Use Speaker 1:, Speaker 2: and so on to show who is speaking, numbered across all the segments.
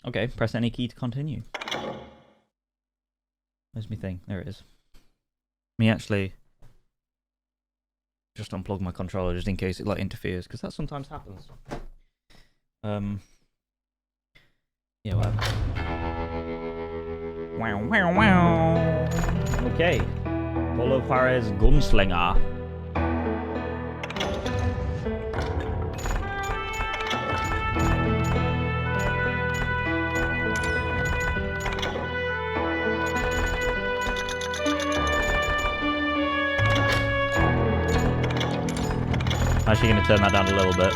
Speaker 1: Okay, press any key to continue. Where's my thing? There it is. Me actually just unplug my controller just in case it like interferes, because that sometimes happens. Yeah, whatever. Wow, wow, wow. Okay. Polo Juarez Gunslinger. I'm actually going to turn that down a little bit.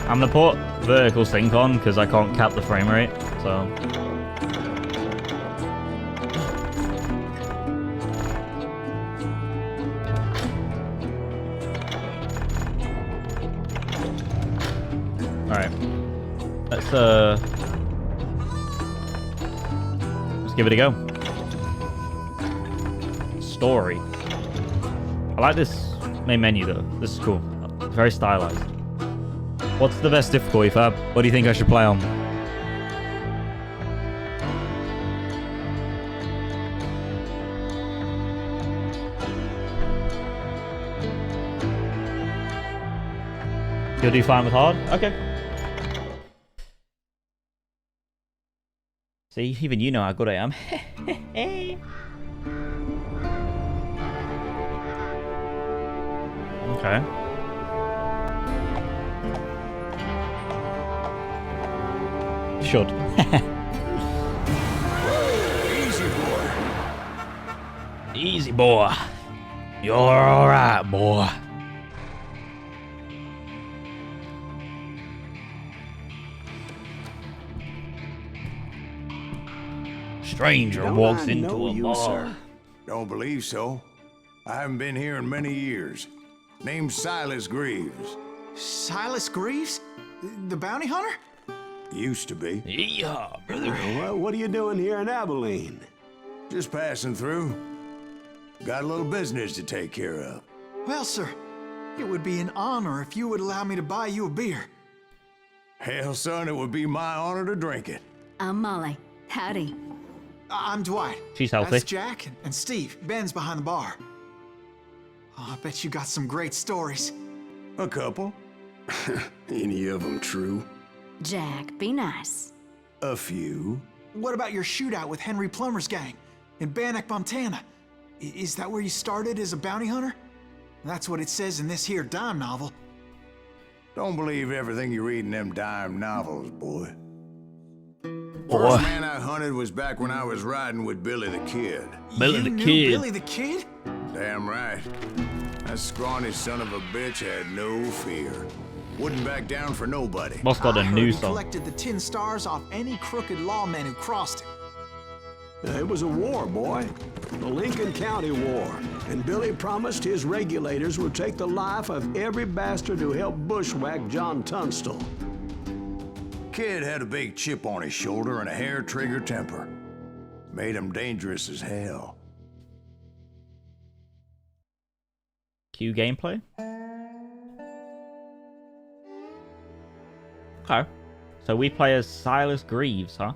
Speaker 1: I'm going to put vertical sync on because I can't cap the frame rate, so... Alright. Let's give it a go. Story. I like this main menu though. This is cool. It's very stylized. What's the best difficulty, Fab? What do you think I should play on? You'll do fine with hard? Okay. See, even you know how good I am. Okay. Should.
Speaker 2: Easy boy.
Speaker 1: Easy boy. You're alright, boy. Stranger walks into a bar.
Speaker 2: Sir? Don't believe so. I haven't been here in many years. Name's Silas Greaves.
Speaker 3: Silas Greaves? The bounty hunter?
Speaker 2: Used to be.
Speaker 1: Yeah, brother.
Speaker 4: Well, what are you doing here in Abilene?
Speaker 2: Just passing through. Got a little business to take care of.
Speaker 3: Well, sir, it would be an honor if you would allow me to buy you a beer.
Speaker 2: Hell, son, it would be my honor to drink it.
Speaker 5: I'm Molly. Howdy.
Speaker 3: I'm Dwight.
Speaker 1: She's healthy.
Speaker 3: That's Jack and Steve. Ben's behind the bar. Oh, I bet you got some great stories.
Speaker 2: A couple.
Speaker 4: Any of them true?
Speaker 5: Jack, be nice.
Speaker 2: A few.
Speaker 3: What about your shootout with Henry Plummer's gang in Bannock, Montana? Is that where you started as a bounty hunter? That's what it says in this here dime novel.
Speaker 2: Don't believe everything you read in them dime novels, boy.
Speaker 1: Boy.
Speaker 2: First man I hunted was back when I was riding with Billy the Kid.
Speaker 1: Billy
Speaker 3: You
Speaker 1: the
Speaker 3: knew
Speaker 1: Kid.
Speaker 3: Billy the Kid?
Speaker 2: Damn right. That scrawny son of a bitch had no fear. Wouldn't back down for nobody.
Speaker 1: Boss got a
Speaker 3: I heard
Speaker 1: new
Speaker 3: he
Speaker 1: song.
Speaker 3: collected the 10 stars off any crooked lawman who crossed him.
Speaker 4: It was a war, boy. The Lincoln County War. And Billy promised his regulators would take the life of every bastard who helped bushwhack John Tunstall.
Speaker 2: Kid had a big chip on his shoulder and a hair-trigger temper. Made him dangerous as hell.
Speaker 1: Cue gameplay. Okay. So we play as Silas Greaves, huh?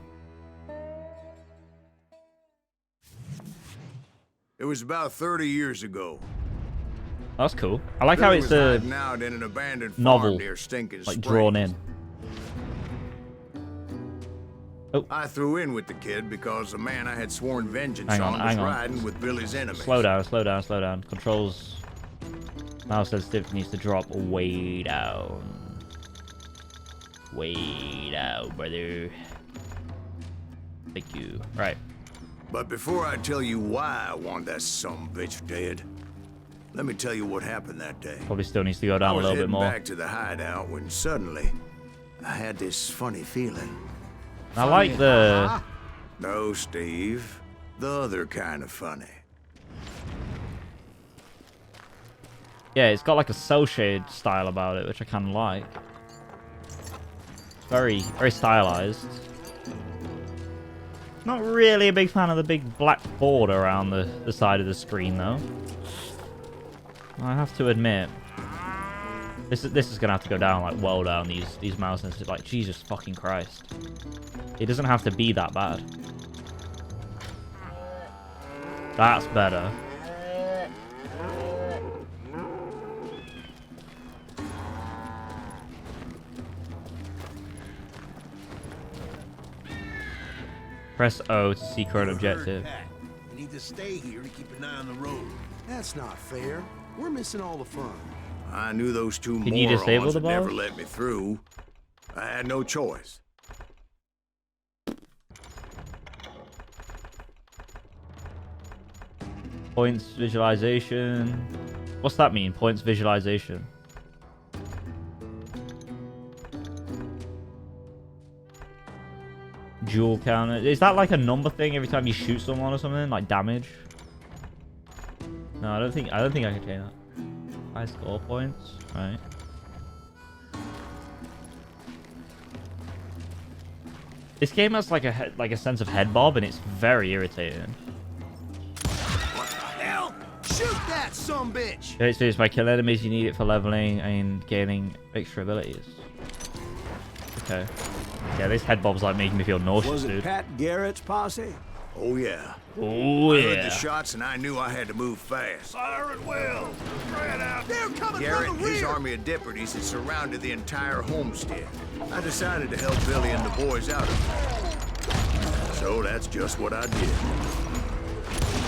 Speaker 2: It was about 30 years ago.
Speaker 1: That's cool. I like how
Speaker 2: Billy
Speaker 1: it's
Speaker 2: was hiding out in an abandoned
Speaker 1: novel,
Speaker 2: farm near Stinking
Speaker 1: like
Speaker 2: Springs.
Speaker 1: drawn in.
Speaker 2: I threw in with the kid because the man I had sworn vengeance
Speaker 1: Hang on,
Speaker 2: on was
Speaker 1: hang on.
Speaker 2: riding with Billy's enemies.
Speaker 1: Slow down, slow down, slow down. Controls. Mouse sensitivity needs to drop way down. Way down, brother. Thank you. Right.
Speaker 2: But before I tell you why I want that sumbitch dead, let me tell you what happened that day.
Speaker 1: Probably still needs to go
Speaker 2: I
Speaker 1: down a
Speaker 2: was
Speaker 1: little bit
Speaker 2: heading
Speaker 1: more.
Speaker 2: back to the hideout when suddenly I had this funny feeling.
Speaker 1: I like the...
Speaker 2: No, Steve. The other kind of funny.
Speaker 1: Yeah, it's got like a cell shade style about it, which I kind of like. Very, very stylized. Not really a big fan of the big black border around the side of the screen, though. I have to admit. This is gonna have to go down, like, well down, these mouse sensors. Like, Jesus fucking Christ. It doesn't have to be that bad. That's better. Press O to see current objective.
Speaker 6: We need to stay here to keep an eye on the road.
Speaker 7: That's not fair. We're missing all the fun.
Speaker 2: I knew those two
Speaker 1: Can you disable
Speaker 2: morons
Speaker 1: the
Speaker 2: would never
Speaker 1: balls?
Speaker 2: let me through. I had no choice.
Speaker 1: Points visualization. What's that mean? Points visualization. Jewel counter. Is that like a number thing every time you shoot someone or something? Like damage? No, I don't think I can change that. High score points. Right. This game has like a sense of head bob, and it's very irritating.
Speaker 6: Hell! Shoot that sumbitch!
Speaker 1: Get experience by killing enemies. You need it for leveling and gaining extra abilities. Okay. Yeah, this head bob's like making me feel nauseous,
Speaker 4: Was it
Speaker 1: dude.
Speaker 4: Pat Garrett's posse?
Speaker 2: Oh, yeah.
Speaker 1: Oh
Speaker 2: I heard
Speaker 1: yeah.
Speaker 2: the shots, and I knew I had to move fast.
Speaker 6: Fire at will! Spread out! They're coming
Speaker 2: Garrett
Speaker 6: from
Speaker 2: and
Speaker 6: the
Speaker 2: his
Speaker 6: rear!
Speaker 2: army of deputies had surrounded the entire homestead. I decided to help Billy and the boys out of it. So that's just what I did.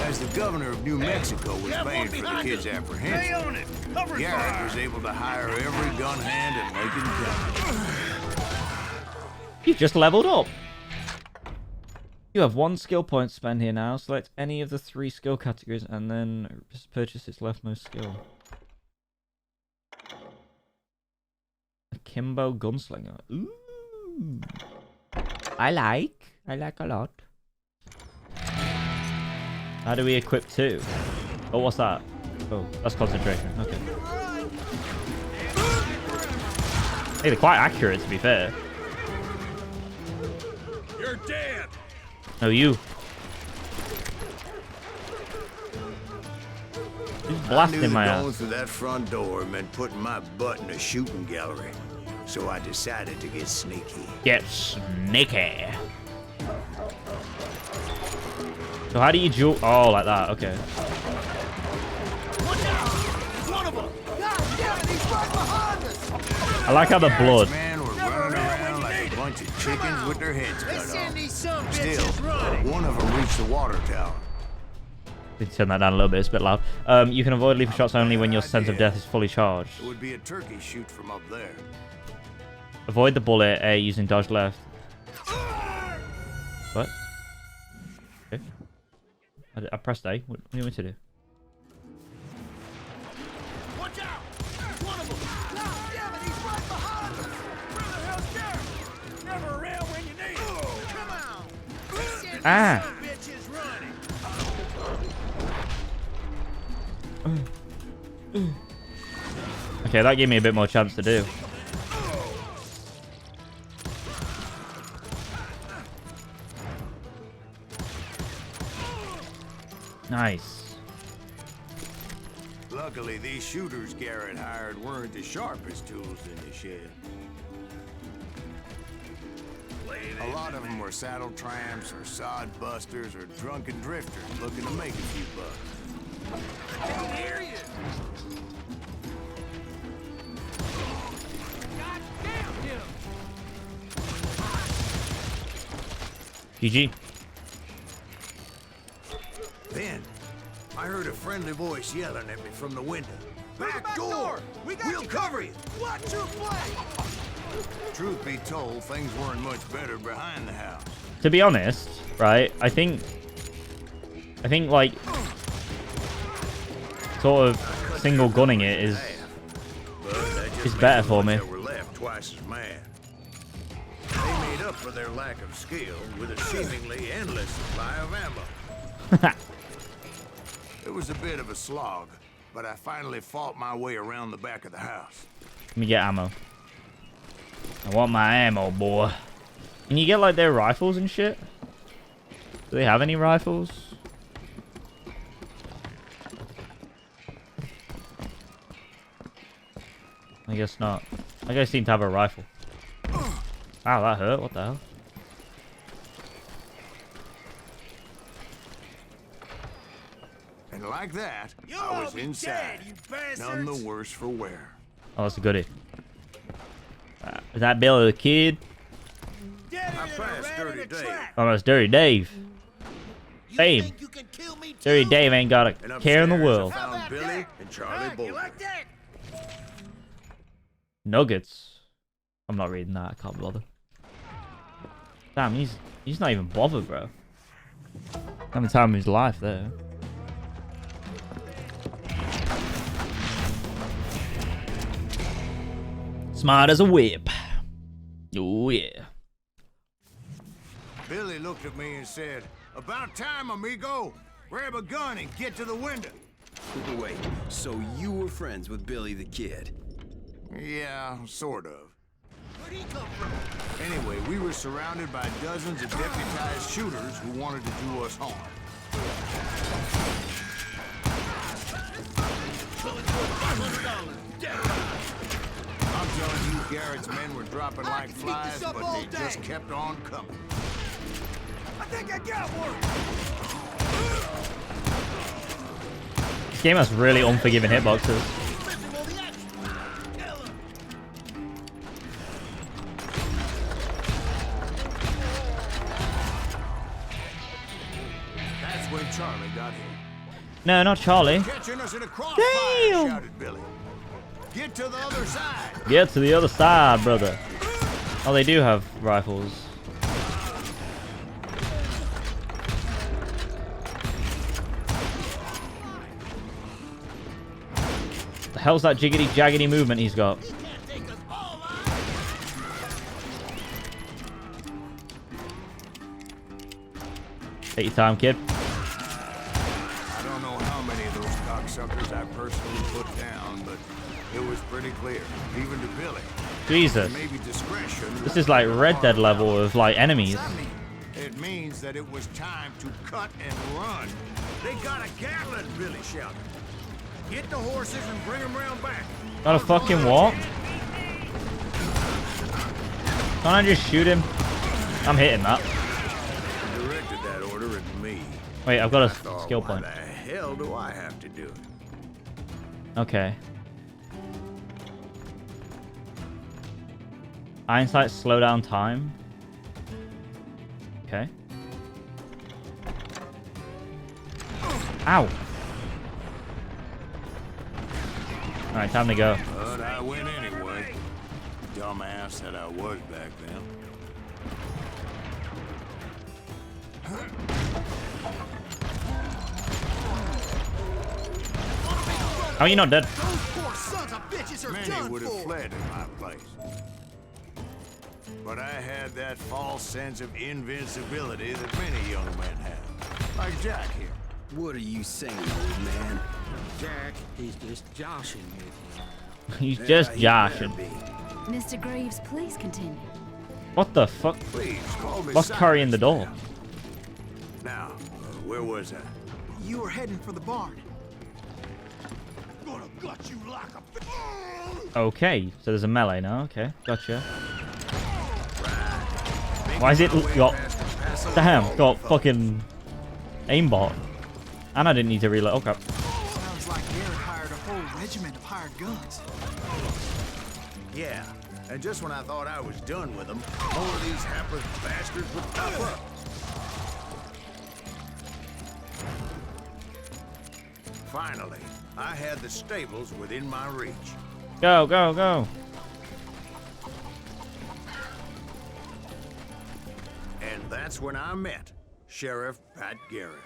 Speaker 2: As the governor of New Mexico was paying for the kids' apprehension,
Speaker 6: Stay on it! Cover
Speaker 2: Garrett
Speaker 6: fire!
Speaker 2: was able to hire every gun hand in Lincoln County.
Speaker 1: You've just leveled up. You have 1 skill point to spend here now. Select any of the 3 skill categories and then purchase its leftmost skill. Akimbo Gunslinger. Ooh. I like a lot. How do we equip 2? Oh, what's that? Oh, that's concentration. Okay. Hey, they're quite accurate, to be fair.
Speaker 6: You're dead!
Speaker 1: No, you. He's
Speaker 2: I knew
Speaker 1: blasting
Speaker 2: that
Speaker 1: my
Speaker 2: going
Speaker 1: ass.
Speaker 2: through that front door meant putting my butt in a shooting gallery. So I decided to get sneaky.
Speaker 1: Get sneaky. So how do you jewel? Oh, like that. Okay.
Speaker 6: Watch out! One of them! God damn it, he's right behind us!
Speaker 1: I like how the blood.
Speaker 2: Man, we're running around like a bunch of chickens with their heads cut
Speaker 6: Send
Speaker 2: off.
Speaker 6: these some
Speaker 2: Still,
Speaker 6: bitches running!
Speaker 2: one of them reached the water tower.
Speaker 1: Need to turn that down a little bit. It's a bit loud. You can avoid lethal shots only when your sense of death is fully charged.
Speaker 2: It would be a turkey shoot from up there.
Speaker 1: Avoid the bullet A using dodge left. What? Okay. I pressed A. What do you want me to do?
Speaker 6: Watch out! One of them! God damn it, he's right behind us! Where the hell's Garrett? Never around when you need him! Come on! Send these
Speaker 1: Ah.
Speaker 6: some bitches running!
Speaker 1: Okay, that gave me a bit more chance to do. Nice.
Speaker 2: Luckily, these shooters Garrett hired weren't the sharpest tools in the shed. A lot of them were saddle tramps or sod busters or drunken drifters looking to make a few bucks.
Speaker 6: I can't hear you! God damn him!
Speaker 1: GG.
Speaker 2: Then, I heard a friendly voice yelling at me from the window.
Speaker 6: Back door!
Speaker 2: We'll cover you!
Speaker 6: Watch your flank!
Speaker 2: Truth be told, things weren't much better behind the house.
Speaker 1: To be honest, right, I think like sort of single gunning it is
Speaker 2: It's
Speaker 1: better for me.
Speaker 2: That were left twice as mad. They made up for their lack of skill with a seemingly endless supply of ammo. It was a bit of a slog, but I finally fought my way around the back of the house.
Speaker 1: Let me get ammo. I want my ammo, boy. Can you get like their rifles and shit? Do they have any rifles? I guess not. I guess seem to have a rifle. Ow, that hurt. What the hell?
Speaker 2: And like that, I was inside. None the worse for wear.
Speaker 1: Oh, that's a goodie. Is that Billy the Kid?
Speaker 2: I passed Dirty Dave.
Speaker 1: Oh, that's Dirty Dave. Dave. Dirty Dave ain't got a
Speaker 2: And
Speaker 1: care in the
Speaker 2: upstairs,
Speaker 1: world.
Speaker 2: I found Billy and Charlie Bolger.
Speaker 1: Nuggets. I'm not reading that. I can't bother. Damn, he's not even bothered, bro. Having time of his life there. Smart as a whip. Oh yeah.
Speaker 2: Billy looked at me and said, "About time, amigo. Grab a gun and get to the window."
Speaker 7: Wait, so you were friends with Billy the Kid?
Speaker 2: Yeah, sort of. Where'd he come from? Anyway, we were surrounded by dozens of deputized shooters who wanted to do us harm. I'm telling you, Garrett's men were dropping like flies, but they just kept on coming.
Speaker 6: I think I got one.
Speaker 1: This game has really unforgiving hitboxes.
Speaker 2: That's when Charlie got here.
Speaker 1: No, not Charlie.
Speaker 2: Catching us in a crossfire,
Speaker 1: Damn!
Speaker 2: shouted Billy. Get to the other side.
Speaker 1: Get to the other side, brother. Oh, they do have rifles. The hell's that jiggity jaggedy movement he's got? Take your time, kid.
Speaker 2: I don't know how many of those cocksuckers I personally put down, but it was pretty clear, even to Billy.
Speaker 1: Jesus.
Speaker 2: Maybe discretion.
Speaker 1: This is like Red Dead level of like enemies.
Speaker 2: It means that it was time to cut and run. They got a Gatlin, Billy shouted. Get the horses and bring them round back.
Speaker 1: Got a fucking what? Can't I just shoot him? I'm hitting that.
Speaker 2: Directed that order at me.
Speaker 1: Wait, I've got a
Speaker 2: Thought,
Speaker 1: skill
Speaker 2: why
Speaker 1: point.
Speaker 2: the hell do I have to do it?
Speaker 1: Okay. Einsight slow down time. Okay. Ow. Alright, time to go.
Speaker 2: But I win anyway. Dumbass that I was back then.
Speaker 1: How are you not dead?
Speaker 6: Poor sons of bitches are
Speaker 2: Many
Speaker 6: done
Speaker 2: would have
Speaker 6: for.
Speaker 2: fled in my place. But I had that false sense of invincibility that many young men have. Like Jack here.
Speaker 7: What are you saying, old man?
Speaker 8: Jack, he's just joshing with you.
Speaker 1: He's just
Speaker 7: he better
Speaker 1: joshing.
Speaker 7: be.
Speaker 5: Mr. Greaves, please continue.
Speaker 1: What the fuck?
Speaker 2: Please call me
Speaker 1: What's carrying the door?
Speaker 2: Now, where was I?
Speaker 3: You were heading for the barn.
Speaker 6: Gonna gut you like a.
Speaker 1: Okay, so there's a melee now. Okay, gotcha. Why is it got... Damn, got fucking aimbot. And I didn't need to reload. Oh crap.
Speaker 3: Sounds like Garrett hired a whole regiment of hired guns.
Speaker 2: Yeah, and just when I thought I was done with them, more of these hapless bastards would pop up. Finally, I had the stables within my reach.
Speaker 1: Go, go, go.
Speaker 2: And that's when I met Sheriff Pat Garrett.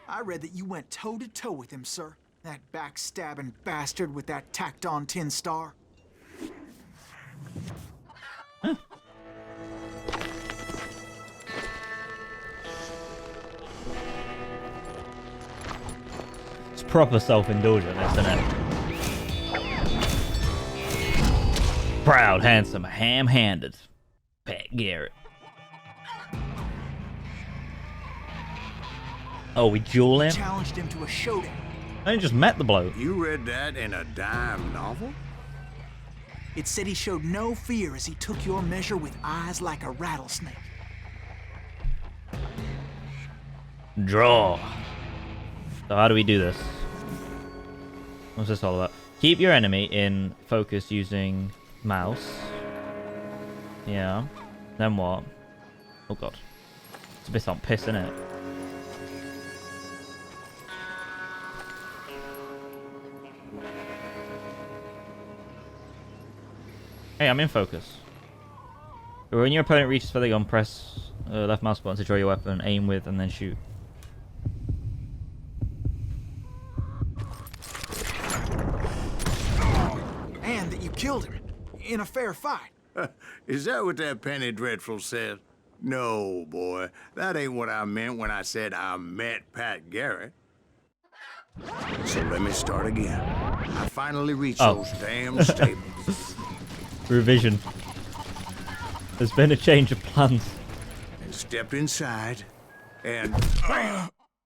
Speaker 3: I read that you went toe-to-toe with him, sir. That backstabbing bastard with that tacked-on tin star.
Speaker 1: proper self-indulgent, isn't it? Proud, handsome, ham-handed Pat Garrett. Oh, we duel him?
Speaker 3: Challenged him to a showdown.
Speaker 1: I just met the bloke.
Speaker 2: You read that in a dime novel?
Speaker 3: It said he showed no fear as he took your measure with eyes like a rattlesnake.
Speaker 1: Draw. So how do we do this? What's this all about? Keep your enemy in focus using mouse. Yeah. Then what? Oh god. It's a bit on piss, isn't it? Hey, I'm in focus. When your opponent reaches for the gun, press left mouse button to draw your weapon, aim with, and then shoot.
Speaker 3: And that you killed him in a fair fight.
Speaker 2: Is that what that Penny Dreadful said? No, boy. That ain't what I meant when I said I met Pat Garrett. So let me start again. I finally reached those damn stables.
Speaker 1: Revision. There's been a change of plans.
Speaker 2: And stepped inside, and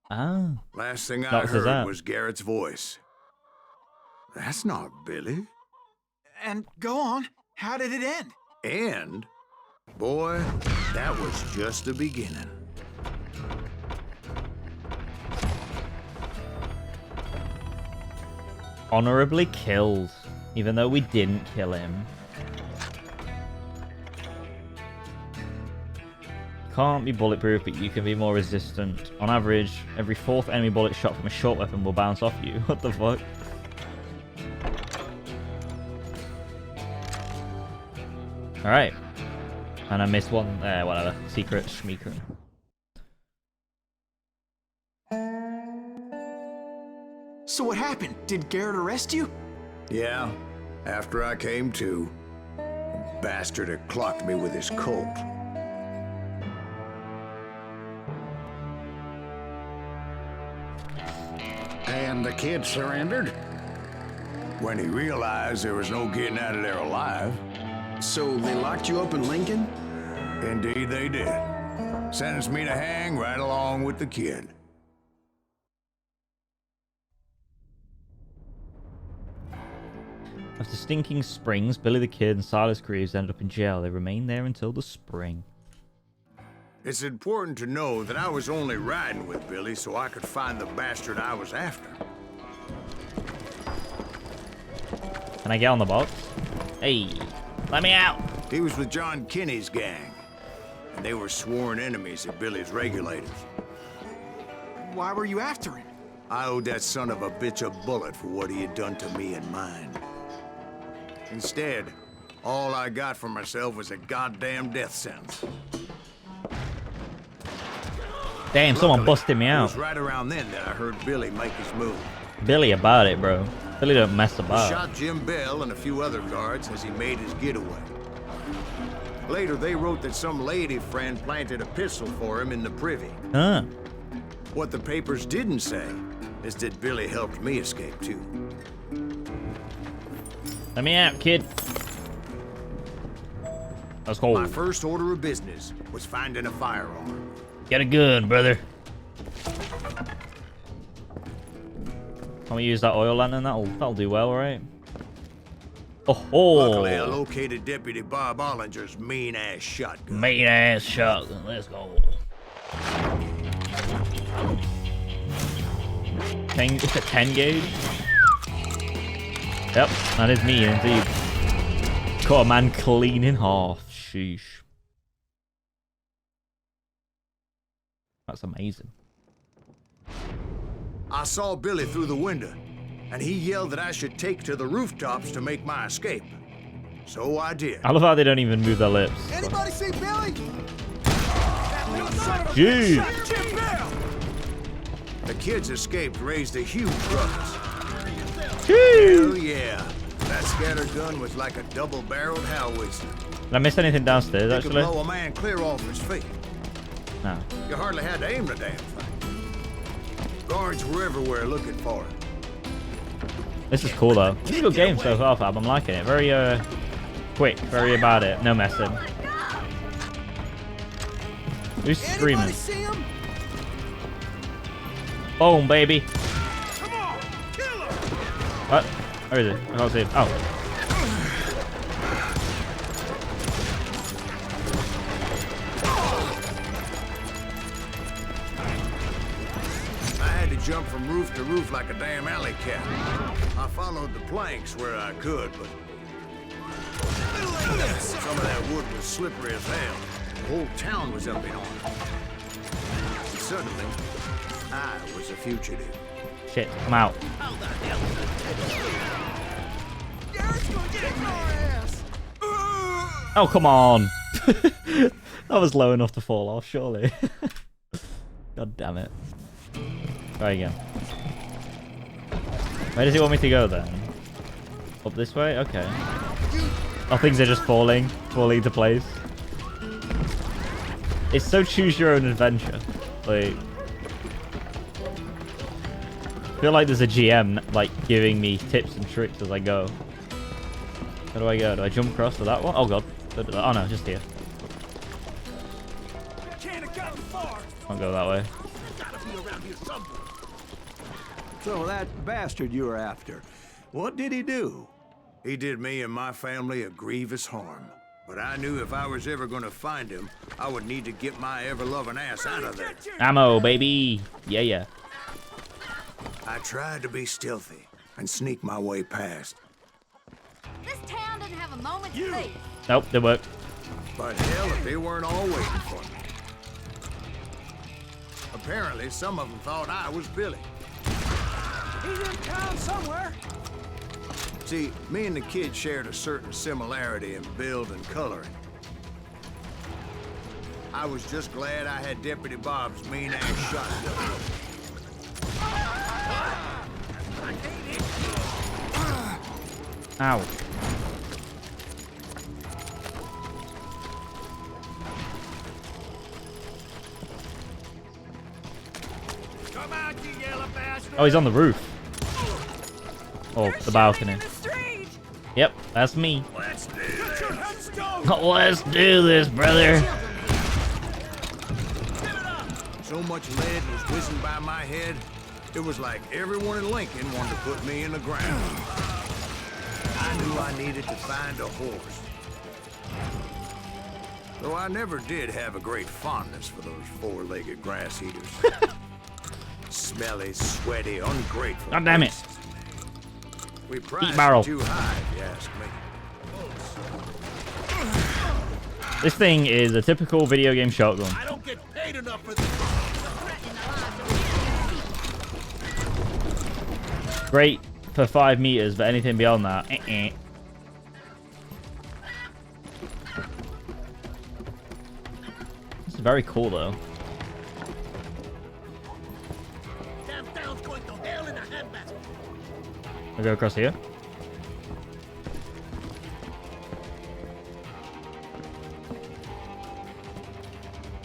Speaker 1: Ah.
Speaker 2: last thing I
Speaker 1: What was that?
Speaker 2: heard was Garrett's voice. That's not Billy.
Speaker 3: And go on. How did it end?
Speaker 2: And, boy, that was just the beginning.
Speaker 1: Honorably killed, even though we didn't kill him. Can't be bulletproof, but you can be more resistant. On average, every 4th enemy bullet shot from a short weapon will bounce off you. What the fuck? Alright. And I missed one. Whatever. Secret schmeeker.
Speaker 3: So what happened? Did Garrett arrest you?
Speaker 2: Yeah, after I came to, the bastard had clocked me with his Colt.
Speaker 9: And the kid surrendered?
Speaker 2: When he realized there was no getting out of there alive.
Speaker 7: So they locked you up in Lincoln?
Speaker 2: Indeed they did. Sentenced me to hang right along with the kid.
Speaker 1: After Stinking Springs, Billy the Kid and Silas Greaves ended up in jail. They remained there until the spring.
Speaker 2: It's important to know that I was only riding with Billy so I could find the bastard I was after.
Speaker 1: Can I get on the box? Hey, let me out!
Speaker 2: He was with John Kinney's gang, and they were sworn enemies of Billy's regulators.
Speaker 3: Why were you after him?
Speaker 2: I owed that son of a bitch a bullet for what he had done to me and mine. Instead, all I got for myself was a goddamn death sentence.
Speaker 1: Damn, someone
Speaker 2: Luckily,
Speaker 1: busted me
Speaker 2: It
Speaker 1: out.
Speaker 2: was right around then that I heard Billy make his move.
Speaker 1: Billy about it, bro. Billy don't mess
Speaker 2: He
Speaker 1: about.
Speaker 2: shot Jim Bell and a few other guards as he made his getaway. Later, they wrote that some lady friend planted a pistol for him in the privy.
Speaker 1: Huh.
Speaker 2: What the papers didn't say is that Billy helped me escape, too.
Speaker 1: Let me out, kid. Let's go.
Speaker 2: My first order of business was finding a firearm.
Speaker 1: Get a gun, brother. Can we use that oil lantern? That'll do well, right? Oh,
Speaker 2: Luckily, I located Deputy Bob Ollinger's mean-ass shotgun.
Speaker 1: Mean ass shotgun. Let's go. It's a 10 gauge. Yep, that is me indeed. Cut a man clean in half. Sheesh. That's amazing.
Speaker 2: I saw Billy through the window, and he yelled that I should take to the rooftops to make my escape. So I did.
Speaker 1: I love how they don't even move their lips.
Speaker 6: Anybody see Billy?
Speaker 1: Jeez.
Speaker 6: Jim Bell!
Speaker 2: The kids escaped raised a huge ruckus.
Speaker 1: Jeez.
Speaker 2: Hell yeah. That scatter gun was like a double-barreled howitzer.
Speaker 1: Did I miss anything downstairs,
Speaker 2: It could
Speaker 1: actually?
Speaker 2: blow a man clear off his feet.
Speaker 1: No.
Speaker 2: You hardly had to aim the damn thing. Guards were everywhere looking for him.
Speaker 1: This is cool though. This is a good game so far, Fab. I'm liking it. Very quick, very about it. No messing. Who's screaming? Boom, baby.
Speaker 6: Come on, kill him.
Speaker 1: What? Where is it? I can't see him. Oh.
Speaker 2: I had to jump from roof to roof like a damn alley cat. I followed the planks where I could, but some of that wood was slippery as hell. The whole town was up in arms. And suddenly, I was a fugitive.
Speaker 1: Shit, I'm out. Oh, come on. That was low enough to fall off, surely. God damn it. Try again. Where does he want me to go then? Up this way? Okay. Oh, things are just falling into place. It's so choose your own adventure. Like, I feel like there's a GM like giving me tips and tricks as I go. Where do I go? Do I jump across to that one? Oh god. Oh no, just here. Can't go that way.
Speaker 4: So that bastard you were after, what did he do?
Speaker 2: He did me and my family a grievous harm. But I knew if I was ever gonna find him, I would need to get my ever-loving ass out of there.
Speaker 1: Ammo, baby. Yeah, yeah.
Speaker 2: I tried to be stealthy and sneak my way past.
Speaker 5: This town doesn't have a moment's peace.
Speaker 1: Nope, didn't work.
Speaker 2: But hell, if they weren't all waiting for me. Apparently, some of them thought I was Billy.
Speaker 6: He's in town somewhere.
Speaker 2: See, me and the kid shared a certain similarity in build and coloring. I was just glad I had Deputy Bob's mean-ass shotgun.
Speaker 1: Ow.
Speaker 6: Come out, you yellow bastard.
Speaker 1: Oh, he's on the roof. Oh, the balcony. Yep, that's me.
Speaker 6: Let's do this.
Speaker 1: Let's do this, brother.
Speaker 2: So much lead was whizzing by my head, it was like everyone in Lincoln wanted to put me in the ground. I knew I needed to find a horse. Though I never did have a great fondness for those four-legged grass eaters. Smelly, sweaty, ungrateful.
Speaker 1: God damn it.
Speaker 2: We priced
Speaker 1: barrel.
Speaker 2: it too high, if you ask me.
Speaker 1: This thing is a typical video game shotgun.
Speaker 6: I don't get paid enough for this.
Speaker 1: Great for 5 meters, but anything beyond that, This is very cool, though.
Speaker 6: Damn town's going to hell in a handbasket.
Speaker 1: I go across here.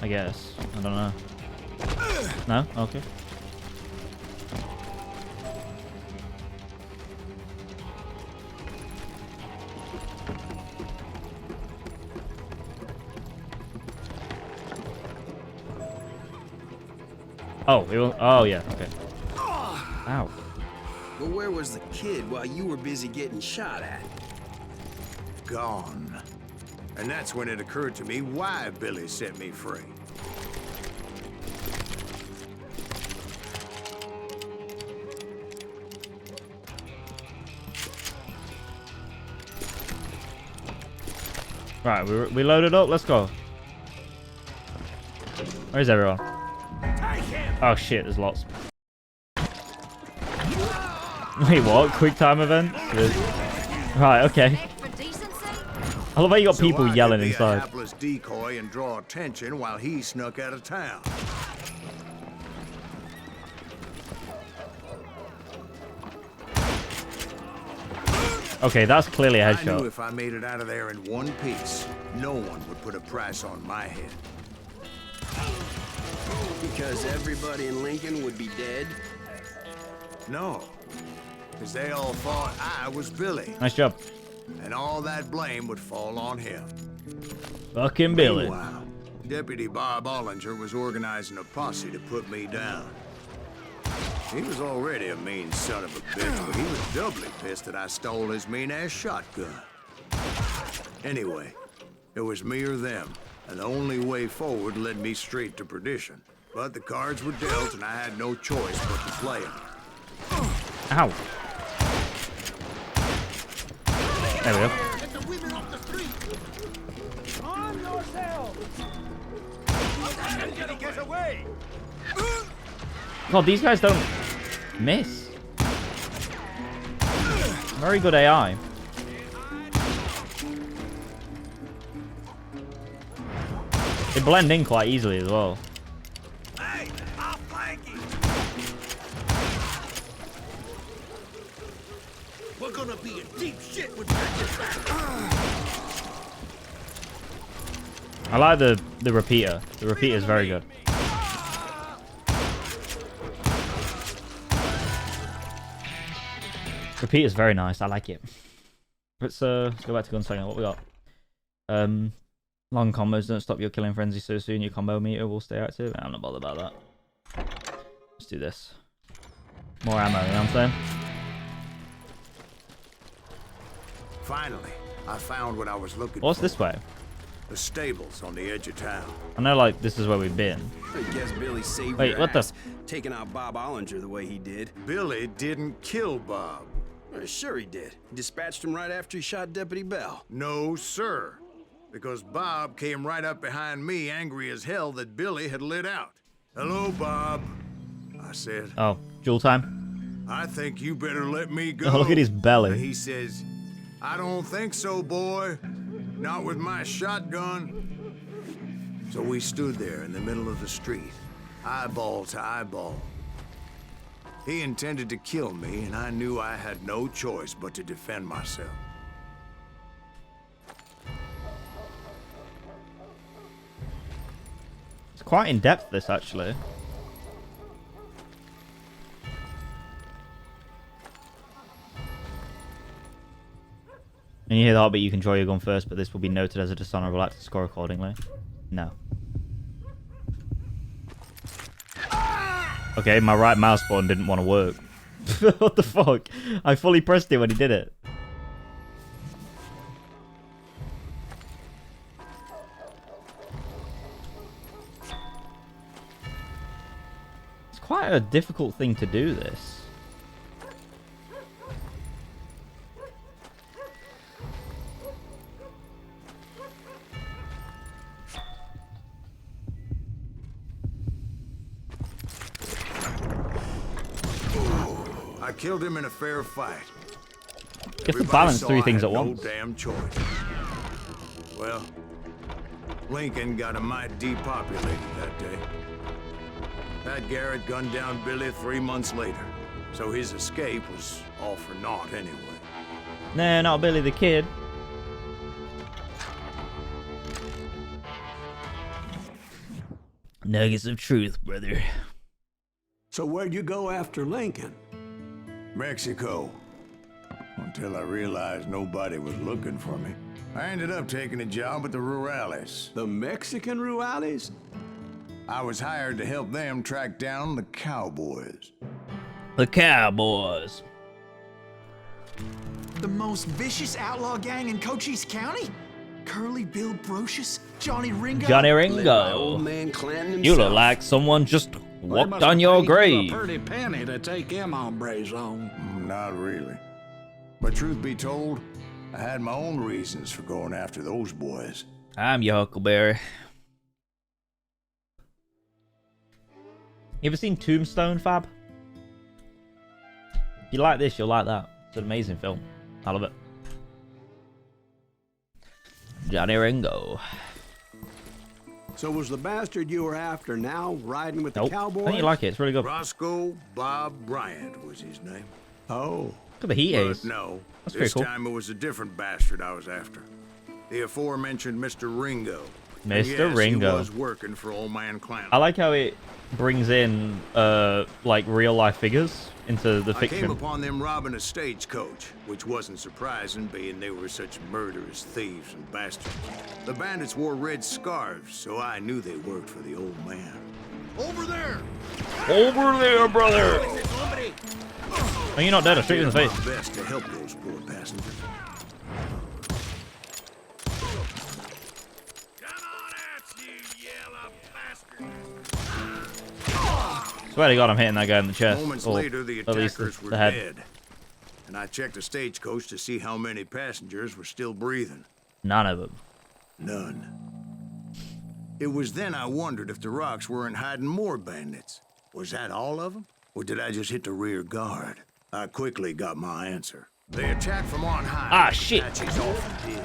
Speaker 1: I guess. I don't know. No? Okay. Oh, it will, oh yeah, okay. Ow.
Speaker 7: But where was the kid while you were busy getting shot at?
Speaker 2: Gone. And that's when it occurred to me why Billy set me free.
Speaker 1: Right, we loaded up. Let's go. Where's everyone? Oh shit, there's lots. Wait, what? Quick time event? Right, okay. I love how you got people yelling inside.
Speaker 2: A hapless decoy and draw attention while he snuck out of town.
Speaker 1: Okay, that's clearly a
Speaker 2: I knew
Speaker 1: headshot.
Speaker 2: if I made it out of there in one piece, no one would put a price on my head.
Speaker 7: Because everybody in Lincoln would be dead?
Speaker 2: No. because they all thought I was Billy,
Speaker 1: Nice job.
Speaker 2: and all that blame would fall on him.
Speaker 1: Fucking Billy.
Speaker 2: Meanwhile, Deputy Bob Ollinger was organizing a posse to put me down. He was already a mean son of a bitch, but he was doubly pissed that I stole his mean-ass shotgun. Anyway, it was me or them, and the only way forward led me straight to perdition. But the cards were dealt, and I had no choice but to play them.
Speaker 1: Ow. There we go.
Speaker 6: Get the women off the street! Arm yourselves! Get away!
Speaker 1: God, these guys don't miss. Very good AI. They blend in quite easily as well.
Speaker 6: Hey, I'll flank you! We're gonna be in deep shit when we get back.
Speaker 1: I like the repeater. The repeater is very good. Repeater is very nice. I like it. Let's go back to Gunslinger. What we got? Long combos don't stop your killing frenzy so soon. Your combo meter will stay active. I'm not bothered about that. Let's do this. More ammo, you know what I'm saying?
Speaker 2: Finally, I found what I was looking
Speaker 1: What's
Speaker 2: for.
Speaker 1: this way?
Speaker 2: The stables on the edge of town.
Speaker 1: I know, like, this is where we've been.
Speaker 7: I guess Billy saved
Speaker 1: Wait,
Speaker 7: your
Speaker 1: what the-
Speaker 7: ass, taking out Bob Ollinger the way he did.
Speaker 2: Billy didn't kill Bob.
Speaker 7: Sure he did. Dispatched him right after he shot Deputy Bell.
Speaker 2: No, sir. Because Bob came right up behind me, angry as hell that Billy had lit out. Hello, Bob, I said.
Speaker 1: Oh, duel time.
Speaker 2: I think you better let me go.
Speaker 1: Oh, look at his belly.
Speaker 2: And he says, I don't think so, boy. Not with my shotgun. So we stood there in the middle of the street, eyeball to eyeball. He intended to kill me, and I knew I had no choice but to defend myself.
Speaker 1: It's quite in depth, this, actually. And you hear the heartbeat, you can draw your gun first, but this will be noted as a dishonorable act to score accordingly. No. Okay, my right mouse button didn't want to work. What the fuck? I fully pressed it when he did it. It's quite a difficult thing to do, this.
Speaker 2: I killed him in a fair fight.
Speaker 1: You have to
Speaker 2: Everybody
Speaker 1: balance
Speaker 2: saw
Speaker 1: three
Speaker 2: I
Speaker 1: things
Speaker 2: had
Speaker 1: at once.
Speaker 2: No damn choice. Well, Lincoln got a mite depopulated that day. Pat Garrett gunned down Billy 3 months later, so his escape was all for naught anyway.
Speaker 1: Nah, not Billy the Kid. Nuggets of truth, brother.
Speaker 4: So where'd you go after Lincoln?
Speaker 2: Mexico. Until I realized nobody was looking for me. I ended up taking a job at the Rurales.
Speaker 4: The Mexican Rurales?
Speaker 2: I was hired to help them track down the cowboys.
Speaker 1: The Cowboys.
Speaker 3: The most vicious outlaw gang in Cochise County? Curly Bill Brocious? Johnny Ringo?
Speaker 1: Johnny
Speaker 7: Led by old
Speaker 1: Ringo.
Speaker 7: man Clanton himself.
Speaker 1: You look like someone just walked
Speaker 9: must
Speaker 1: on
Speaker 9: have
Speaker 1: your
Speaker 9: paid you
Speaker 1: grave.
Speaker 9: a pretty penny to take them hombres on.
Speaker 2: Not really. But truth be told, I had my own reasons for going after those boys.
Speaker 1: I'm your Huckleberry. You ever seen Tombstone, Fab? If you like this, you'll like that. It's an amazing film. I love it. Johnny Ringo.
Speaker 4: So was the bastard you were after now riding with the
Speaker 1: Nope. I
Speaker 4: cowboys?
Speaker 1: think you like it. It's really good. Look
Speaker 2: Roscoe Bob Bryant was his name.
Speaker 4: Oh.
Speaker 1: at the heat
Speaker 2: But
Speaker 1: haze.
Speaker 2: no,
Speaker 1: That's
Speaker 2: this
Speaker 1: pretty cool.
Speaker 2: time it was a different bastard I was after. The aforementioned Mr. Ringo. And
Speaker 1: Mr.
Speaker 2: yes,
Speaker 1: Ringo.
Speaker 2: He was working for old man Clanton.
Speaker 1: I like how it brings in like real life figures into the
Speaker 2: I came
Speaker 1: fiction.
Speaker 2: upon them robbing a stagecoach, which wasn't surprising, being they were such murderous thieves and bastards. The bandits wore red scarves, so I knew they worked for the old man.
Speaker 6: Over there!
Speaker 1: Over there, brother! Oh, you're not dead. I shoot you in the face.
Speaker 2: My best to help those poor passengers.
Speaker 6: Come on out, you yellow bastard!
Speaker 1: Swear to God, I'm hitting that guy in the chest.
Speaker 2: Moments
Speaker 1: Or
Speaker 2: later, the
Speaker 1: at least
Speaker 2: attackers were
Speaker 1: the head.
Speaker 2: dead. And I checked the stagecoach to see how many passengers were still breathing.
Speaker 1: None of them.
Speaker 2: None. It was then I wondered if the rocks weren't hiding more bandits. Was that all of them? Or did I just hit the rear guard? I quickly got my answer. They attacked from on high.
Speaker 1: Ah,
Speaker 2: like
Speaker 1: shit.
Speaker 2: Apaches often did.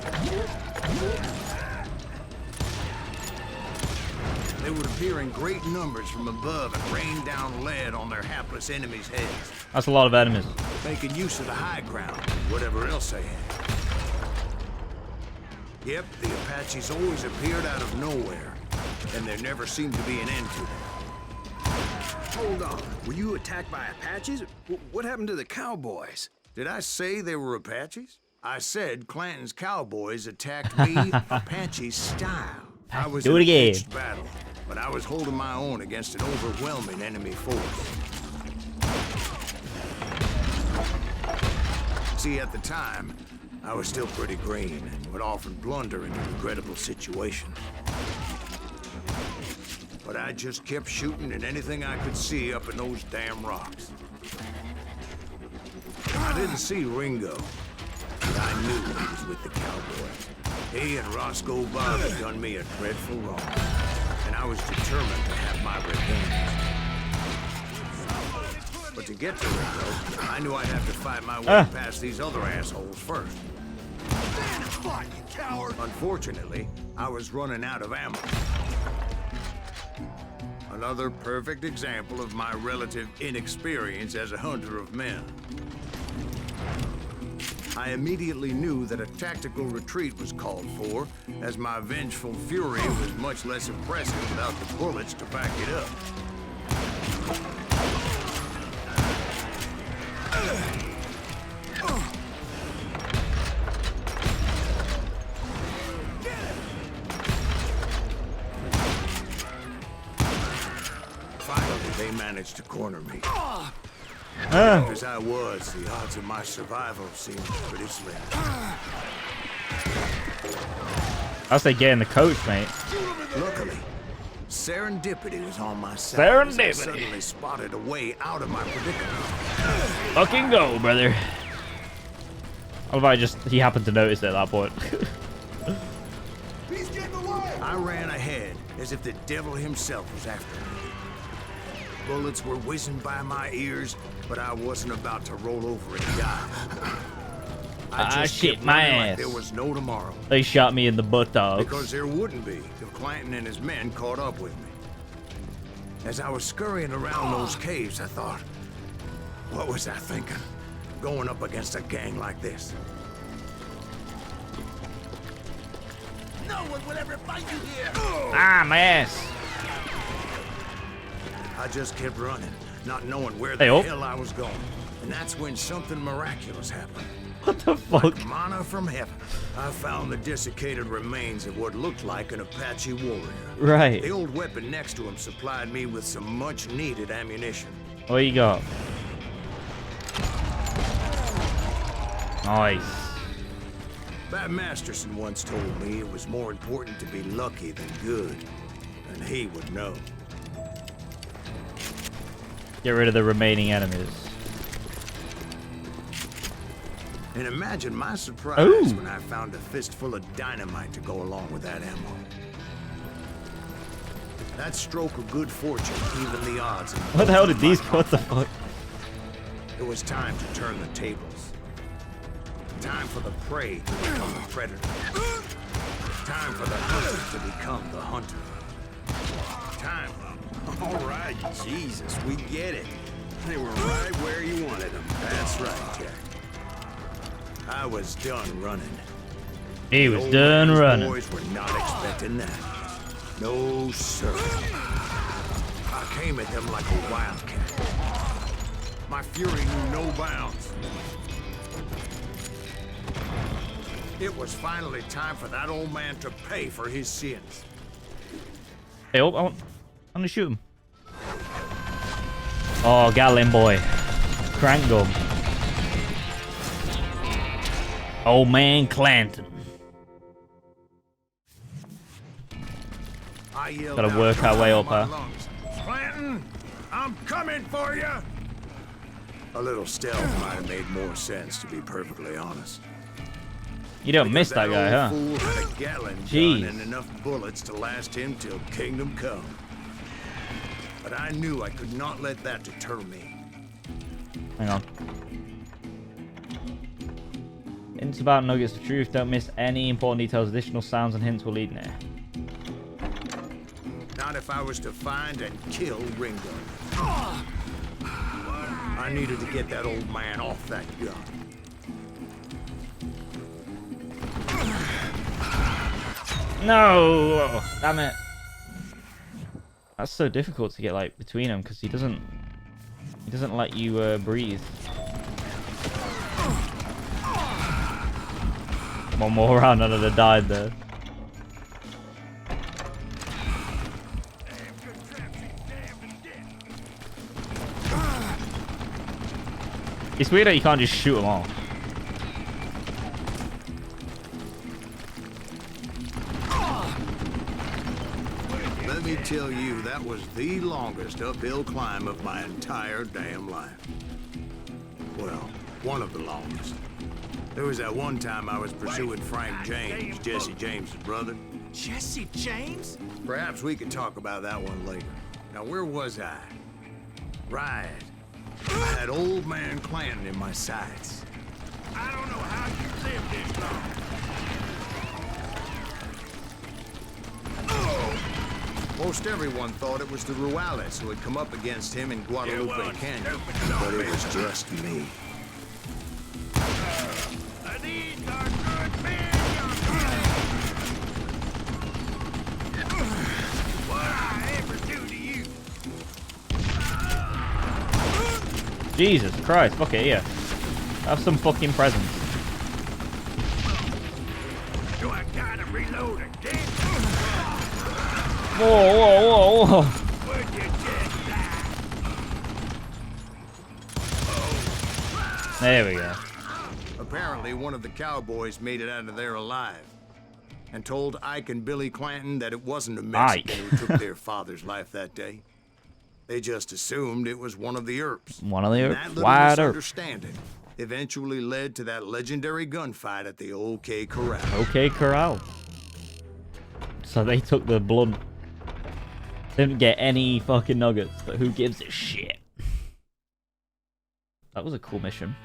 Speaker 2: They would appear in great numbers from above and rain down lead on their hapless enemies' heads,
Speaker 1: That's a lot of enemies.
Speaker 2: making use of the high ground, whatever else they had. Yep, the Apaches always appeared out of nowhere, and there never seemed to be an end to them.
Speaker 7: Hold on. Were you attacked by Apaches? What happened to the cowboys?
Speaker 2: Did I say they were Apaches? I said Clanton's cowboys attacked me Apache style. I was
Speaker 1: Do
Speaker 2: in
Speaker 1: it
Speaker 2: a
Speaker 1: again.
Speaker 2: pitched battle, but I was holding my own against an overwhelming enemy force. See, at the time, I was still pretty green and would often blunder into regrettable situations. But I just kept shooting at anything I could see up in those damn rocks. I didn't see Ringo, but I knew he was with the cowboys. He and Roscoe Bob had done me a dreadful wrong, and I was determined to have my revenge. But to get to Ringo, I knew I'd have to fight my way past these other assholes first.
Speaker 6: Fight, you coward!
Speaker 2: Unfortunately, I was running out of ammo. Another perfect example of my relative inexperience as a hunter of men. I immediately knew that a tactical retreat was called for, as my vengeful fury was much less impressive without the bullets to back it up. Finally, they managed to corner me. As I was, the odds of my survival seemed pretty slim.
Speaker 1: I say get in the coach, mate.
Speaker 2: Luckily, serendipity was on my side.
Speaker 1: Serendipity.
Speaker 2: As I suddenly spotted a way out of my predicament.
Speaker 1: Fucking go, brother. I love how he happened to notice it at that point.
Speaker 6: He's getting away!
Speaker 2: I ran ahead as if the devil himself was after me. Bullets were whizzing by my ears, but I wasn't about to roll over and die. I just
Speaker 1: shit
Speaker 2: kept
Speaker 1: my
Speaker 2: running like
Speaker 1: ass.
Speaker 2: there was no tomorrow.
Speaker 1: They shot me in the buttocks.
Speaker 2: Because there wouldn't be if Clanton and his men caught up with me. As I was scurrying around those caves, I thought, what was I thinking? Going up against a gang like this.
Speaker 6: No one will ever fight you here!
Speaker 1: Ah, my ass.
Speaker 2: I just kept running, not knowing where
Speaker 1: Hey,
Speaker 2: the
Speaker 1: oh.
Speaker 2: hell I was going. And that's when something miraculous happened.
Speaker 1: What the fuck?
Speaker 2: Mana from heaven. I found the desiccated remains of what looked like an Apache warrior.
Speaker 1: Right.
Speaker 2: The old weapon next to him supplied me with some much-needed ammunition.
Speaker 1: What you got? Nice.
Speaker 2: Bat Masterson once told me it was more important to be lucky than good. And he would know.
Speaker 1: Get rid of the remaining enemies.
Speaker 2: And imagine my surprise
Speaker 1: Ooh.
Speaker 2: when I found a fistful of dynamite to go along with that ammo. That stroke of good fortune evened the odds.
Speaker 1: What the hell did these? What the fuck?
Speaker 2: It was time to turn the tables. Time for the prey to become the predator. Time for the hunter to become the hunter. Time.
Speaker 7: All right, Jesus, we get it. They were right where you wanted them.
Speaker 2: That's right, Jack. I was done running.
Speaker 1: He was
Speaker 2: Old
Speaker 1: done
Speaker 2: man's
Speaker 1: running.
Speaker 2: Boys were not expecting that. No, sir. I came at them like a wildcat. My fury knew no bounds. It was finally time for that old man to pay for his sins.
Speaker 1: Hey, oh, I'm gonna shoot him. Oh, Gatling boy. Crank gun. Old man Clanton.
Speaker 2: I yelled
Speaker 1: Gotta
Speaker 2: out,
Speaker 1: work our way up,
Speaker 2: my
Speaker 1: huh?
Speaker 2: lungs, Clanton, I'm coming for you! A little stealth might have made more sense, to be perfectly honest.
Speaker 1: You don't miss that guy, huh?
Speaker 2: Fool had a Gatling
Speaker 1: Jeez.
Speaker 2: gun and enough bullets to last him till kingdom come. But I knew I could not let that deter me.
Speaker 1: Hang on. Hints about nuggets of truth. Don't miss any important details. Additional sounds and hints will lead there.
Speaker 2: Not if I was to find and kill Ringo. I needed to get that old man off that gun.
Speaker 1: No! Damn it. That's so difficult to get like between them because he doesn't let you breathe. One more round and I'd have died there. It's weird that you can't just shoot them all.
Speaker 2: Let me tell you, that was the longest uphill climb of my entire damn life. Well, one of the longest. There was that one time I was pursuing Frank James, Jesse James's brother.
Speaker 3: Jesse James?
Speaker 2: Perhaps we could talk about that one later. Now, where was I? Right. I had old man Clanton in my sights.
Speaker 6: I don't know how you lived this long.
Speaker 2: Most everyone thought it was the Juarez who had come up against him in Guadalupe Canyon, but it was just me.
Speaker 6: These are good men, what I ever do to you?
Speaker 1: Jesus Christ, fuck it, yeah. Have some fucking presents.
Speaker 6: Do I gotta reload again?
Speaker 1: Whoa, whoa, whoa, whoa.
Speaker 6: Would you just die?
Speaker 1: There we go.
Speaker 2: Apparently, one of the cowboys made it out of there alive and told Ike and Billy Clanton that it wasn't a Mexican who took their father's life that day. They just assumed it was one of the Earps.
Speaker 1: One of the
Speaker 2: And
Speaker 1: Earps.
Speaker 2: that little
Speaker 1: Wide Earp.
Speaker 2: misunderstanding eventually led to that legendary gunfight at the OK Corral.
Speaker 1: OK Corral. So they took the blunt. Didn't get any fucking nuggets, but who gives a shit? That was a cool mission.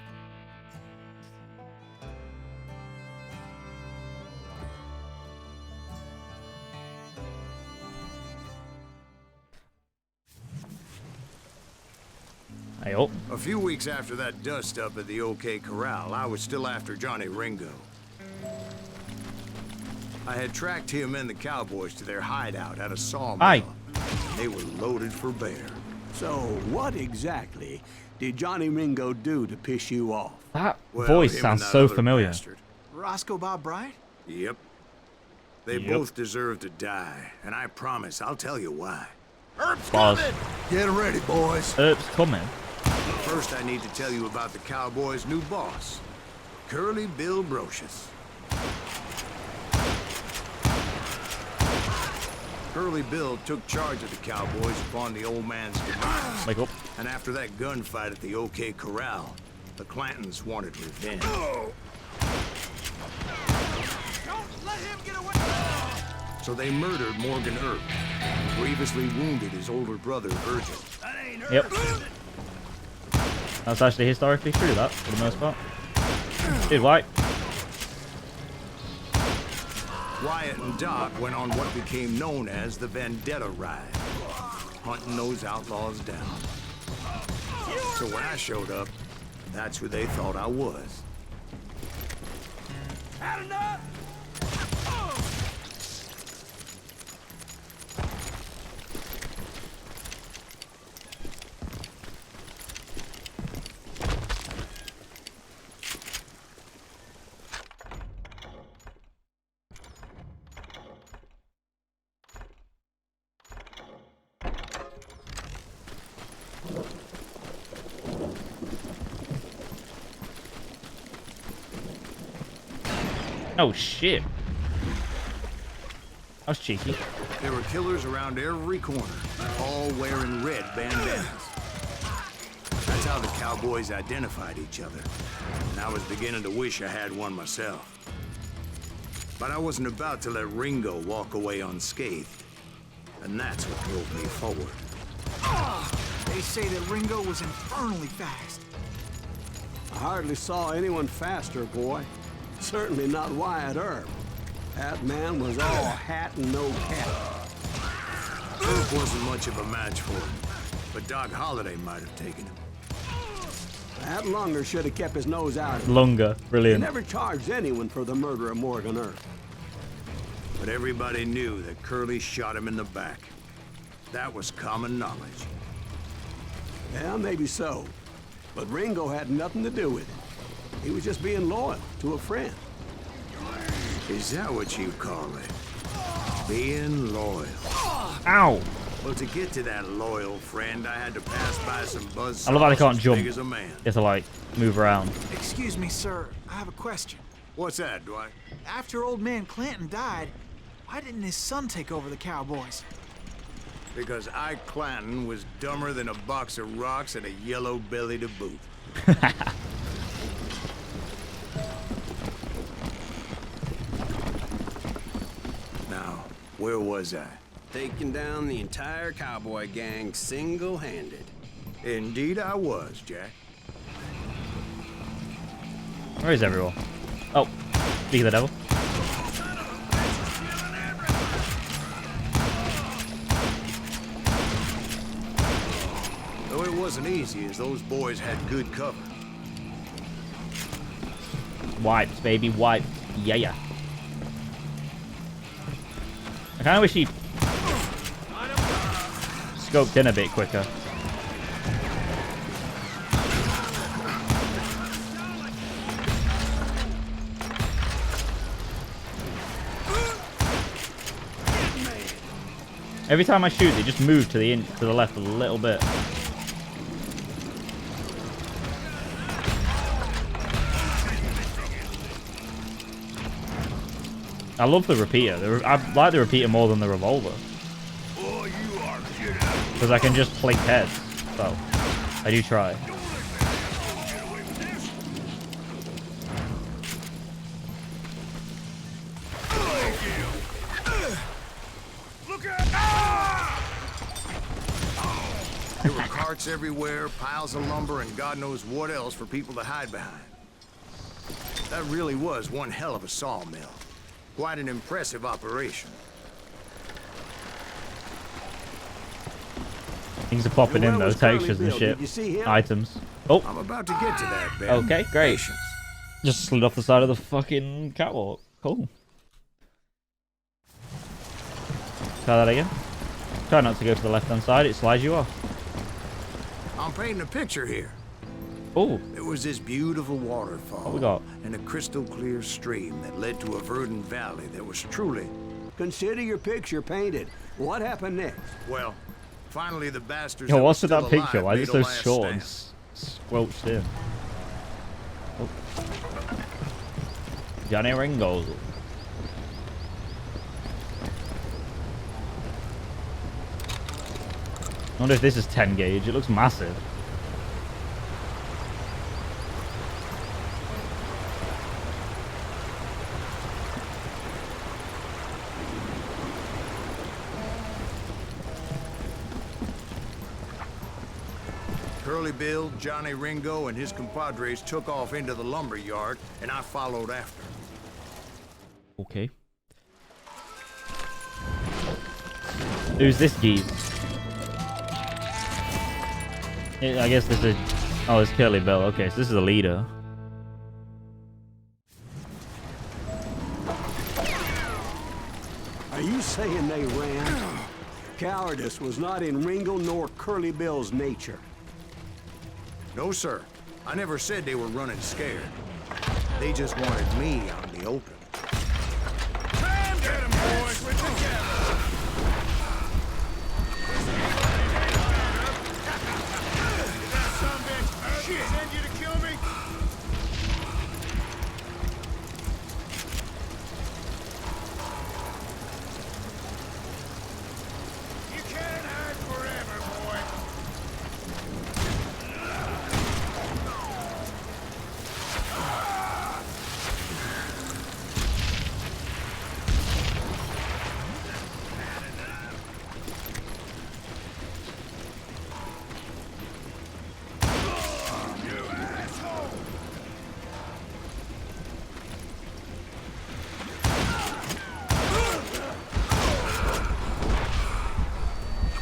Speaker 1: Hey, oh.
Speaker 2: A few weeks after that dust-up at the OK Corral, I was still after Johnny Ringo. I had tracked him and the cowboys to their hideout at a sawmill.
Speaker 1: Aye.
Speaker 2: They were loaded for bear.
Speaker 4: So, what exactly did Johnny Ringo do to piss you off?
Speaker 1: That
Speaker 2: Well,
Speaker 1: voice
Speaker 2: him and
Speaker 1: sounds
Speaker 2: that
Speaker 1: so
Speaker 2: other
Speaker 1: familiar.
Speaker 2: bastard.
Speaker 3: Roscoe Bob Bryant?
Speaker 2: Yep. They
Speaker 1: Yep.
Speaker 2: both deserve to die, and I promise I'll tell you why.
Speaker 6: Herb's
Speaker 1: Pause.
Speaker 6: coming!
Speaker 2: Get ready, boys.
Speaker 1: Earp's coming.
Speaker 2: First, I need to tell you about the Cowboys' new boss, Curly Bill Brocious. Curly Bill took charge of the Cowboys upon the old man's demise.
Speaker 1: Wake up.
Speaker 2: And after that gunfight at the OK Corral, the Clantons wanted revenge.
Speaker 6: Don't let him get away!
Speaker 2: So they murdered Morgan Earp, and grievously wounded his older brother, Virgil.
Speaker 6: That ain't Herb,
Speaker 1: Yep.
Speaker 6: is it?
Speaker 1: That's actually historically true, that, for the most part. Dude, White.
Speaker 2: Wyatt and Doc went on what became known as the Vendetta Ride, hunting those outlaws down. So when I showed up, that's who they thought I was.
Speaker 6: Had enough?
Speaker 1: Oh, shit. That was cheeky.
Speaker 2: There were killers around every corner, all wearing red bandanas. That's how the cowboys identified each other. And I was beginning to wish I had one myself. But I wasn't about to let Ringo walk away unscathed. And that's what drove me forward.
Speaker 3: They say that Ringo was infernally fast.
Speaker 4: I hardly saw anyone faster, boy. Certainly not Wyatt Earp. That man was all hat and no cap.
Speaker 2: Earp wasn't much of a match for him, but Doc Holliday might have taken him.
Speaker 4: That Lunger should have kept his nose out.
Speaker 1: Longer.
Speaker 4: He
Speaker 1: Brilliant.
Speaker 4: never charged anyone for the murder of Morgan Earp.
Speaker 2: But everybody knew that Curly shot him in the back. That was common knowledge.
Speaker 4: Yeah, maybe so. But Ringo had nothing to do with it. He was just being loyal to a friend.
Speaker 2: Is that what you call it? Being loyal.
Speaker 1: Ow!
Speaker 2: Well, to get to that loyal friend, I had to pass by some buzzsaws
Speaker 1: I love how they can't
Speaker 2: as
Speaker 1: jump.
Speaker 2: big as a man.
Speaker 1: You have to, like, move around.
Speaker 3: Excuse me, sir. I have a question.
Speaker 2: What's that, Dwight?
Speaker 3: After old man Clanton died, why didn't his son take over the Cowboys?
Speaker 2: Because Ike Clanton was dumber than a box of rocks and a yellow belly to boot. Now, where was I?
Speaker 7: Taking down the entire cowboy gang single-handed.
Speaker 2: Indeed I was, Jack.
Speaker 1: Where is everyone? Oh, speak of the devil.
Speaker 2: Though it wasn't easy, as those boys had good cover.
Speaker 1: Wipes, baby, wipes. Yeah, yeah. I kind of wish he scoped in a bit quicker. Every time I shoot, they just move to the left a little bit. I love the repeater. I like the repeater more than the revolver. Because I can just plink heads. So, I do try.
Speaker 2: There were carts everywhere, piles of lumber, and God knows what else for people to hide behind. That really was one hell of a sawmill. Quite an impressive operation.
Speaker 1: Things are popping in
Speaker 4: Where
Speaker 1: though,
Speaker 4: was Curly
Speaker 1: textures and
Speaker 4: Bill?
Speaker 1: shit.
Speaker 4: Did you see him?
Speaker 1: Items. Oh,
Speaker 2: I'm about to get to that, Ben.
Speaker 1: okay, great.
Speaker 2: Patience.
Speaker 1: Just slid off the side of the fucking catwalk. Cool. Try that again. Try not to go to the left-hand side, it slides you off.
Speaker 2: I'm painting a picture here.
Speaker 1: Oh,
Speaker 2: There was this beautiful waterfall.
Speaker 1: what we got?
Speaker 2: And a crystal clear stream that led to a verdant valley that was truly,
Speaker 4: Consider your picture painted. What happened next?
Speaker 2: well, finally the bastards
Speaker 1: Yo,
Speaker 2: that
Speaker 1: what's
Speaker 2: were
Speaker 1: with that
Speaker 2: still
Speaker 1: picture?
Speaker 2: alive
Speaker 1: Why is
Speaker 2: made
Speaker 1: it
Speaker 2: a
Speaker 1: so
Speaker 2: last
Speaker 1: short and
Speaker 2: stand.
Speaker 1: squelched in? Oh. Johnny Ringo. I wonder if this is 10 gauge. It looks massive.
Speaker 2: Curly Bill, Johnny Ringo, and his compadres took off into the lumber yard, and I followed after.
Speaker 1: Okay. Who's this geese? I guess this is... Oh, it's Curly Bill. Okay, so this is a leader.
Speaker 4: Are you saying they ran? Cowardice was not in Ringo nor Curly Bill's nature.
Speaker 2: No, sir. I never said they were running scared. They just wanted me out in the open.
Speaker 6: Get 'em, boys. We're together. That son of a bitch. Shit. Send you to kill me?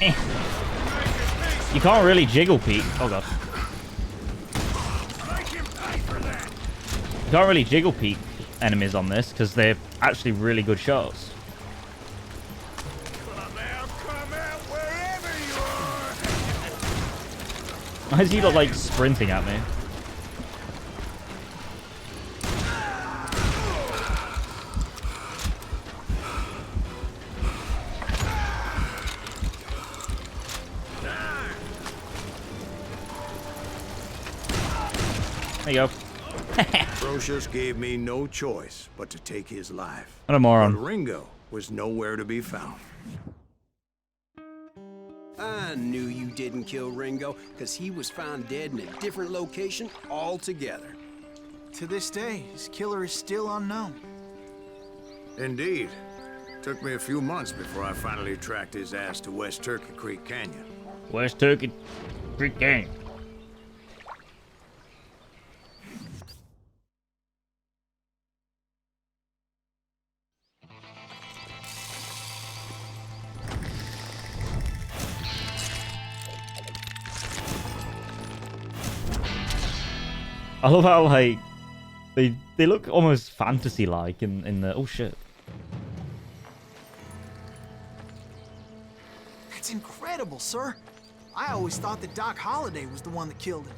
Speaker 1: You can't really jiggle peek. Oh god. You can't really jiggle peek enemies on this because they're actually really good shots. Why is he not like sprinting at me? There you go.
Speaker 2: Brocious gave me no choice but to take his life.
Speaker 1: What a moron.
Speaker 2: But Ringo was nowhere to be found.
Speaker 7: I knew you didn't kill Ringo, because he was found dead in a different location altogether.
Speaker 3: To this day, his killer is still unknown.
Speaker 2: Indeed. Took me a few months before I finally tracked his ass to West Turkey Creek Canyon.
Speaker 1: West Turkey Creek Gang. I love how like they look almost fantasy-like in the oh shit.
Speaker 3: That's incredible, sir. I always thought that Doc Holliday was the one that killed him.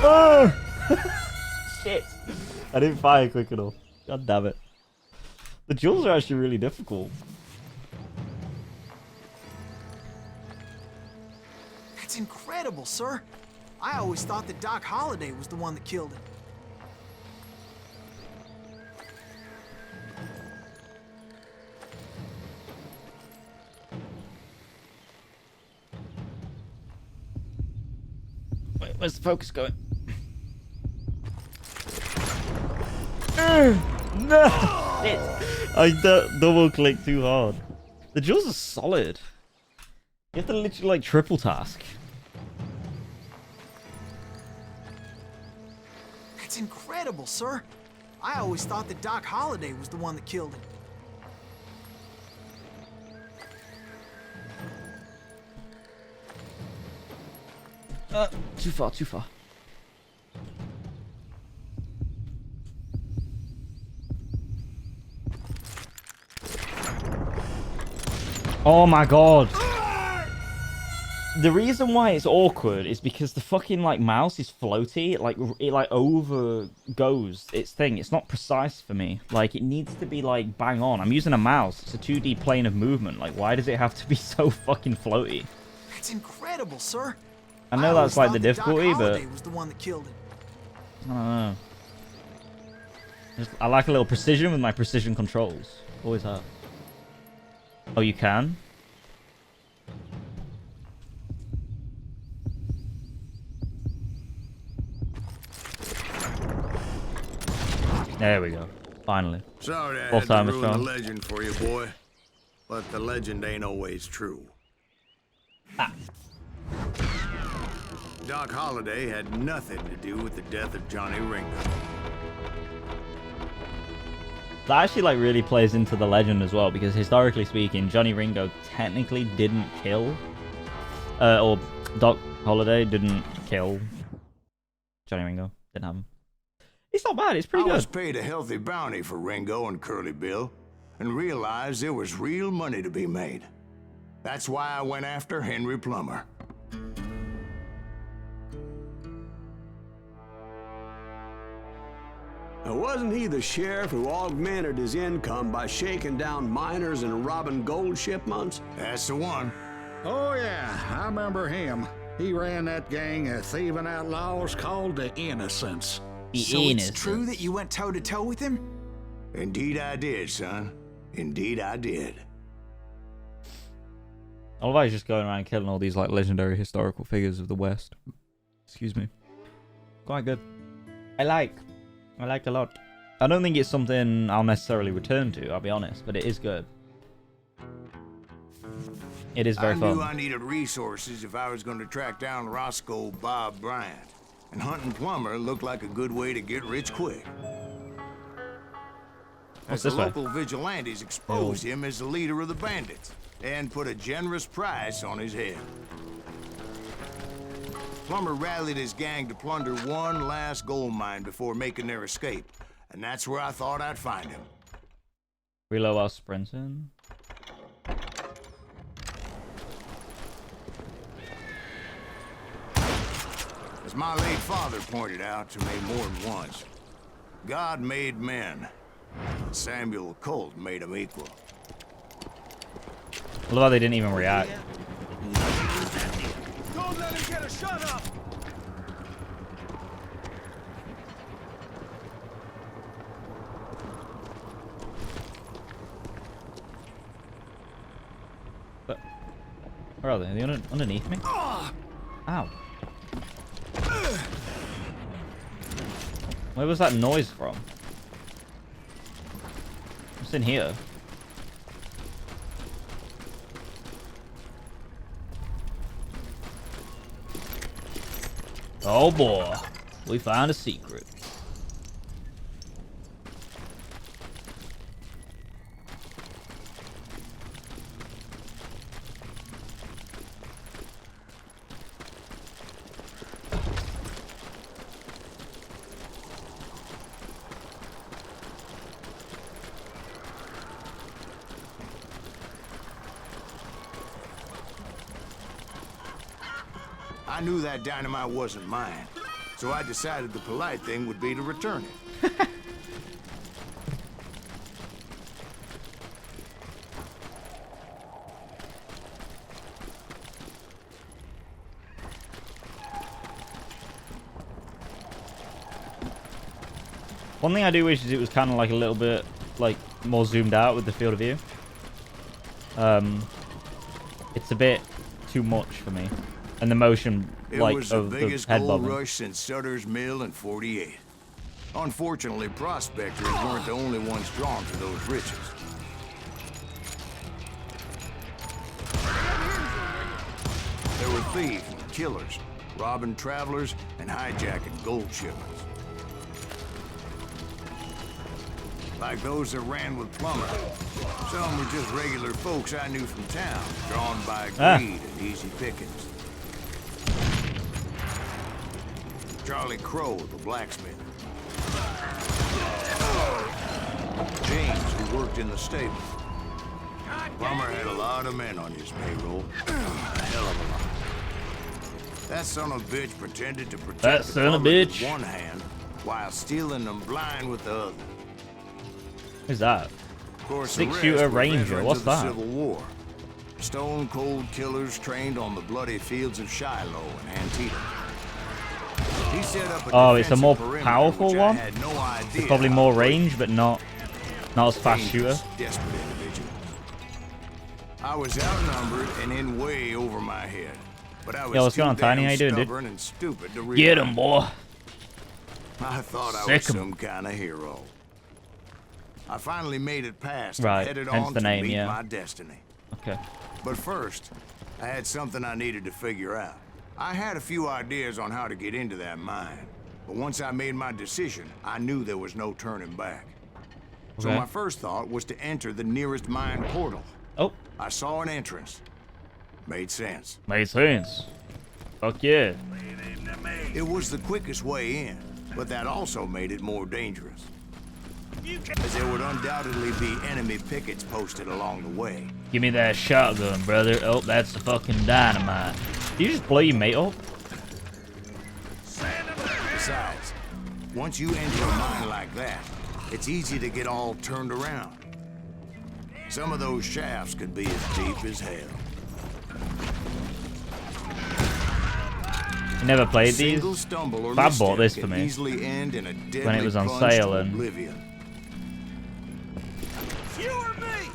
Speaker 1: Oh! Shit. I didn't fire quick enough. God damn it. The duels are actually really difficult.
Speaker 3: That's incredible, sir. I always thought that Doc Holliday was the one that killed him.
Speaker 1: Wait, where's the focus going? No! I double clicked too hard. The duels are solid. You have to literally like triple task.
Speaker 3: That's incredible, sir. I always thought that Doc Holliday was the one that killed him.
Speaker 1: Too far, too far. Oh my god. The reason why it's awkward is because the fucking like mouse is floaty. It like over goes its thing. It's not precise for me. Like it needs to be like bang on. I'm using a mouse. It's a 2D plane of movement. Like why does it have to be so fucking floaty?
Speaker 3: That's incredible, sir.
Speaker 1: I know that's like the difficulty, but
Speaker 3: Doc was the one that killed him.
Speaker 1: I don't know. I like a little precision with my precision controls. Always have. Oh, you can? There we go. Finally.
Speaker 2: Sorry I
Speaker 1: Both
Speaker 2: had to
Speaker 1: time is
Speaker 2: ruin the
Speaker 1: strong.
Speaker 2: legend for you, boy. But the legend ain't always true.
Speaker 1: Ah.
Speaker 2: Doc Holliday had nothing to do with the death of Johnny Ringo.
Speaker 1: That actually like really plays into the legend as well, because historically speaking, Johnny Ringo technically didn't kill, or Doc Holliday didn't kill Johnny Ringo. Didn't have him. It's not bad. It's pretty
Speaker 2: I was
Speaker 1: good.
Speaker 2: paid a healthy bounty for Ringo and Curly Bill, and realized there was real money to be made. That's why I went after Henry Plummer.
Speaker 4: Now, wasn't he the sheriff who augmented his income by shaking down miners and robbing gold shipments?
Speaker 2: That's the one.
Speaker 9: Oh, yeah, I remember him. He ran that gang of thieving outlaws called the Innocents.
Speaker 3: So it's true that you went toe-to-toe with him?
Speaker 2: Indeed I did, son. Indeed I did.
Speaker 1: I love how he's just going around killing all these like legendary historical figures of the West. Excuse me. Quite good. I like a lot. I don't think it's something I'll necessarily return to, I'll be honest, but it is good. It is very fun.
Speaker 2: I knew I needed resources if I was going to track down Roscoe Bob Bryant. And hunting Plumber looked like a good way to get rich quick. As the local vigilantes exposed him as the leader of the bandits and put a generous price on his head. Plumber rallied his gang to plunder one last gold mine before making their escape, and that's where I thought I'd find him.
Speaker 1: Reload while sprinting.
Speaker 2: As my late father pointed out to me more than once, God made men. Samuel Colt made them equal.
Speaker 1: I love how they didn't even react.
Speaker 6: Don't let him get a shot up!
Speaker 1: But where are they? Are they underneath me? Ow. Where was that noise from? What's in here? Oh boy, we found a secret.
Speaker 2: I knew that dynamite wasn't mine, so I decided the polite thing would be to return it.
Speaker 1: One thing I do wish is it was kind of like a little bit like more zoomed out with the field of view. It's a bit too much for me. And the motion, like,
Speaker 2: was
Speaker 1: of
Speaker 2: the
Speaker 1: the
Speaker 2: biggest
Speaker 1: head
Speaker 2: gold
Speaker 1: bobbing.
Speaker 2: rush since Sutter's Mill in '48. Unfortunately, prospectors weren't the only ones drawn to those riches. There were thieves and killers, robbing travelers and hijacking gold shipments. Like those that ran with Plummer. Some were just regular folks I knew from town, drawn by greed and easy pickings. Charlie Crow, the blacksmith. James, who worked in the stable. Plummer had a lot of men on his payroll. A hell of a lot. That son of a bitch pretended to protect
Speaker 1: That
Speaker 2: the
Speaker 1: son of a
Speaker 2: public with
Speaker 1: bitch.
Speaker 2: one hand while stealing them blind with the other.
Speaker 1: Who's that?
Speaker 2: Of course,
Speaker 1: Six-shooter ranger. What's that?
Speaker 2: Civil War. Stone-cold killers trained on the bloody fields of Shiloh and Antietam. He set up a
Speaker 1: It's a more
Speaker 2: defensive
Speaker 1: powerful
Speaker 2: perimeter,
Speaker 1: one.
Speaker 2: which I had no idea
Speaker 1: It's probably
Speaker 2: how
Speaker 1: more
Speaker 2: to break.
Speaker 1: range, but not as fast shooter.
Speaker 2: Dangerous, desperate individuals. I was outnumbered and in way over my head. But I was
Speaker 1: Yo, what's
Speaker 2: too
Speaker 1: going on, Tiny?
Speaker 2: damn
Speaker 1: How you doing, dude?
Speaker 2: stubborn and stupid to
Speaker 1: Get
Speaker 2: realize.
Speaker 1: him, boy.
Speaker 2: I thought I
Speaker 1: Sick
Speaker 2: was
Speaker 1: 'em.
Speaker 2: some kind of hero. I finally made it past
Speaker 1: Right,
Speaker 2: and headed
Speaker 1: hence
Speaker 2: on
Speaker 1: the
Speaker 2: to
Speaker 1: name,
Speaker 2: meet
Speaker 1: yeah.
Speaker 2: my destiny.
Speaker 1: Okay.
Speaker 2: But first, I had something I needed to figure out. I had a few ideas on how to get into that mine. But once I made my decision, I knew there was no turning back. So
Speaker 1: Okay.
Speaker 2: my first thought was to enter the nearest mine portal.
Speaker 1: Oh,
Speaker 2: I saw an entrance. Made sense.
Speaker 1: made sense. Fuck yeah.
Speaker 2: It was the quickest way in, but that also made it more dangerous. As there would undoubtedly be enemy pickets posted along the way.
Speaker 1: Give me that shotgun, brother. Oh, that's the fucking dynamite. Did you just blow your mate up?
Speaker 2: Besides, once you enter a mine like that, it's easy to get all turned around. Some of those shafts could be as deep as hell.
Speaker 1: You never played these?
Speaker 2: Single stumble or
Speaker 1: Fab bought
Speaker 2: misstep
Speaker 1: this
Speaker 2: can
Speaker 1: for me
Speaker 2: easily end in a deadly
Speaker 1: when it was on
Speaker 2: plunge
Speaker 1: sale
Speaker 2: to
Speaker 1: and
Speaker 2: oblivion.
Speaker 6: You or me?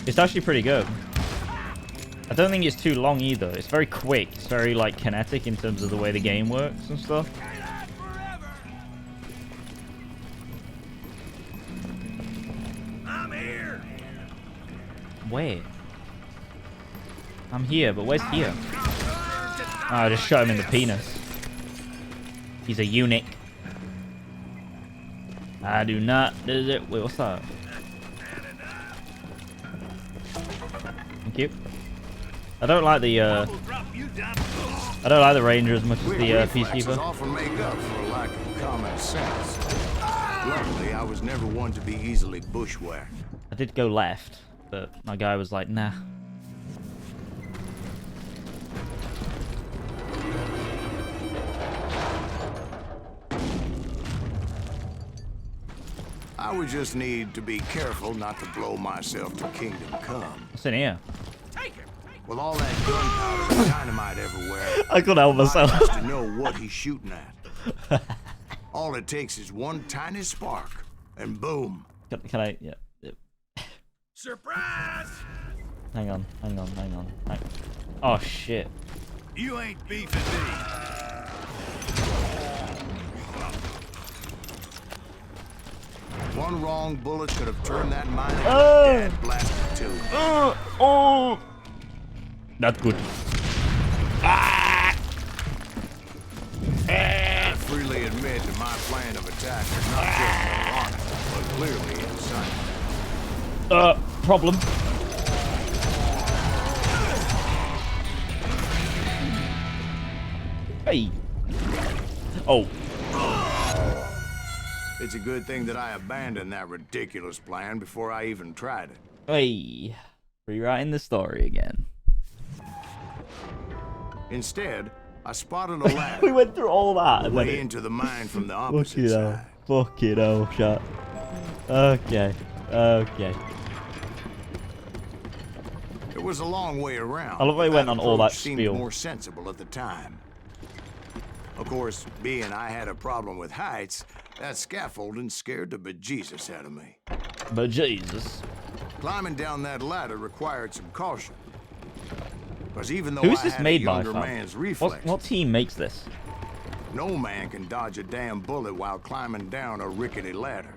Speaker 1: it's actually pretty good. I don't think it's too long either. It's very quick. It's very like kinetic in terms of the way the game works and stuff. Where? I'm here, but where's here? Oh, I just shot him in the penis. He's a eunuch. I do not. Wait, what's that? Thank you. I don't like the I don't like the ranger as much as the peacekeeper.
Speaker 2: Often make up for a lack of common sense. Luckily, I was never one to be easily bushwhacked.
Speaker 1: I did go left, but my guy was like, nah.
Speaker 2: I would just need to be careful not to blow myself to kingdom come.
Speaker 1: What's in here?
Speaker 2: With all that gunpowder and dynamite everywhere,
Speaker 1: I couldn't help myself.
Speaker 2: I to know what he's shooting at. All it takes is one tiny spark, and boom.
Speaker 1: Can I? Yeah.
Speaker 6: Surprise!
Speaker 1: Hang on. Oh shit.
Speaker 6: You ain't beefing me.
Speaker 2: One wrong bullet could have turned that mine into a dead blasted tube.
Speaker 1: Oh. Not good.
Speaker 2: I freely admit that my plan of attack is not just moronic, but clearly insane.
Speaker 1: Problem. Hey. Oh.
Speaker 2: It's a good thing that I abandoned that ridiculous plan before I even tried it.
Speaker 1: Hey. Rewriting the story again.
Speaker 2: Instead, I spotted a ladder.
Speaker 1: We went through all that. And
Speaker 2: way into the mine from the opposite side.
Speaker 1: Fucking hell, shut. Okay.
Speaker 2: It was a long way around.
Speaker 1: I love how he went on all that
Speaker 2: seemed
Speaker 1: spiel.
Speaker 2: more sensible at the time. Of course, being I had a problem with heights, that scaffolding scared the bejesus out of me.
Speaker 1: Bejesus.
Speaker 2: Climbing down that ladder required some caution. Because even though
Speaker 1: Who's
Speaker 2: I
Speaker 1: this
Speaker 2: had
Speaker 1: made
Speaker 2: a
Speaker 1: by,
Speaker 2: younger
Speaker 1: fam?
Speaker 2: man's reflex,
Speaker 1: What team makes this?
Speaker 2: no man can dodge a damn bullet while climbing down a rickety ladder.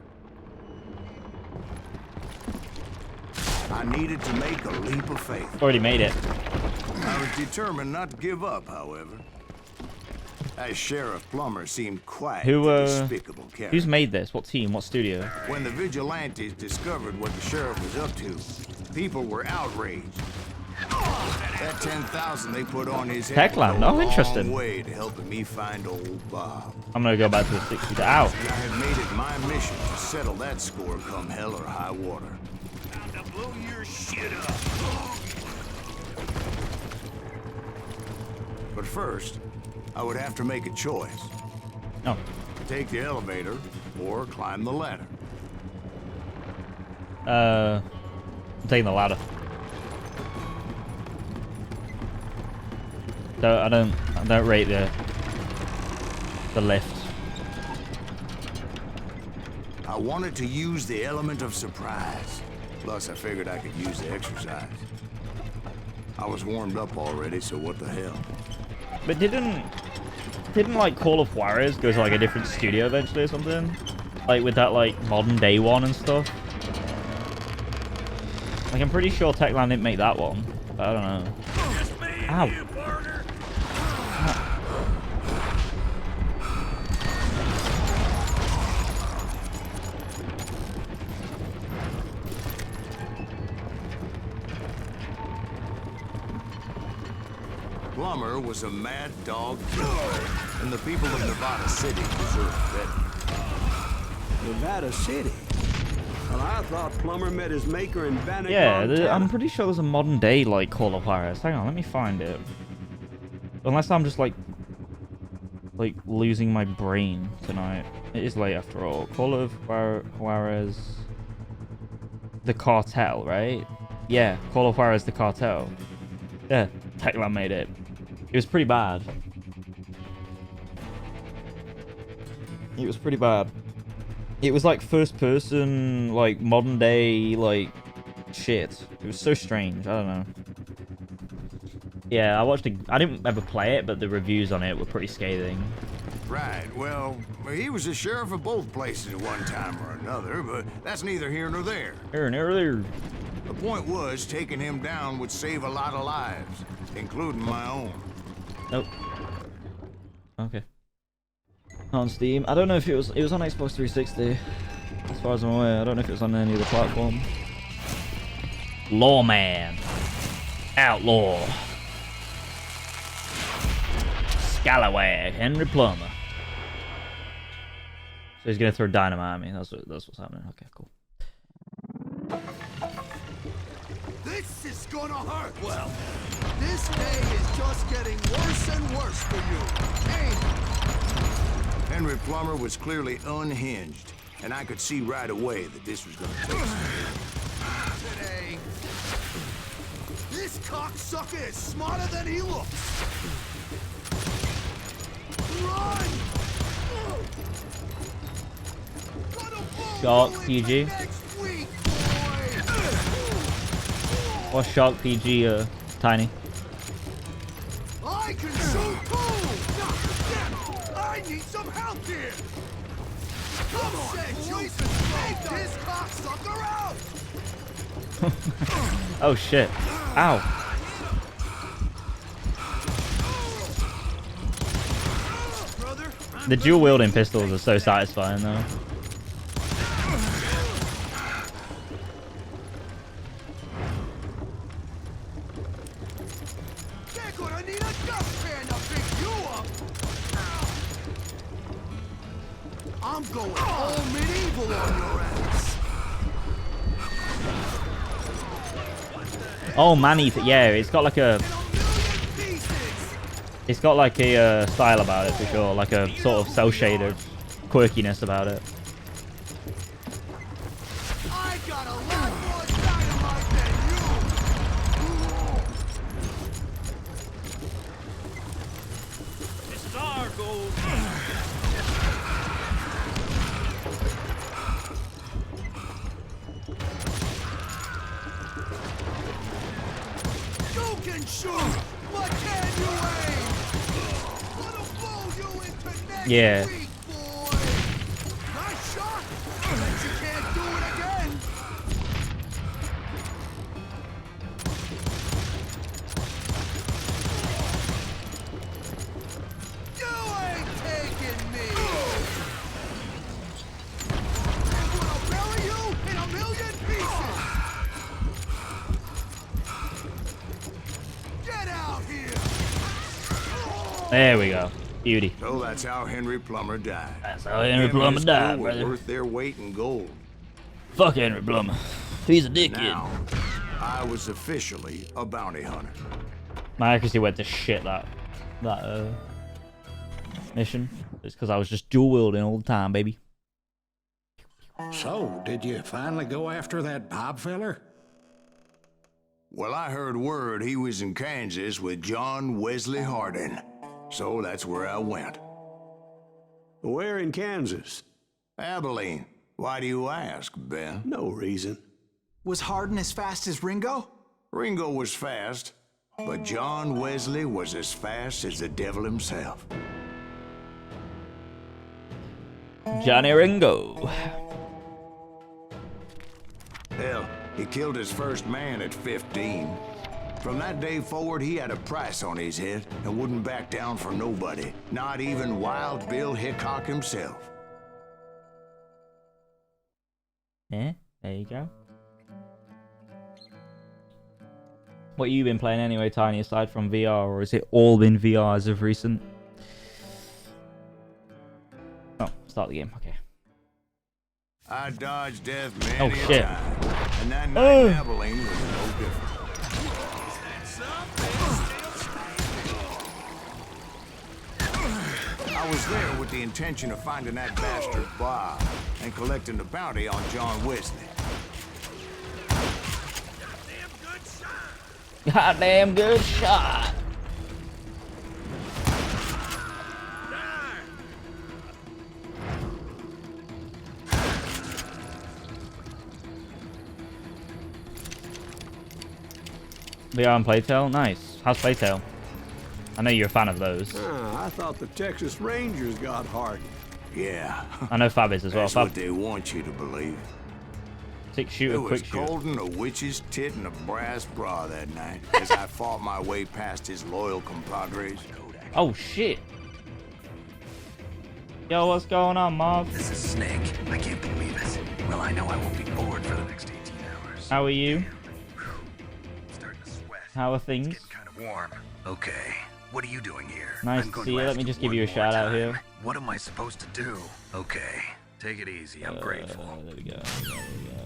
Speaker 2: I needed to make a leap of faith.
Speaker 1: Already made it.
Speaker 2: I was determined not to give up, however. That Sheriff Plummer seemed quite a despicable character.
Speaker 1: Who's made this? What team? What studio?
Speaker 2: When the vigilantes discovered what the sheriff was up to, people were outraged. That 10,000 they put on his head
Speaker 1: Techland. Oh, interesting.
Speaker 2: way to helping me find old Bob.
Speaker 1: I'm gonna go back to the 60s. Ow.
Speaker 2: I had made it my mission to settle that score come hell or high water.
Speaker 6: Time to blow your shit up.
Speaker 2: But first, I would have to make a choice.
Speaker 1: Oh.
Speaker 2: Take the elevator or climb the ladder.
Speaker 1: I'm taking the ladder. So I don't rate the lift.
Speaker 2: I wanted to use the element of surprise. Plus, I figured I could use the exercise. I was warmed up already, so what the hell?
Speaker 1: But didn't like Call of Juarez go to like a different studio eventually or something? Like with that like modern day one and stuff? Like I'm pretty sure Techland didn't make that one. But I don't know. Ow.
Speaker 2: Plummer was a mad dog killer, and the people of Nevada City deserved better.
Speaker 4: Nevada City? Well, I thought Plummer met his maker in Bannock,
Speaker 1: Yeah,
Speaker 4: Montana.
Speaker 1: I'm pretty sure there's a modern day like Call of Juarez. Hang on, let me find it. Unless I'm just like losing my brain tonight. It is late after all. Call of Juarez, the Cartel, right? Yeah, Call of Juarez, the Cartel. Yeah, Techland made it. It was pretty bad. It was pretty bad. It was like first person, like modern day, like shit. It was so strange. I don't know. Yeah, I watched it. I didn't ever play it, but the reviews on it were pretty scathing.
Speaker 2: Right, well, he was the sheriff of both places at one time or another, but that's neither here nor there.
Speaker 1: Here and there.
Speaker 2: point was, taking him down would save a lot of lives, including my own.
Speaker 1: Nope. Okay. On Steam. I don't know if it was on Xbox 360. As far as I'm aware, I don't know if it was on any of the platforms. Lawman. Outlaw. Scalawag. Henry Plummer. So he's gonna throw dynamite at me. That's what's happening. Okay, cool.
Speaker 6: This is gonna hurt. Well, this day is just getting worse and worse for you. Ain't it?
Speaker 2: Henry Plummer was clearly unhinged, and I could see right away that this was gonna take some
Speaker 6: Today, this cocksucker is smarter than he looks. Run!
Speaker 1: Shark PG.
Speaker 6: Next week, boy.
Speaker 1: Or Shark PG, Tiny.
Speaker 6: I can shoot too! I need some help here! Come on, boys! Take this cocksucker out!
Speaker 1: Oh shit. Ow. The dual wielding pistols are so satisfying though.
Speaker 6: They're gonna need a dustpan to pick you up! I'm going all medieval on your ass!
Speaker 1: Oh, man-eater. Yeah, it's got like a... It's got like a style about it for sure. Like a sort of cel-shaded quirkiness about it.
Speaker 6: I got a lot more dynamite than you!
Speaker 8: This is our goal.
Speaker 6: You can shoot, but can you aim? Gonna blow you into next
Speaker 1: Yeah.
Speaker 6: week, boy. Nice shot, but you can't do it again. You ain't taking me. I'm gonna bury you in a million pieces. Get out here!
Speaker 1: There we go. Beauty.
Speaker 2: So that's how Henry Plummer died.
Speaker 1: That's how Henry
Speaker 2: Him and
Speaker 1: Plummer
Speaker 2: his
Speaker 1: died,
Speaker 2: crew were
Speaker 1: brother.
Speaker 2: worth their weight in gold.
Speaker 1: Fuck Henry Plummer. He's a dickhead.
Speaker 2: Now, I was officially a bounty hunter.
Speaker 1: My accuracy went to shit that mission. It's because I was just dual wielding all the time, baby.
Speaker 9: So, did you finally go after that Bob feller?
Speaker 2: Well, I heard word he was in Kansas with John Wesley Hardin. So that's where I went.
Speaker 4: Where in Kansas?
Speaker 2: Abilene. Why do you ask, Ben?
Speaker 4: No reason.
Speaker 3: Was Hardin as fast as Ringo?
Speaker 2: Ringo was fast, but John Wesley was as fast as the devil himself.
Speaker 1: Johnny Ringo.
Speaker 2: Hell, he killed his first man at 15. From that day forward, he had a price on his head and wouldn't back down for nobody, not even Wild Bill Hickok himself.
Speaker 1: Yeah, there you go. What you been playing anyway, Tiny, aside from VR, or has it all been VR as of recent? Oh, start the game, okay.
Speaker 2: I dodged death many
Speaker 1: Oh,
Speaker 2: a
Speaker 1: shit.
Speaker 2: time, and that night in Abilene was no different. I was there with the intention of finding that bastard Bob and collecting the bounty on John Wesley.
Speaker 1: Goddamn good shot. VR and Playtale? Nice. How's Playtale? I know you're a fan of those.
Speaker 4: I thought the Texas Rangers got Hardin.
Speaker 2: Yeah,
Speaker 1: I know Fab is as well.
Speaker 2: that's
Speaker 1: Fab,
Speaker 2: what they want you to believe.
Speaker 1: shooter,
Speaker 2: It was
Speaker 1: quick shooter.
Speaker 2: cold in a witch's tit and a brass bra that night as I fought my way past his loyal compadres.
Speaker 1: Oh shit. Yo, what's going on, Marv?
Speaker 10: This is Snake. I can't believe it. Well, I know I won't be bored for the next 18 hours.
Speaker 1: How are you?
Speaker 10: Starting to sweat.
Speaker 1: How are things?
Speaker 10: It's getting kind of warm. Okay. What are you doing here?
Speaker 1: Nice
Speaker 10: I'm
Speaker 1: to
Speaker 10: going
Speaker 1: see you. Let
Speaker 10: ask
Speaker 1: me just
Speaker 10: you
Speaker 1: give you a
Speaker 10: one
Speaker 1: shout
Speaker 10: more
Speaker 1: out here.
Speaker 10: time. What am I supposed to do? Okay. Take it easy. I'm grateful.
Speaker 1: There we go. There we go. There we go.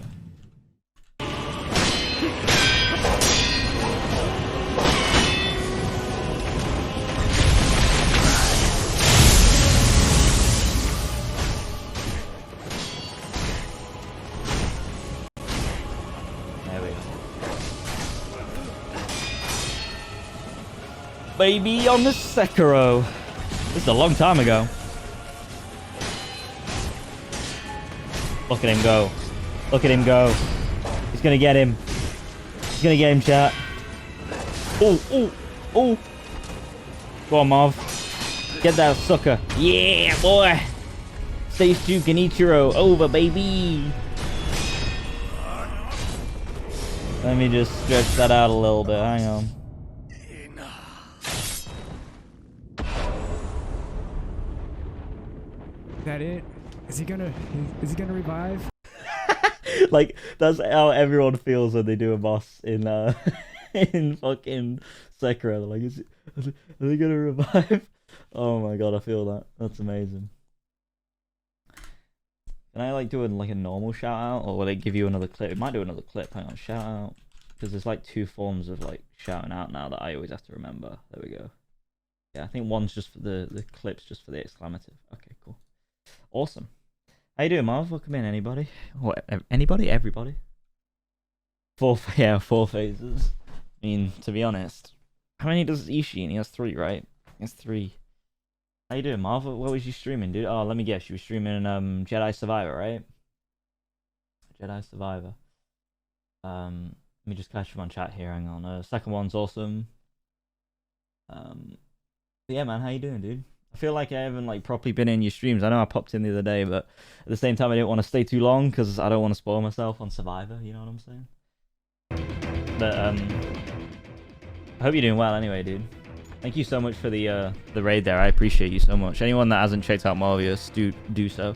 Speaker 1: Baby on the Sekiro. This is a long time ago. Look at him go. Look at him go. He's gonna get him. He's gonna get him, chat. Oh, oh, oh. Go on, Marv. Get that sucker. Yeah, boy. Stage 2 Genichiro over, baby. Let me just stretch that out a little bit. Hang on.
Speaker 11: Is that it? Is he gonna revive?
Speaker 1: Like, that's how everyone feels when they do a boss in in fucking Sekiro. They're like, are they gonna revive? Oh my god, I feel that. That's amazing. Can I like do like a normal shout out, or will it give you another clip? It might do another clip. Hang on, shout out, because there's like 2 forms of like shouting out now that I always have to remember. There we go. Yeah, I think one's just for the clips, just for the exclamative. Okay, cool. Awesome. How you doing, Marv? Welcome in, anybody? What? Anybody? Everybody? 4 phases. I mean, to be honest, how many does Ishin? He has 3, right? He has 3. How you doing, Marv? What was you streaming, dude? Oh, let me guess. You were streaming Jedi Survivor, right? Jedi Survivor. Let me just catch you on chat here. Hang on. Second one's awesome. Yeah, man. How you doing, dude? I feel like I haven't like properly been in your streams. I know I popped in the other day, but at the same time I didn't want to stay too long because I don't want to spoil myself on Survivor, you know what I'm saying? But I hope you're doing well anyway, dude. Thank you so much for the raid there. I appreciate you so much. Anyone that hasn't checked out Morbius, do so.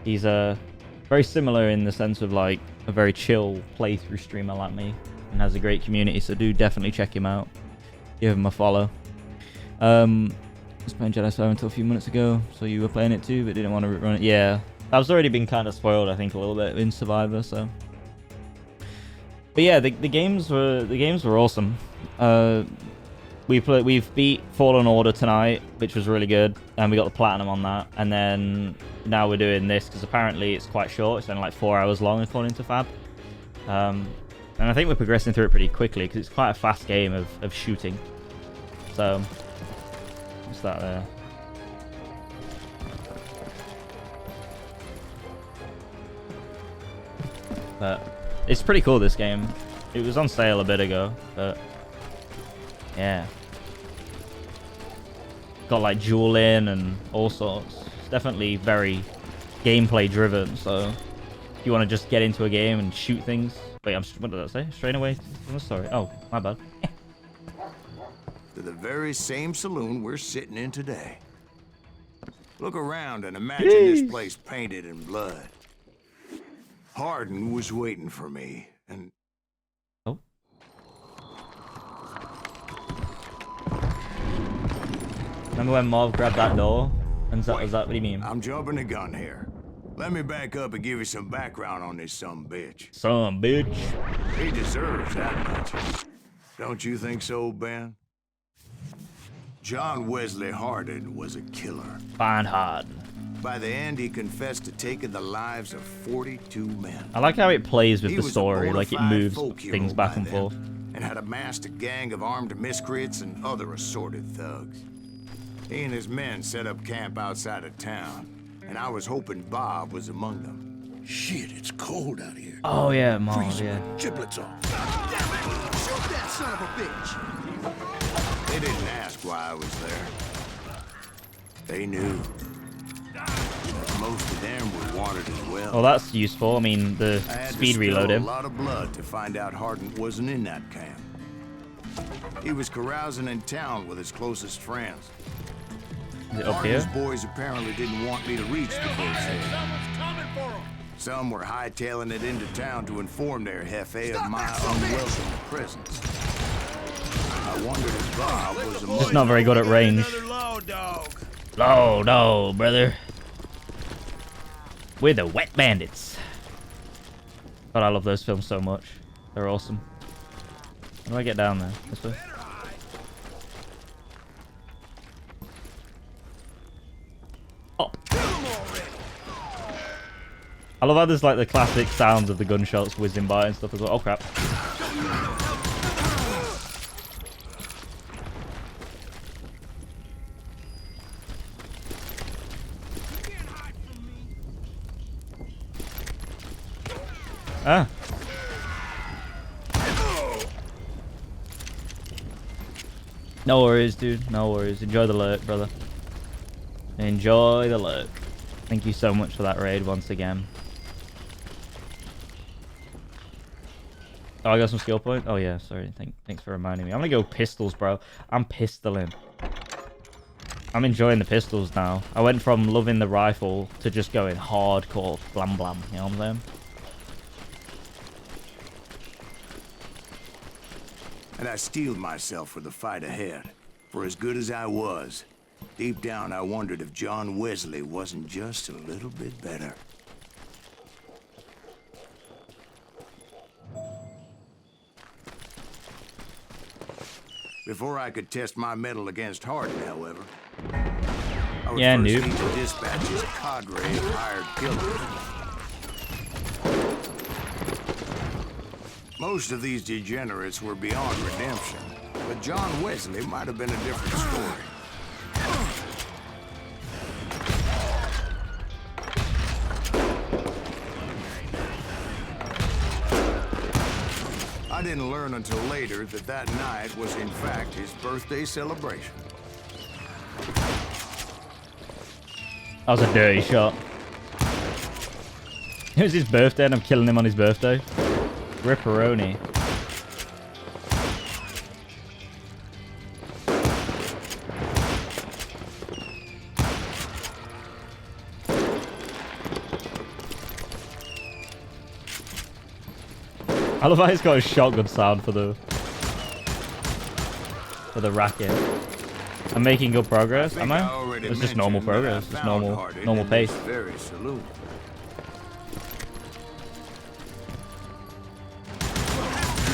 Speaker 1: He's very similar in the sense of like a very chill playthrough streamer like me and has a great community, so do definitely check him out. Give him a follow. I was playing Jedi Survivor until a few minutes ago, so you were playing it too, but didn't want to run it. Yeah, I was already been kind of spoiled, I think, a little bit in Survivor. So, but yeah, the games were awesome. We've beat Fallen Order tonight, which was really good, and we got the platinum on that. And then now we're doing this because apparently it's quite short. It's only like 4 hours long according to Fab. And I think we're progressing through it pretty quickly because it's quite a fast game of shooting. So. What's that there? But it's pretty cool, this game. It was on sale a bit ago, but yeah. Got like dueling and all sorts. It's definitely very gameplay driven, so if you want to just get into a game and shoot things. Wait, what did I say? Straight away from the story. Oh, my bad.
Speaker 2: To the very same saloon we're sitting in today. Look around and imagine this place painted in blood. Hardin was waiting for me, and...
Speaker 1: Oh. Remember when Marv grabbed that door? And was that what do you mean?
Speaker 2: I'm jumping the gun here. Let me back up and give you some background on this bitch.
Speaker 1: Bitch.
Speaker 2: He deserves that much. Don't you think so, Ben? John Wesley Hardin was a killer.
Speaker 1: Fine Hardin.
Speaker 2: By the end, he confessed to taking the lives of 42 men.
Speaker 1: I like how it plays with the story, like it moves things back and forth.
Speaker 2: And had amassed a gang of armed miscreants and other assorted thugs. He and his men set up camp outside of town, and I was hoping Bob was among them.
Speaker 9: Shit, it's cold out here.
Speaker 1: Oh yeah, Mom, yeah.
Speaker 9: Giblets off.
Speaker 6: Damn it! Shoot that son of a bitch!
Speaker 2: They didn't ask why I was there. They knew. Most of them were wanted as well.
Speaker 1: Well, that's useful. I mean, the
Speaker 2: I had
Speaker 1: speed
Speaker 2: to
Speaker 1: reload
Speaker 2: spill
Speaker 1: him.
Speaker 2: a lot of blood to find out Hardin wasn't in that camp. He was carousing in town with his closest friends.
Speaker 1: Is it up
Speaker 2: Hardin's
Speaker 1: here?
Speaker 2: boys apparently didn't want me to reach the boat's head. Some were hightailing it into town to inform their jefe of my unwelcome presence. I wondered if Bob was among
Speaker 1: Just not very good at range. Low dog, brother. We're the Wet Bandits. God, I love those films so much. They're awesome. How do I get down there? This way? Up. I love how there's like the classic sounds of the gunshots whizzing by and stuff as well. Oh crap. Ah. No worries, dude. No worries. Enjoy the lurk, brother. Enjoy the lurk. Thank you so much for that raid once again. Oh, I got some skill point? Oh, yeah. Sorry. Thanks for reminding me. I'm gonna go pistols, bro. I'm pistoling. I'm enjoying the pistols now. I went from loving the rifle to just going hardcore blam blam. You know what I'm saying?
Speaker 2: And I steeled myself for the fight ahead. For as good as I was, deep down I wondered if John Wesley wasn't just a little bit better. Before I could test my mettle against Hardin, however, I would first need to dispatch his cadre of hired killers. Most of these degenerates were beyond redemption, but John Wesley might have been a different story. I didn't learn until later that that night was in fact his birthday celebration.
Speaker 1: That was a dirty shot. It was his birthday and I'm killing him on his birthday. Ripperoni. I love how he's got a shotgun sound for the racket. I'm making good progress, am I? It's just normal progress. It's normal pace.
Speaker 2: Very saloon.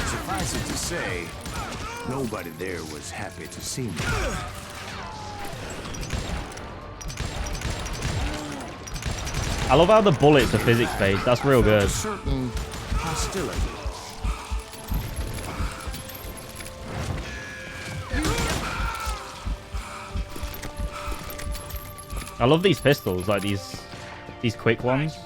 Speaker 2: Suffice it to say, nobody there was happy to see me.
Speaker 1: I love how the bullets are physics-based. That's real good.
Speaker 2: A certain hostility.
Speaker 1: I love these pistols, like these quick ones.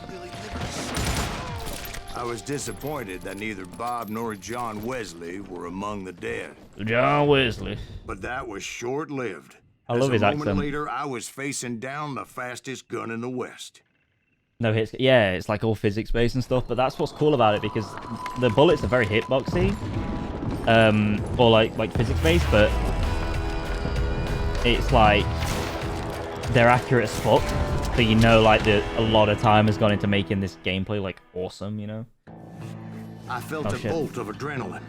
Speaker 2: I was disappointed that neither Bob nor John Wesley were among the dead.
Speaker 1: John Wesley.
Speaker 2: But that was short-lived.
Speaker 1: I love his accent.
Speaker 2: A moment later, I was facing down the fastest gun in the West.
Speaker 1: No hits. Yeah, it's like all physics-based and stuff, but that's what's cool about it because the bullets are very hitboxy, or like physics-based, but it's like they're accurate as fuck. So you know, like a lot of time has gone into making this gameplay like awesome, you know.
Speaker 2: I felt a bolt of adrenaline,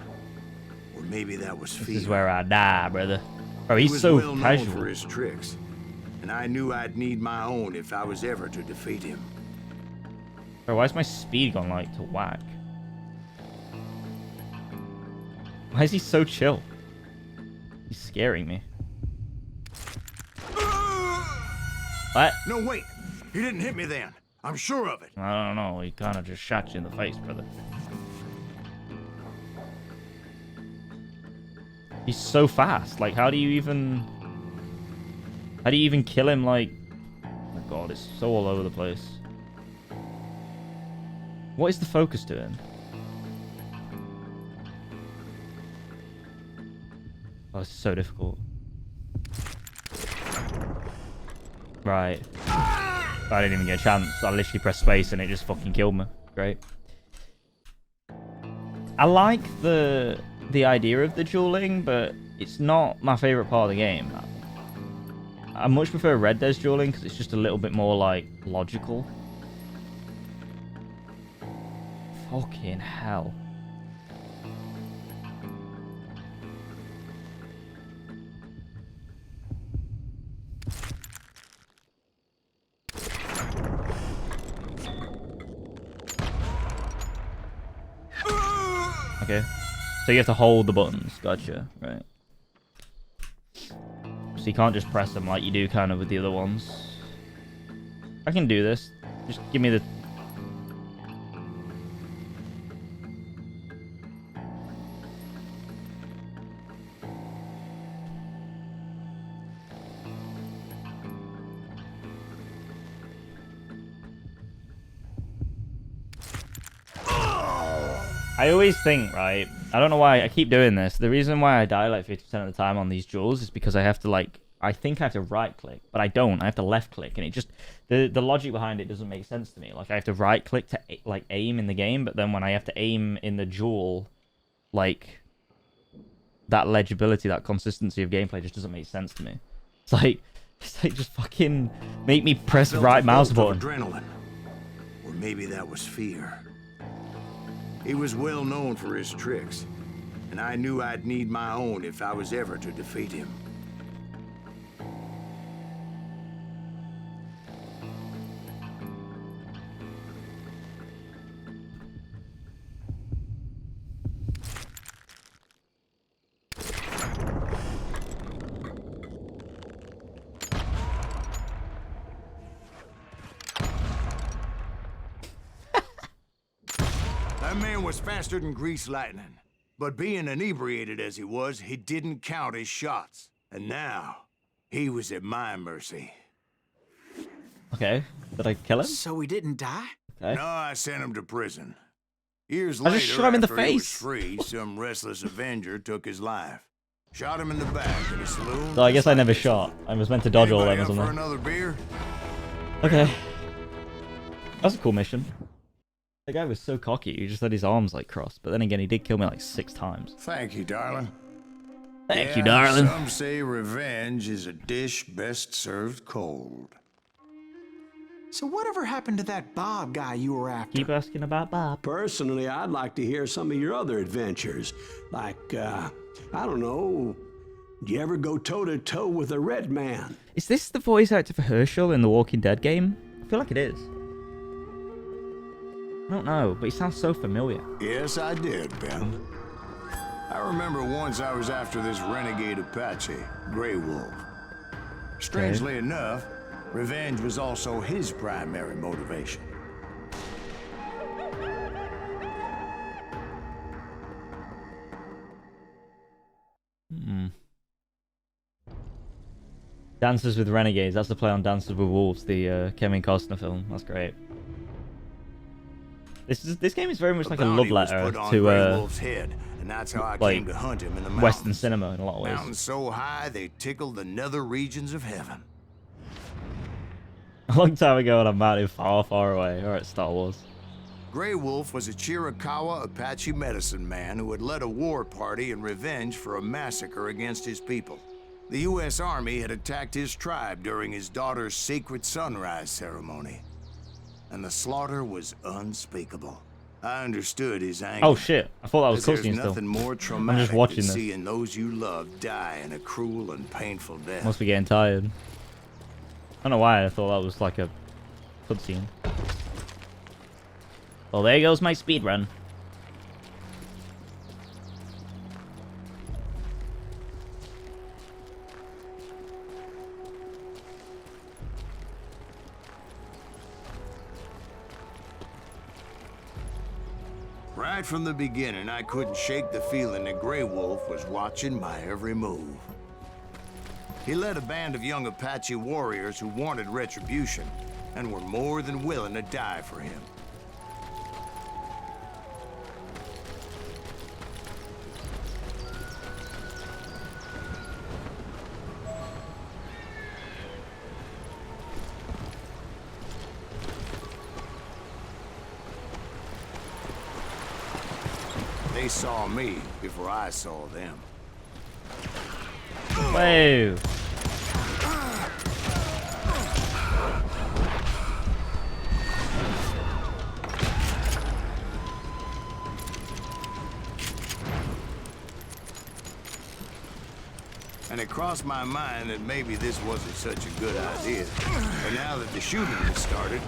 Speaker 2: or maybe that was fear.
Speaker 1: This is where I die, brother. Bro, he's so
Speaker 2: well known
Speaker 1: casual.
Speaker 2: for his tricks, and I knew I'd need my own if I was ever to defeat him.
Speaker 1: Bro, why is my speed gone like to whack? Why is he so chill? He's scaring me. What?
Speaker 2: No, wait. He didn't hit me then. I'm sure of it.
Speaker 1: I don't know. He kind of just shot you in the face, brother. He's so fast. Like, how do you even kill him? Like, oh my god, it's so all over the place. What is the focus doing? Oh, it's so difficult. Right. I didn't even get a chance. I literally pressed space and it just fucking killed me. Great. I like the idea of the dueling, but it's not my favorite part of the game. I much prefer Red Dead's dueling because it's just a little bit more like logical. Fucking hell. Okay. So you have to hold the buttons. Gotcha. Right. So you can't just press them like you do kind of with the other ones. I can do this. Just give me the... I always think, right, I don't know why I keep doing this. The reason why I die like 50% of the time on these duels is because I have to like, I think I have to right click, but I don't. I have to left click, and it just, the logic behind it doesn't make sense to me. Like I have to right click to like aim in the game, but then when I have to aim in the duel, like that legibility, that consistency of gameplay just doesn't make sense to me. It's like just fucking make me press the right mouse button.
Speaker 2: Adrenaline. Or maybe that was fear. He was well known for his tricks, and I knew I'd need my own if I was ever to defeat him. That man was faster than greased lightning. But being inebriated as he was, he didn't count his shots. And now, he was at my mercy.
Speaker 1: Okay. Did I kill him?
Speaker 3: So he didn't die?
Speaker 1: Okay.
Speaker 2: No, I sent him to prison. Years
Speaker 1: I
Speaker 2: later,
Speaker 1: just shot him in the
Speaker 2: after he was
Speaker 1: face.
Speaker 2: free, some restless avenger took his life. Shot him in the back in a saloon.
Speaker 1: So I guess I never shot. I was meant to dodge all of them or
Speaker 2: Anybody up for
Speaker 1: something.
Speaker 2: another beer?
Speaker 1: Okay. That's a cool mission. The guy was so cocky, he just had his arms like crossed. But then again, he did kill me like 6 times.
Speaker 2: Thank you, darling.
Speaker 1: Thank you, darling.
Speaker 2: Some say revenge is a dish best served cold.
Speaker 3: So whatever happened to that Bob guy you were after?
Speaker 1: Keep asking about Bob.
Speaker 4: Personally, I'd like to hear some of your other adventures. Like, I don't know, did you ever go toe-to-toe with a red man?
Speaker 1: Is this the voice actor for Herschel in the Walking Dead game? I feel like it is. I don't know, but he sounds so familiar.
Speaker 2: Yes, I did, Ben. I remember once I was after this renegade Apache, Grey Wolf. Strangely enough, revenge was also his primary motivation.
Speaker 1: Dances with Renegades. That's the play on Dances with Wolves, the Kevin Costner film. That's great. This game is very much like a love letter to
Speaker 2: head, and that's how I
Speaker 1: like
Speaker 2: came to hunt him in the mountains.
Speaker 1: Western cinema in a lot of ways.
Speaker 2: Mountains so high they tickled the nether regions of heaven.
Speaker 1: A long time ago on a mountain far, far away. Alright, Star Wars.
Speaker 2: Grey Wolf was a Chiricahua Apache medicine man who had led a war party in revenge for a massacre against his people. The U.S. Army had attacked his tribe during his daughter's sacred sunrise ceremony, and the slaughter was unspeakable. I understood his anger.
Speaker 1: Oh shit! I thought that was
Speaker 2: There's
Speaker 1: cutscene still.
Speaker 2: nothing more
Speaker 1: I'm
Speaker 2: traumatic
Speaker 1: just watching
Speaker 2: than
Speaker 1: this.
Speaker 2: seeing those you love die in a cruel and painful death.
Speaker 1: Must be getting tired. I don't know why I thought that was like a cutscene. Well, there goes my speed run.
Speaker 2: Right from the beginning, I couldn't shake the feeling that Grey Wolf was watching my every move. He led a band of young Apache warriors who wanted retribution and were more than willing to die for him. They saw me before I saw them.
Speaker 1: Whoa.
Speaker 2: And it crossed my mind that maybe this wasn't such a good idea. But now that the shooting had started,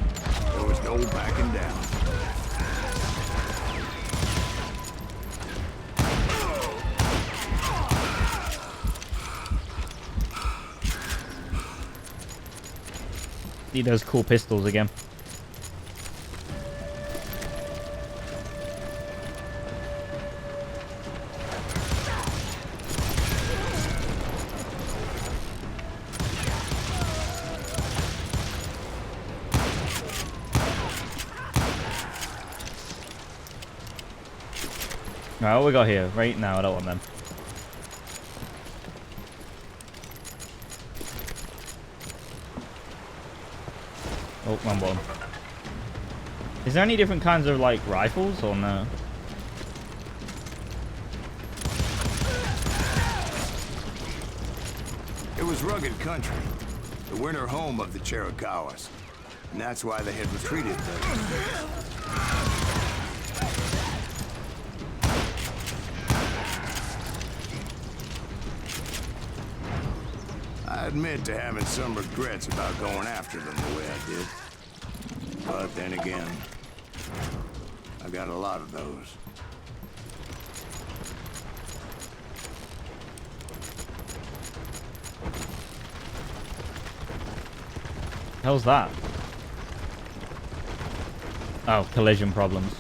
Speaker 2: there was no backing down.
Speaker 1: Need those cool pistols again. Alright, what we got here? Right now, I don't want them. Oh, wrong one. Is there any different kinds of, like, rifles, or no?
Speaker 2: It was rugged country, the winter home of the Chiricahuas. And that's why they had retreated there. I admit to having some regrets about going after them the way I did. But then again, I got a lot of those.
Speaker 1: How's that? Oh, collision problems.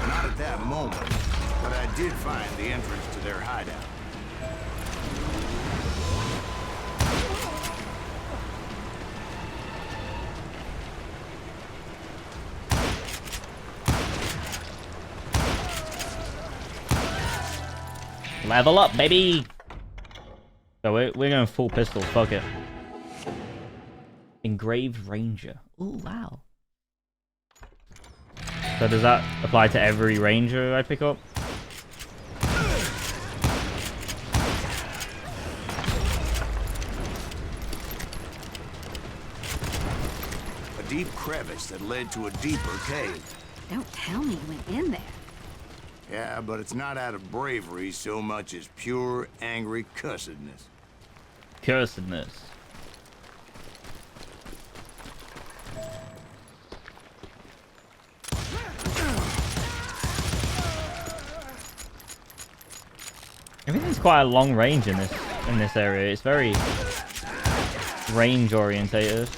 Speaker 2: Not at that moment, but I did find the entrance to their hideout.
Speaker 1: Level up, baby! So we're going full pistol, fuck it. Engraved Ranger. Ooh, wow. So does that apply to every ranger I pick up?
Speaker 2: A deep crevice that led to a deeper cave.
Speaker 5: Don't tell me you went in there.
Speaker 2: Yeah, but it's not out of bravery so much as pure, angry cussedness.
Speaker 1: Cursedness. Everything's quite a long range in this area. It's very range orientated.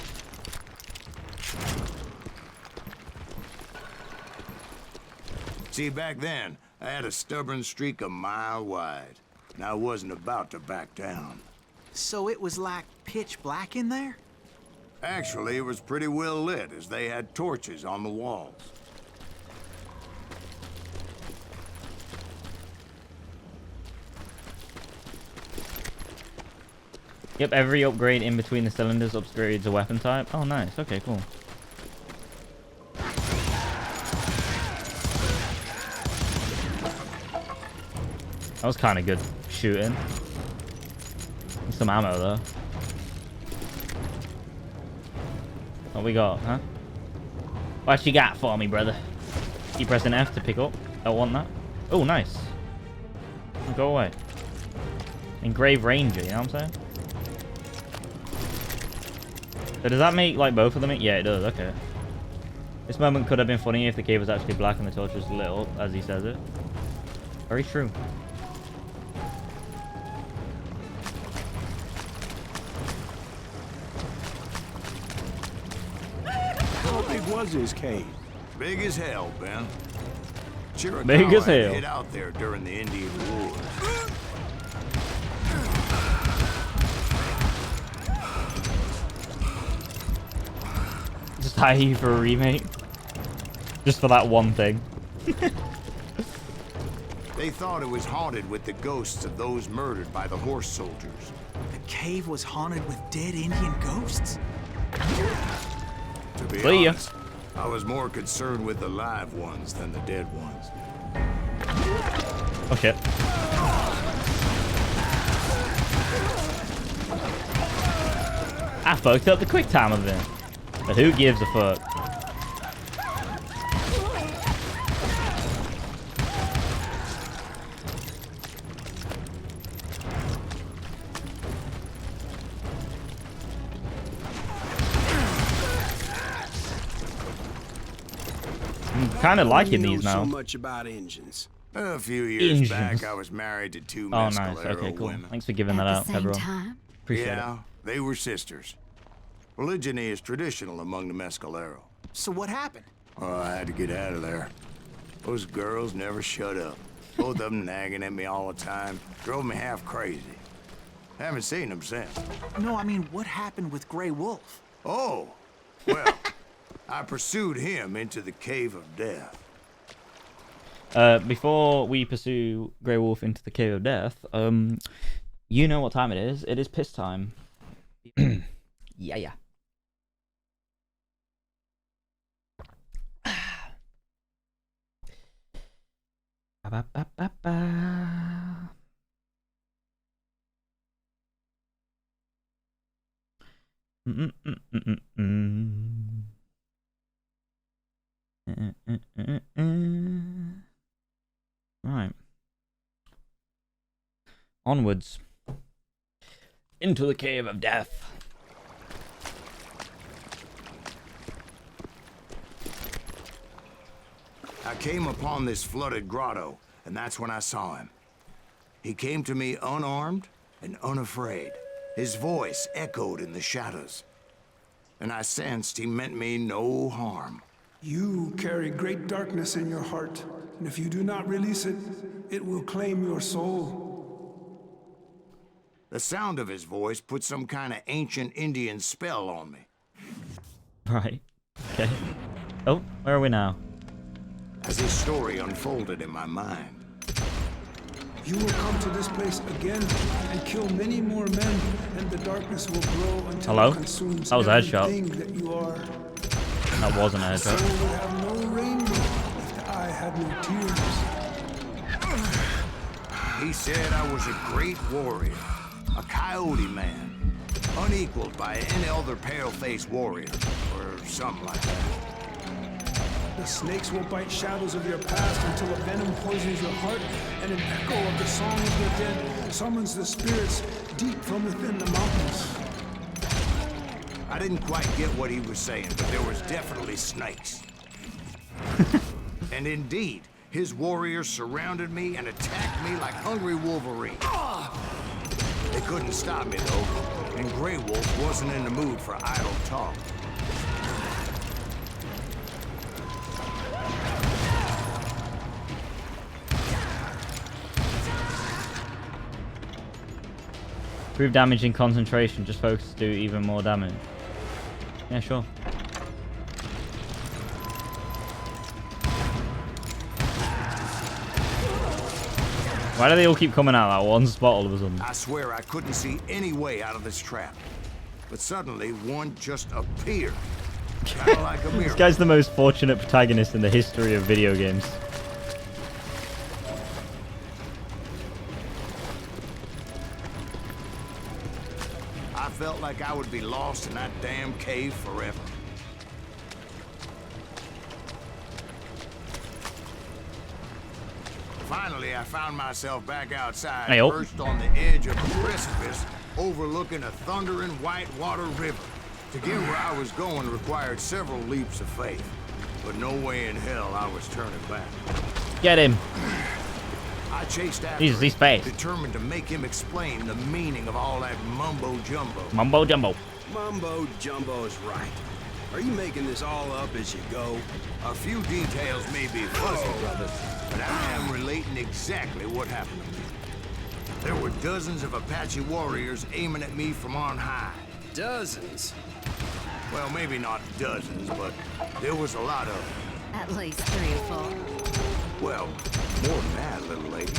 Speaker 2: See, back then, I had a stubborn streak a mile wide, and I wasn't about to back down.
Speaker 3: So it was like pitch black in there?
Speaker 2: Actually, it was pretty well lit, as they had torches on the walls.
Speaker 1: Yep, every upgrade in between the cylinders upgrades a weapon type. Oh, nice. Okay, cool. That was kind of good shooting. Some ammo, though. What we got, huh? What you got for me, brother? Keep pressing F to pick up. Don't want that. Oh, nice. Go away. Engraved Ranger, you know what I'm saying? So does that make, like, both of them? Yeah, it does. Okay. This moment could have been funny if the cave was actually black and the torch was lit up, as he says it. Very true.
Speaker 4: How big was this cave?
Speaker 2: Big as hell, Ben. Chiricahuas
Speaker 1: Big as hell.
Speaker 2: hid out there during the Indian Wars.
Speaker 1: Just hire you for a remake. Just for that one thing.
Speaker 2: They thought it was haunted with the ghosts of those murdered by the horse soldiers.
Speaker 3: The cave was haunted with dead Indian ghosts?
Speaker 2: To be
Speaker 1: See ya.
Speaker 2: honest, I was more concerned with the live ones than the dead ones.
Speaker 1: Oh shit. I fucked up the quick time event. But who gives a fuck? I'm kind of liking these now.
Speaker 7: So much about engines.
Speaker 2: A few years
Speaker 1: Engines.
Speaker 2: back, I was married to two
Speaker 1: Oh, nice.
Speaker 2: Mescalero
Speaker 1: Okay, cool.
Speaker 2: women.
Speaker 1: Thanks for giving that out, everyone. Appreciate
Speaker 2: Yeah, they were sisters. Religion is traditional among the Mescalero.
Speaker 3: So what happened?
Speaker 2: Oh, I had to get out of there. Those girls never shut up. Both of them nagging at me all the time. Drove me half crazy. Haven't seen them since.
Speaker 3: No, I mean, what happened with Grey Wolf?
Speaker 2: Oh, well, I pursued him into the Cave of Death.
Speaker 1: Before we pursue Grey Wolf into the Cave of Death, you know what time it is. It is piss time. Yeah. Right. Onwards. Into the Cave of Death.
Speaker 2: I came upon this flooded grotto, and that's when I saw him. He came to me unarmed and unafraid. His voice echoed in the shadows, and I sensed he meant me no harm.
Speaker 12: You carry great darkness in your heart, and if you do not release it, it will claim your soul.
Speaker 2: The sound of his voice put some kind of ancient Indian spell on me.
Speaker 1: Right. Okay. Oh, where are we now?
Speaker 2: As his story unfolded in my mind.
Speaker 12: You will come to this place again and kill many more men, and the darkness will grow until
Speaker 1: Hello?
Speaker 12: it consumes
Speaker 1: That was a headshot.
Speaker 12: everything that you are.
Speaker 1: That wasn't a
Speaker 12: The soul
Speaker 1: headshot.
Speaker 12: would have no rainbow if the eye had no tears.
Speaker 2: He said I was a great warrior, a coyote man, unequaled by any other pale-faced warrior, or something like that.
Speaker 12: The snakes will bite shadows of your past until a venom poisons your heart, and an echo of the song of the dead summons the spirits deep from within the mountains.
Speaker 2: I didn't quite get what he was saying, but there was definitely snakes. And indeed, his warriors surrounded me and attacked me like hungry wolverines. They couldn't stop me, though, and Grey Wolf wasn't in the mood for idle talk.
Speaker 1: Improve damage in concentration. Just focus to do even more damage. Yeah, sure. Why do they all keep coming out of that one spot all of a sudden?
Speaker 2: I swear I couldn't see any way out of this trap. But suddenly, one just appeared. Kind of like a
Speaker 1: This
Speaker 2: miracle.
Speaker 1: guy's the most fortunate protagonist in the history of video games.
Speaker 2: I felt like I would be lost in that damn cave forever. Finally, I found myself back outside,
Speaker 1: Hey-o.
Speaker 2: perched on the edge of a precipice, overlooking a thundering whitewater river. To get where I was going required several leaps of faith, but no way in hell I was turning back.
Speaker 1: Get him.
Speaker 2: I chased after
Speaker 1: Jesus, he's
Speaker 2: him,
Speaker 1: fast.
Speaker 2: determined to make him explain the meaning of all that mumbo-jumbo.
Speaker 1: Mumbo jumbo.
Speaker 7: Mumbo jumbo's right. Are you making this all up as you go?
Speaker 2: A few details may be fuzzy, brother, but I am relating exactly what happened to me. There were dozens of Apache warriors aiming at me from on high.
Speaker 7: Dozens?
Speaker 2: Well, maybe not dozens, but there was a lot of them.
Speaker 5: At least 3 or 4.
Speaker 2: Well, more than that, little lady.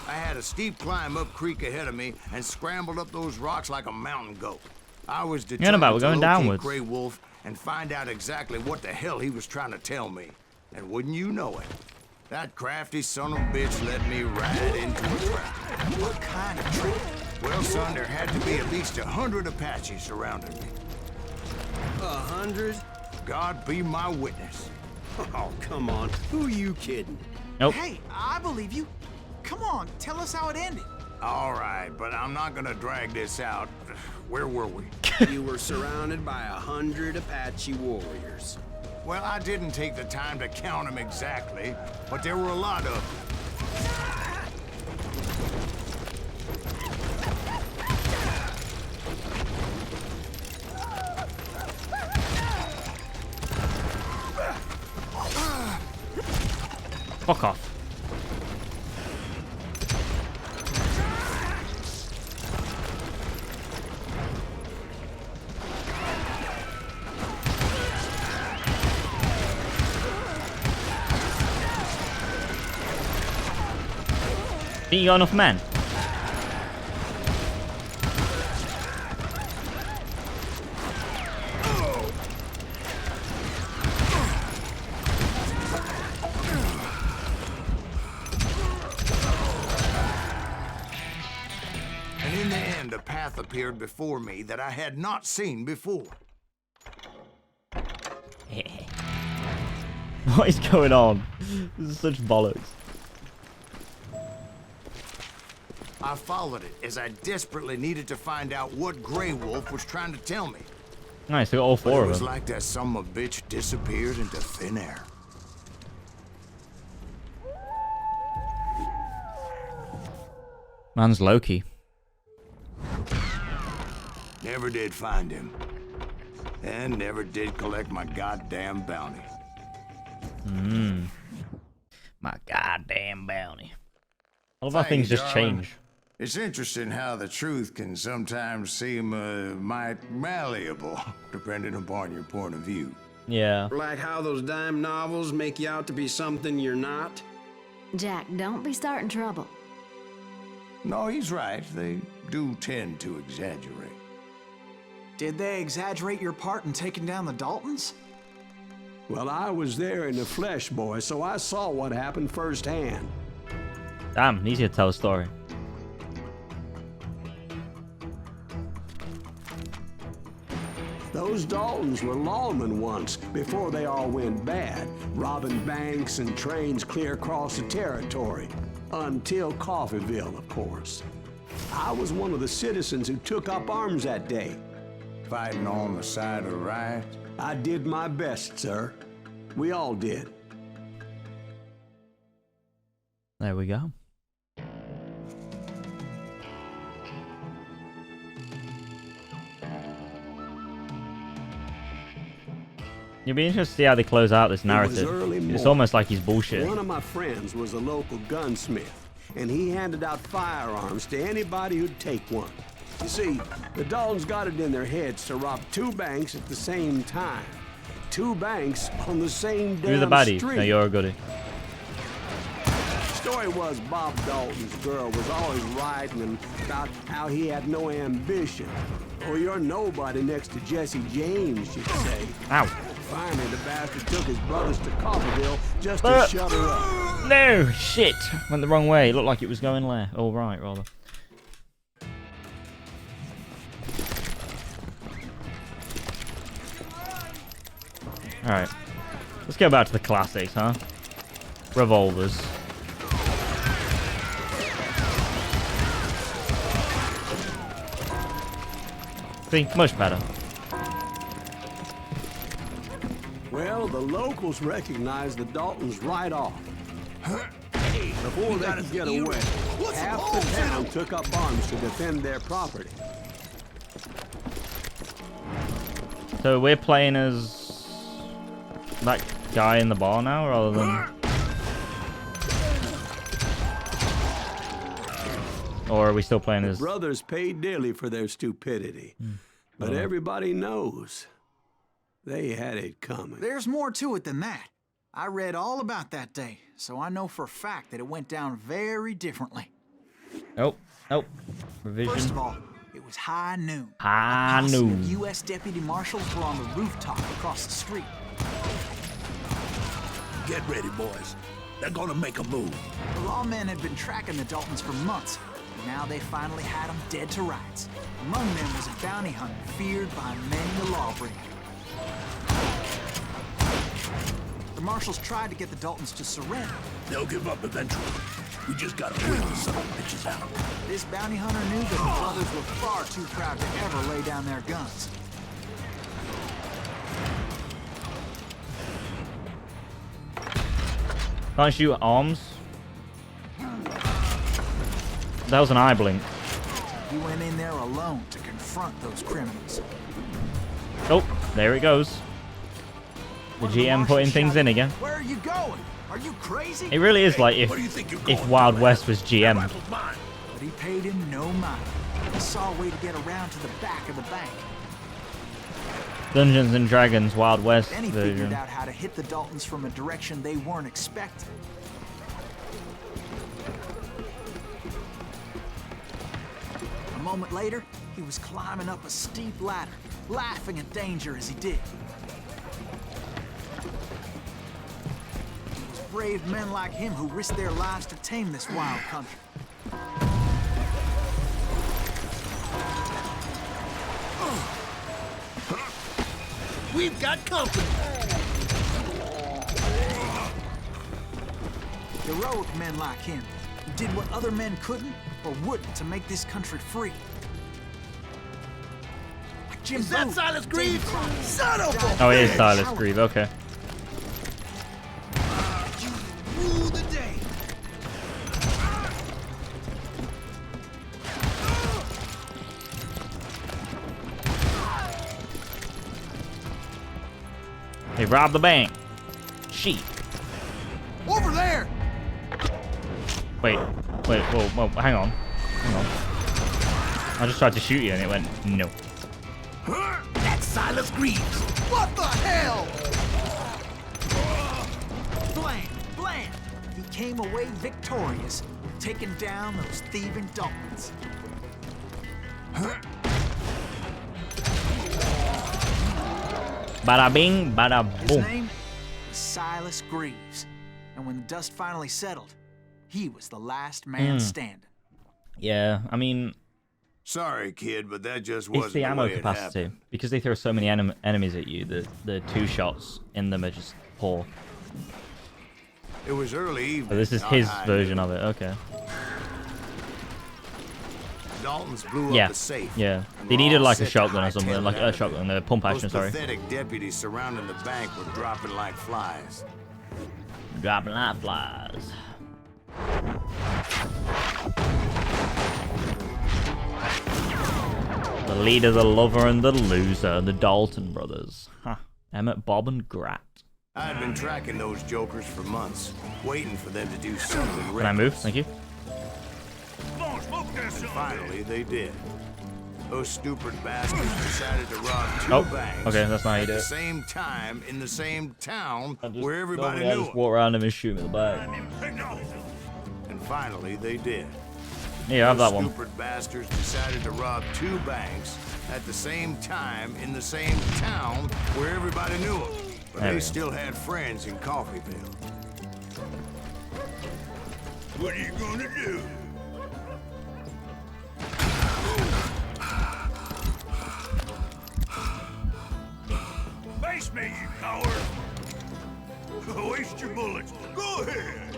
Speaker 2: I had a steep climb up creek ahead of me and scrambled up those rocks like a mountain goat. I was determined
Speaker 1: we're going
Speaker 2: to locate
Speaker 1: downwards.
Speaker 2: Grey Wolf and find out exactly what the hell he was trying to tell me. And wouldn't you know it, that crafty son of a bitch led me right into a trap.
Speaker 3: What kind of trap?
Speaker 2: Well, son, there had to be at least 100 Apaches surrounding me.
Speaker 7: 100?
Speaker 2: God be my witness.
Speaker 7: Oh, come on. Who are you kidding?
Speaker 1: Nope.
Speaker 3: Hey, I believe you. Come on, tell us how it ended.
Speaker 2: All right, but I'm not gonna drag this out. Where were we?
Speaker 7: You were surrounded by 100 Apache warriors.
Speaker 2: Well, I didn't take the time to count them exactly, but there were a lot of them.
Speaker 1: Fuck off. Think you got enough men?
Speaker 2: And in the end, a path appeared before me that I had not seen before.
Speaker 1: What is going on? This is such bollocks.
Speaker 2: I followed it as I desperately needed to find out what Grey Wolf was trying to tell me.
Speaker 1: Nice, we got all
Speaker 2: But
Speaker 1: four
Speaker 2: it
Speaker 1: of
Speaker 2: was
Speaker 1: them.
Speaker 2: like that son of a bitch disappeared into thin air.
Speaker 1: Man's Loki.
Speaker 2: Never did find him. And never did collect my goddamn bounty.
Speaker 1: My goddamn bounty. I love how
Speaker 2: Thank
Speaker 1: things
Speaker 2: you,
Speaker 1: just
Speaker 2: darling.
Speaker 1: change.
Speaker 2: It's interesting how the truth can sometimes seem might malleable, depending upon your point of view.
Speaker 1: Yeah.
Speaker 7: Like how those dime novels make you out to be something you're not?
Speaker 5: Jack, don't be starting trouble.
Speaker 2: No, he's right. They do tend to exaggerate.
Speaker 3: Did they exaggerate your part in taking down the Daltons?
Speaker 4: Well, I was there in the flesh, boy, so I saw what happened firsthand.
Speaker 1: Damn, easy to tell a story.
Speaker 4: Those Daltons were lawmen once, before they all went bad, robbing banks and trains clear across the territory. Until Coffeeville, of course. I was one of the citizens who took up arms that day.
Speaker 2: Fighting on the side of right?
Speaker 4: I did my best, sir. We all did.
Speaker 1: There we go. You'll be interested to see how they close out this narrative. It's almost like he's bullshit.
Speaker 4: One of my friends was a local gunsmith, and he handed out firearms to anybody who'd take one. You see, the Daltons got it in their heads to rob two banks at the same time. Two banks on the same damn
Speaker 1: You're the baddie.
Speaker 4: street.
Speaker 1: No, you're a goodie.
Speaker 4: Story was Bob Dalton's girl was always writing him about how he had no ambition. Oh, you're nobody next to Jesse James, she'd say.
Speaker 1: Ow.
Speaker 4: Finally, the bastard took his brothers to Coffeeville just to shut her up.
Speaker 1: No, shit. Went the wrong way. It looked like it was going there. Oh, right, rather. Alright. Let's go back to the classics, huh? Revolvers. See? Much better.
Speaker 4: Well, the locals recognized the Daltons right off. Before they could get away, half the town took up arms to defend their property.
Speaker 1: So we're playing as that guy in the bar now, rather than... Or are we still playing as...
Speaker 4: Brothers paid dearly for their stupidity. But everybody knows they had it coming.
Speaker 3: There's more to it than that. I read all about that day, so I know for a fact that it went down very differently.
Speaker 1: Oh, revision.
Speaker 3: First of all, it was high noon.
Speaker 1: High noon.
Speaker 3: U.S. deputy marshals were on the rooftop across the street.
Speaker 6: Get ready, boys. They're gonna make a move.
Speaker 3: The lawmen had been tracking the Daltons for months, and now they finally had them dead to rights. Among them was a bounty hunter feared by many a lawbreaker. The marshals tried to get the Daltons to surrender.
Speaker 6: They'll give up eventually. We just gotta wait the son of bitches out.
Speaker 3: This bounty hunter knew that the brothers were far too proud to ever lay down their guns.
Speaker 1: Can't shoot arms. That was an eye blink.
Speaker 3: He went in there alone to confront those criminals.
Speaker 1: Oh, there it goes. The GM putting things in again.
Speaker 3: Where are you going? Are you crazy?
Speaker 1: It really is like if Wild West was GM.
Speaker 3: But he paid him no mind. He saw a way to get around to the back of the bank.
Speaker 1: Dungeons and Dragons Wild West
Speaker 3: Then he
Speaker 1: version.
Speaker 3: figured out how to hit the Daltons from a direction they weren't expecting. A moment later, he was climbing up a steep ladder, laughing at danger as he did. It was brave men like him who risked their lives to tame this wild country.
Speaker 6: We've got company.
Speaker 3: Heroic men like him, who did what other men couldn't or wouldn't to make this country free. Like Jim
Speaker 6: Is that
Speaker 3: Boone,
Speaker 6: Silas
Speaker 3: Dave
Speaker 6: Greaves?
Speaker 3: Crockett,
Speaker 6: Son of a
Speaker 1: Oh, it is
Speaker 6: bitch!
Speaker 1: Silas Greaves. Okay.
Speaker 6: You rule the day.
Speaker 1: They robbed the bank. Sheep.
Speaker 6: Over there.
Speaker 1: Wait, whoa, hang on. I just tried to shoot you and it went, no.
Speaker 6: That's Silas Greaves. What the hell?
Speaker 3: Bland! He came away victorious, taking down those thieving Daltons.
Speaker 1: Bada bing, bada
Speaker 3: His
Speaker 1: boom.
Speaker 3: name was Silas Greaves, and when the dust finally settled, he was the last man standing.
Speaker 1: Yeah, I mean,
Speaker 2: Sorry, kid, but that just wasn't
Speaker 1: it's the ammo
Speaker 2: way it
Speaker 1: capacity.
Speaker 2: happened.
Speaker 1: Because they throw so many enemies at you, the two shots in them are just poor.
Speaker 2: It was early evening.
Speaker 1: So this is
Speaker 2: not
Speaker 1: his
Speaker 2: high
Speaker 1: version
Speaker 2: noon.
Speaker 1: of it, okay.
Speaker 2: Daltons blew
Speaker 1: Yeah,
Speaker 2: up the safe.
Speaker 1: yeah.
Speaker 2: and
Speaker 1: They
Speaker 2: were
Speaker 1: needed
Speaker 2: all
Speaker 1: like a
Speaker 2: set to
Speaker 1: shotgun or
Speaker 2: hightail
Speaker 1: something,
Speaker 2: it
Speaker 1: like
Speaker 2: out
Speaker 1: a
Speaker 2: of
Speaker 1: shotgun,
Speaker 2: there.
Speaker 1: a pump action,
Speaker 2: Those
Speaker 1: sorry.
Speaker 2: pathetic deputies surrounding the bank were dropping like flies.
Speaker 1: Dropping like flies. The leader, the lover, and the loser, the Dalton brothers. Huh. Emmett, Bob, and Grat.
Speaker 2: I had been tracking those jokers for months, waiting for them to do something
Speaker 1: Can I move?
Speaker 2: reckless.
Speaker 1: Thank you.
Speaker 2: And finally, they did. Those stupid bastards decided to rob two
Speaker 1: Oh,
Speaker 2: banks
Speaker 1: okay, that's not how you
Speaker 2: at
Speaker 1: do
Speaker 2: the
Speaker 1: it.
Speaker 2: same time in the same town
Speaker 1: Just-
Speaker 2: where everybody
Speaker 1: normally I
Speaker 2: knew
Speaker 1: just
Speaker 2: it.
Speaker 1: walk around them and shoot me in the back.
Speaker 2: And finally, they did.
Speaker 1: Yeah, I have that
Speaker 2: Those
Speaker 1: one.
Speaker 2: stupid bastards decided to rob two banks at the same time in the same town where everybody knew them. But
Speaker 1: There
Speaker 2: they
Speaker 1: we go.
Speaker 2: still had friends in Coffeyville.
Speaker 6: What are you gonna do? Face me, you coward! Waste your bullets. Go ahead.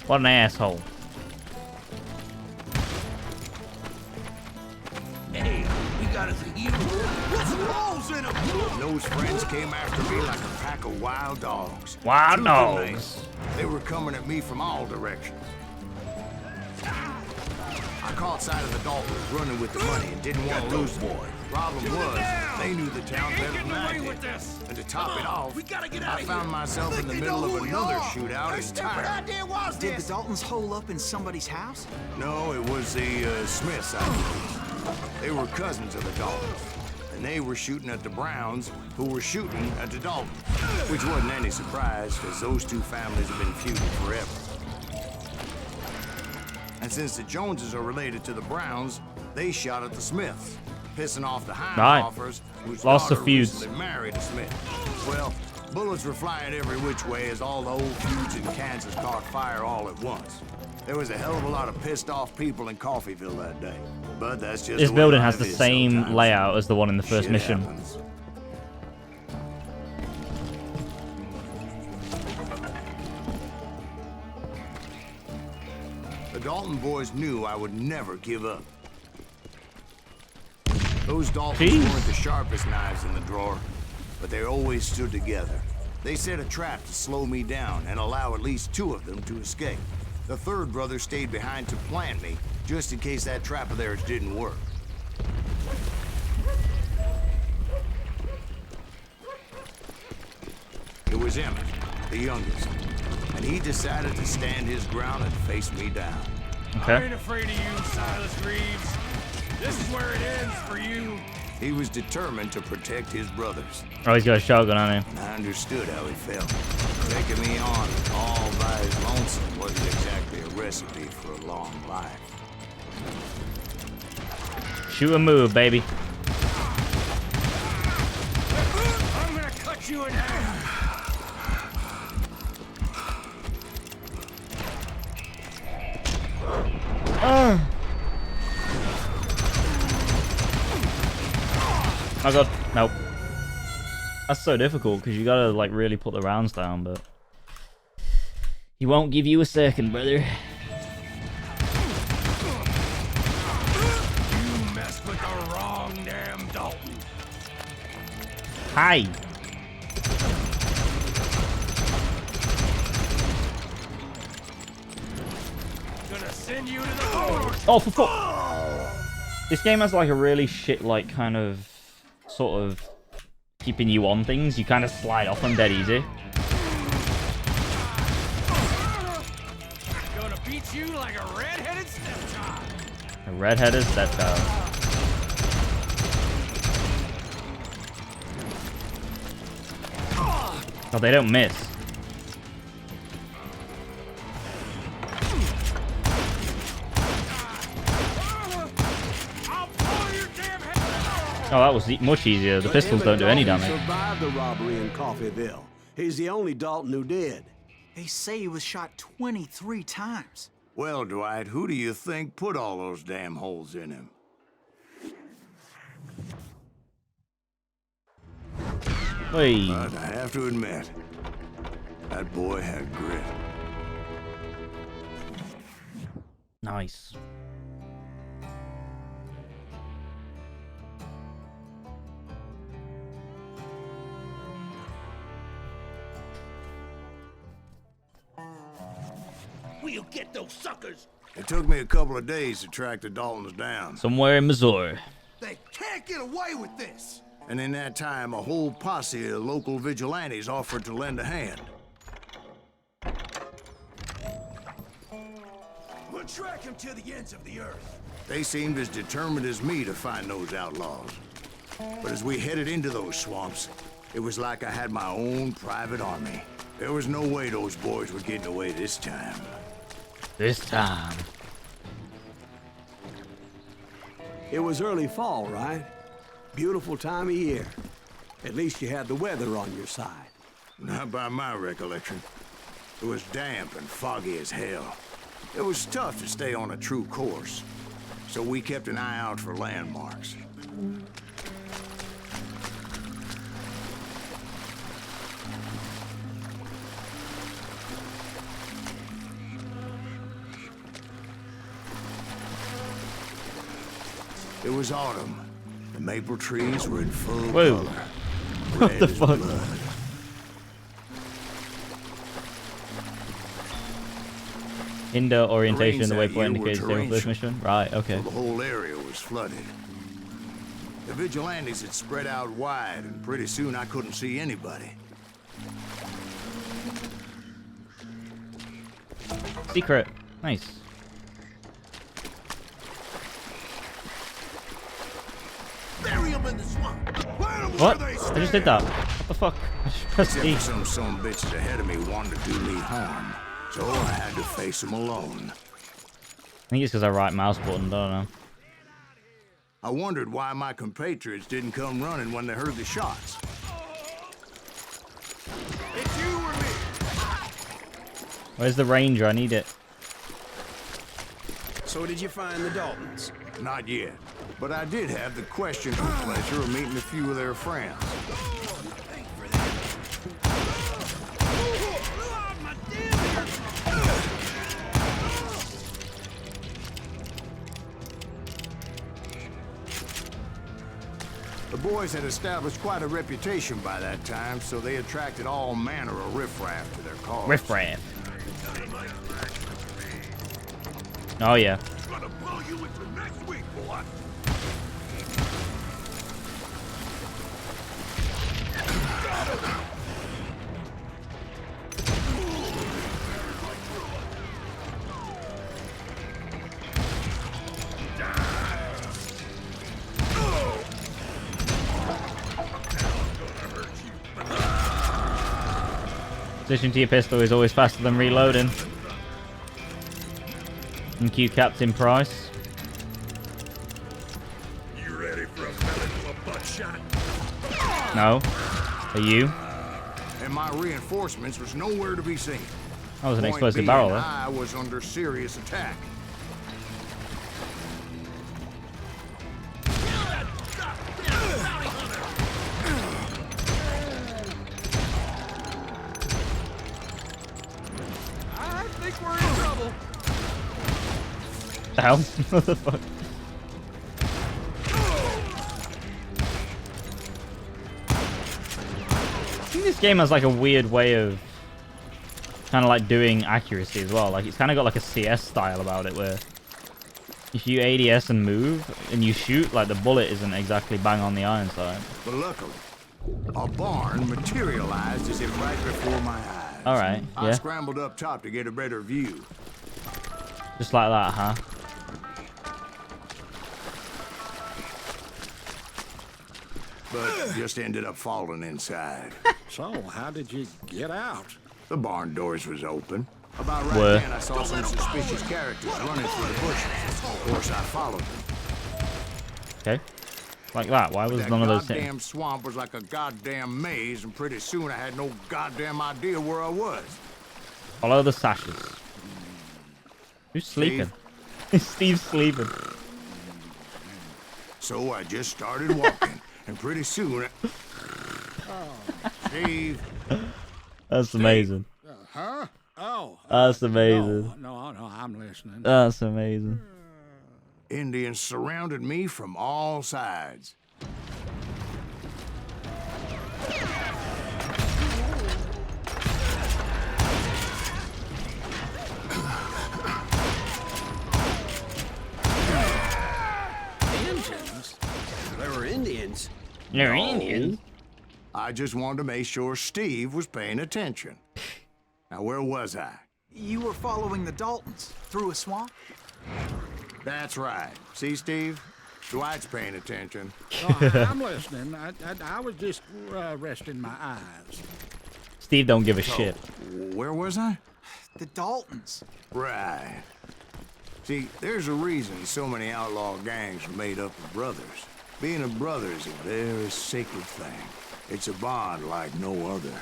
Speaker 1: What an asshole.
Speaker 6: Hey, we got us a hero. Put some holes in him.
Speaker 2: And those friends came after me like a pack of wild dogs.
Speaker 1: Wild
Speaker 2: Truth or nay,
Speaker 1: dogs.
Speaker 2: They were coming at me from all directions. I caught sight of the Daltons running with the money and didn't want to lose them. Problem was, they knew the town better than I did. And to top it off, I found myself in the middle of another shootout entirely.
Speaker 3: Did the Daltons hole up in somebody's house?
Speaker 2: No, it was the Smiths, I believe. They were cousins of the Daltons. And they were shooting at the Browns, who were shooting at the Daltons. Which wasn't any surprise, because those two families have been feuding forever. And since the Joneses are related to the Browns, they shot at the Smiths, pissing off the Heinhoffers, whose
Speaker 1: Lots of
Speaker 2: daughter
Speaker 1: feuds.
Speaker 2: recently married a Smith. Well, bullets were flying every which way as all the old feuds in Kansas caught fire all at once. There was a hell of a lot of pissed off people in Coffeyville that day. But that's just
Speaker 1: This
Speaker 2: the way
Speaker 1: building has
Speaker 2: life
Speaker 1: the
Speaker 2: is
Speaker 1: same
Speaker 2: sometimes.
Speaker 1: layout as the one in the first
Speaker 2: Shit
Speaker 1: mission.
Speaker 2: happens. The Dalton boys knew I would never give up. Those Daltons weren't the sharpest knives in the drawer, but they always stood together. They set a trap to slow me down and allow at least two of them to escape. The third brother stayed behind to plant me, just in case that trap of theirs didn't work. It was Emmett, the youngest, and he decided to stand his ground and face me down.
Speaker 6: I ain't afraid of you, Silas Reeves. This is where it ends for you.
Speaker 2: He was determined to protect his brothers.
Speaker 1: Oh, he's got a shotgun on him.
Speaker 2: I understood how he felt. Taking me on all by his lonesome wasn't exactly a recipe for a long life.
Speaker 1: Shoot and move, baby.
Speaker 6: I'm gonna cut you in half.
Speaker 1: Oh god, nope. That's so difficult because you gotta like really put the rounds down, but he won't give you a second, brother.
Speaker 6: You messed with the wrong damn Dalton.
Speaker 1: Hi.
Speaker 6: Gonna send you to the board.
Speaker 1: Oh, for fuck. This game has like a really shit, like kind of sort of keeping you on things. You kind of slide off them dead easy.
Speaker 6: Gonna beat you like a red-headed stepchild.
Speaker 1: A red-headed stepchild. Oh, they don't miss. Oh, that was much easier. The pistols don't do any damage.
Speaker 4: Survived the robbery in Coffeyville. He's the only Dalton who did.
Speaker 3: They say he was shot 23 times.
Speaker 2: Well, Dwight, who do you think put all those damn holes in him?
Speaker 1: Hey.
Speaker 2: But I have to admit, that boy had grit.
Speaker 1: Nice.
Speaker 6: We'll get those suckers.
Speaker 2: It took me a couple of days to track the Daltons down.
Speaker 1: Somewhere in Missouri.
Speaker 2: They can't get away with this! And in that time, a whole posse of local vigilantes offered to lend a hand.
Speaker 6: We'll track him to the ends of the earth.
Speaker 2: They seemed as determined as me to find those outlaws. But as we headed into those swamps, it was like I had my own private army. There was no way those boys were getting away this time.
Speaker 1: This time.
Speaker 4: It was early fall, right? Beautiful time of year. At least you had the weather on your side.
Speaker 2: Not by my recollection. It was damp and foggy as hell. It was tough to stay on a true course, so we kept an eye out for landmarks. It was autumn. The maple trees were in full
Speaker 1: Whoa.
Speaker 2: color.
Speaker 1: What
Speaker 2: Red
Speaker 1: the
Speaker 2: as
Speaker 1: fuck?
Speaker 2: blood.
Speaker 1: Indoor orientation,
Speaker 2: rains
Speaker 1: the
Speaker 2: that
Speaker 1: waypoint
Speaker 2: year were
Speaker 1: indicates they were first
Speaker 2: torrential.
Speaker 1: mission. Right, okay.
Speaker 2: The whole area was flooded. The vigilantes had spread out wide, and pretty soon I couldn't see anybody.
Speaker 1: Secret. Nice.
Speaker 2: Bury 'em in the swamp.
Speaker 1: What? I just did that. What the fuck? I just pressed E.
Speaker 2: Except for some bitches ahead of me wanted to do me harm, so I had to face them alone.
Speaker 1: I think it's because I right mouse button, don't know.
Speaker 2: I wondered why my compatriots didn't come running when they heard the shots. It's you or me.
Speaker 1: Where's the ranger? I need it.
Speaker 7: So did you find the Daltons?
Speaker 2: Not yet, but I did have the questionable pleasure of meeting a few of their friends. The boys had established quite a reputation by that time, so they attracted all manner of riffraff to their cause.
Speaker 1: Riffraff. Oh yeah.
Speaker 6: Gonna blow you into next week, boy.
Speaker 1: Switching to your pistol is always faster than reloading. Thank you, Captain Price.
Speaker 6: You ready for a belly to a butt shot?
Speaker 1: No. Are you?
Speaker 2: And my reinforcements was nowhere to be seen.
Speaker 1: That was an
Speaker 2: Point
Speaker 1: explosive
Speaker 2: being,
Speaker 1: barrel, though.
Speaker 2: I was under serious attack.
Speaker 6: I think we're in trouble.
Speaker 1: The hell? What the fuck? I think this game has like a weird way of kind of like doing accuracy as well. Like it's kind of got like a CS style about it where if you ADS and move and you shoot, like the bullet isn't exactly bang on the iron side.
Speaker 2: But luckily, a barn materialized as if right before my eyes.
Speaker 1: All right,
Speaker 2: I
Speaker 1: yeah.
Speaker 2: scrambled up top to get a better view.
Speaker 1: Just like that, huh?
Speaker 2: But just ended up falling inside.
Speaker 9: So, how did you get out?
Speaker 2: The barn doors was open. About right
Speaker 1: Where?
Speaker 2: then, I saw some suspicious characters running through the bushes. Of course, I followed them.
Speaker 1: Okay. Like that. Why was
Speaker 2: That
Speaker 1: none of those
Speaker 2: goddamn
Speaker 1: hitting?
Speaker 2: swamp was like a goddamn maze, and pretty soon I had no goddamn idea where I was.
Speaker 1: Follow the sashes. Who's sleeping? Steve's sleeping.
Speaker 2: So I just started walking, and pretty soon, Steve.
Speaker 1: That's amazing.
Speaker 9: Huh? Oh.
Speaker 1: That's amazing.
Speaker 9: No, I'm listening.
Speaker 1: That's amazing.
Speaker 2: Indians surrounded me from all sides.
Speaker 7: Indians? There were Indians.
Speaker 1: You're
Speaker 2: No.
Speaker 1: Indian.
Speaker 2: I just wanted to make sure Steve was paying attention. Now, where was I?
Speaker 3: You were following the Daltons through a swamp?
Speaker 2: That's right. See, Steve? Dwight's paying attention.
Speaker 9: Oh, I'm listening. I was just resting my eyes.
Speaker 1: Steve don't give a shit.
Speaker 2: Where was I?
Speaker 3: The Daltons.
Speaker 2: Right. See, there's a reason so many outlaw gangs are made up of brothers. Being a brother is a very sacred thing. It's a bond like no other.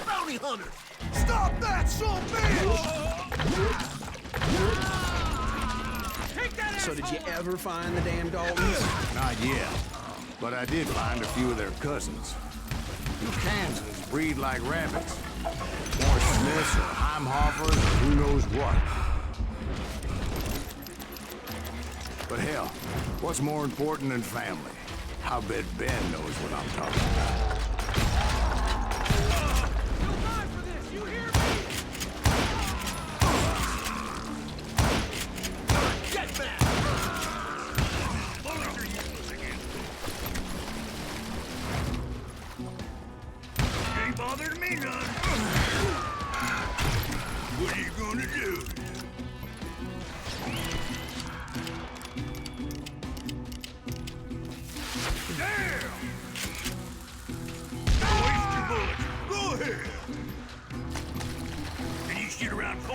Speaker 6: Bounty hunters! Stop that, son bitch!
Speaker 7: So did you ever find the damn Daltons?
Speaker 2: Not yet. But I did find a few of their cousins. You Kansans breed like rabbits. More Smiths or Heimhoffers or who knows what. But hell, what's more important than family? I'll bet Ben knows what I'm talking about.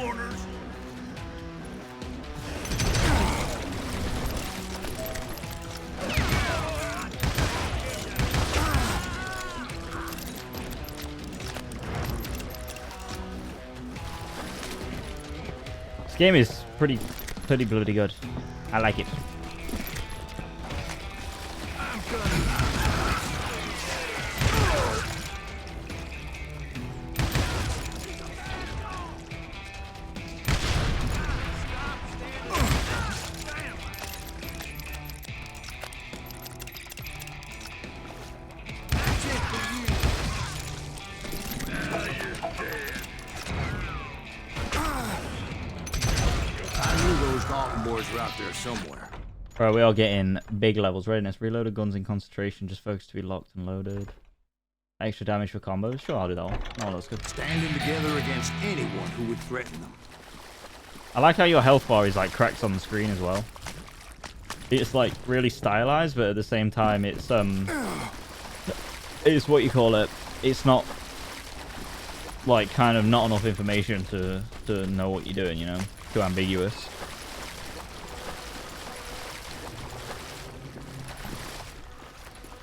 Speaker 6: corners.
Speaker 1: This game is pretty bloody good. I like it.
Speaker 2: Boys are out there somewhere.
Speaker 1: Alright, we are getting big levels. Readiness. Reloaded guns in concentration. Just focus to be locked and loaded. Extra damage for combos. Sure, I'll do that one. Oh, that's good.
Speaker 2: Standing together against anyone who would threaten them.
Speaker 1: I like how your health bar is like cracked on the screen as well. It's like really stylized, but at the same time it's what you call it. It's not like kind of not enough information to know what you're doing, you know? Too ambiguous.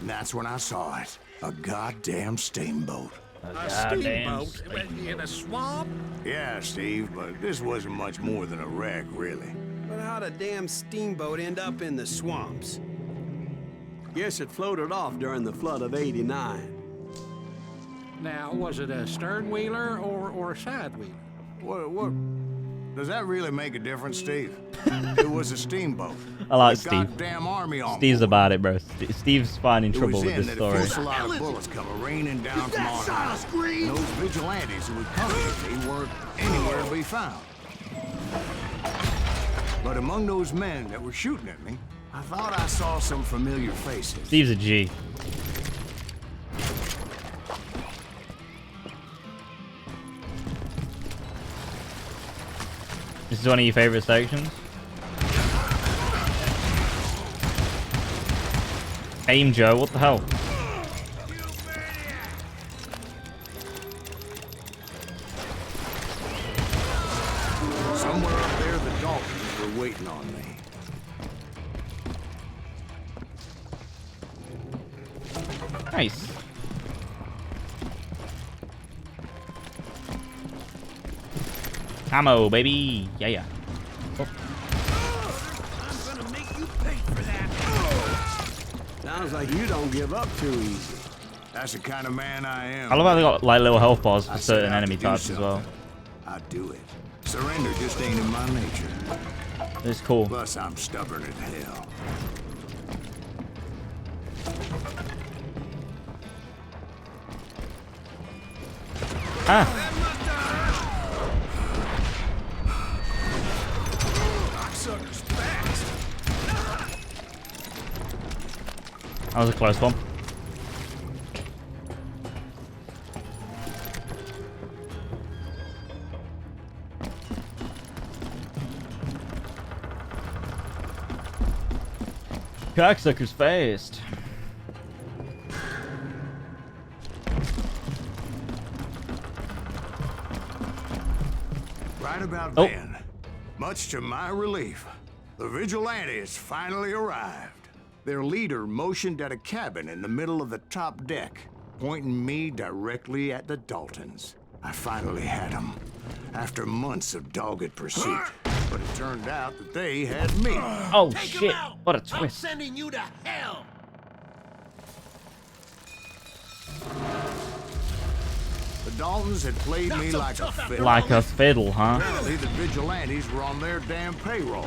Speaker 2: And that's when I saw it. A goddamn steamboat.
Speaker 9: A steamboat in a swamp?
Speaker 2: Yeah, Steve, but this wasn't much more than a wreck, really.
Speaker 7: But how'd a damn steamboat end up in the swamps?
Speaker 4: Guess it floated off during the flood of '89.
Speaker 9: Now, was it a stern wheeler or a side wheeler?
Speaker 2: What? Does that really make a difference, Steve? It was a steamboat.
Speaker 1: I like
Speaker 2: The
Speaker 1: Steve.
Speaker 2: goddamn army on
Speaker 1: Steve's
Speaker 2: board.
Speaker 1: about it, bro. Steve's finding
Speaker 2: It
Speaker 1: trouble
Speaker 2: was
Speaker 1: with
Speaker 2: in
Speaker 1: this
Speaker 2: that
Speaker 1: story.
Speaker 2: a lot of bullets come raining down from on high. And those vigilantes who accompanied me weren't anywhere to be found. But among those men that were shooting at me, I thought I saw some familiar faces.
Speaker 1: Steve's a G. This is one of your favorite sections? Aim, Joe. What the hell?
Speaker 2: Somewhere up there, the Daltons were waiting on me.
Speaker 1: Nice. Ammo, baby. Yeah, yeah. Oh.
Speaker 6: I'm gonna make you pay for that.
Speaker 4: Sounds like you don't give up too easy.
Speaker 2: That's the kind of man I am.
Speaker 1: I love how they got like little health bars for
Speaker 2: I set
Speaker 1: certain
Speaker 2: out
Speaker 1: enemy
Speaker 2: to do
Speaker 1: types as well.
Speaker 2: something. I do it. Surrender just ain't in my nature.
Speaker 1: It's cool.
Speaker 2: Plus, I'm stubborn as hell.
Speaker 1: Ah.
Speaker 6: Sucker's fast.
Speaker 1: That was a close one. Cocksucker's fast.
Speaker 2: Right about then, much to my relief, the vigilantes finally arrived. Their leader motioned at a cabin in the middle of the top deck, pointing me directly at the Daltons. I finally had them, after months of dogged pursuit. But it turned out that they had me.
Speaker 1: Oh
Speaker 6: Take him
Speaker 1: shit!
Speaker 6: out.
Speaker 1: What a
Speaker 6: I'm
Speaker 1: twist!
Speaker 6: sending you to hell.
Speaker 2: The Daltons had played me like a fiddle.
Speaker 1: Like a fiddle, huh?
Speaker 2: Apparently, the vigilantes were on their damn payroll.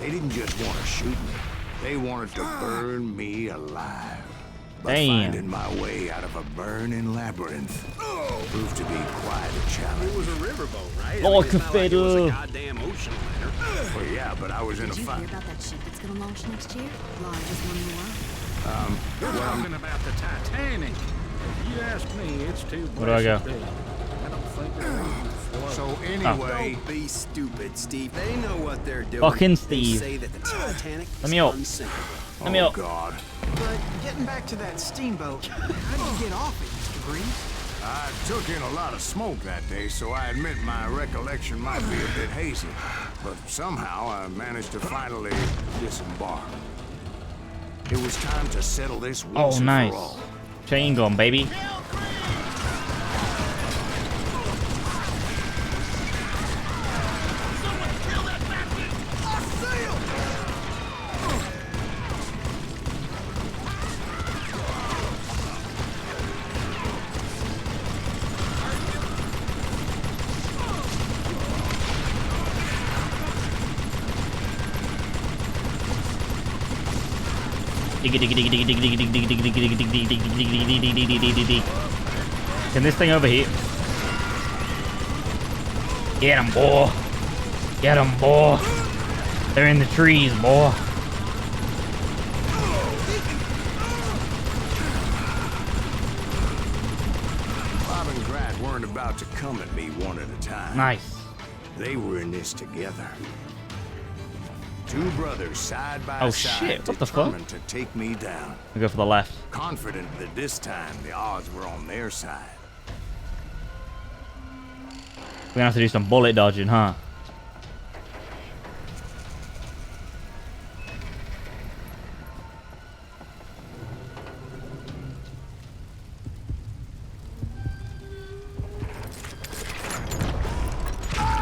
Speaker 2: They didn't just want to shoot me. They wanted to burn me alive. But
Speaker 1: Damn.
Speaker 2: finding my way out of a burning labyrinth proved to be quite a challenge.
Speaker 7: It was a riverboat, right?
Speaker 1: Like
Speaker 7: it's
Speaker 1: a
Speaker 7: not like it was
Speaker 1: fiddle.
Speaker 7: a goddamn ocean liner.
Speaker 2: Well, yeah, but I was in a
Speaker 5: Did you hear
Speaker 2: fight.
Speaker 5: about that ship that's gonna launch next year? Largest one in the world.
Speaker 9: You're talking about the Titanic. If you ask me, it's too
Speaker 1: Where do I go?
Speaker 9: big. I don't think it'll even float.
Speaker 2: So anyway,
Speaker 7: Don't be stupid, Steve. They know what they're doing.
Speaker 1: Fucking
Speaker 7: They
Speaker 1: Steve.
Speaker 7: say that the Titanic
Speaker 1: Let
Speaker 7: is
Speaker 1: me up.
Speaker 7: unsinkable.
Speaker 1: Let me
Speaker 2: oh
Speaker 1: up.
Speaker 2: God.
Speaker 3: But getting back to that steamboat, how do you get off it, Mr. Green?
Speaker 2: I took in a lot of smoke that day, so I admit my recollection might be a bit hazy. But somehow I managed to finally disembark. It was time to settle this once and
Speaker 1: nice.
Speaker 2: for all.
Speaker 1: Chain gun, baby. Can this thing overheat? Get 'em, boy. Get 'em, boy. They're in the trees, boy.
Speaker 2: Bob and Grat weren't about to come at me one at a time.
Speaker 1: Nice.
Speaker 2: They were in this together. Two brothers side by
Speaker 1: Oh
Speaker 2: side,
Speaker 1: shit, what the fuck?
Speaker 2: determined to take me down.
Speaker 1: We go for the left.
Speaker 2: Confident that this time the odds were on their side.
Speaker 1: We're gonna have to do some bullet dodging, huh?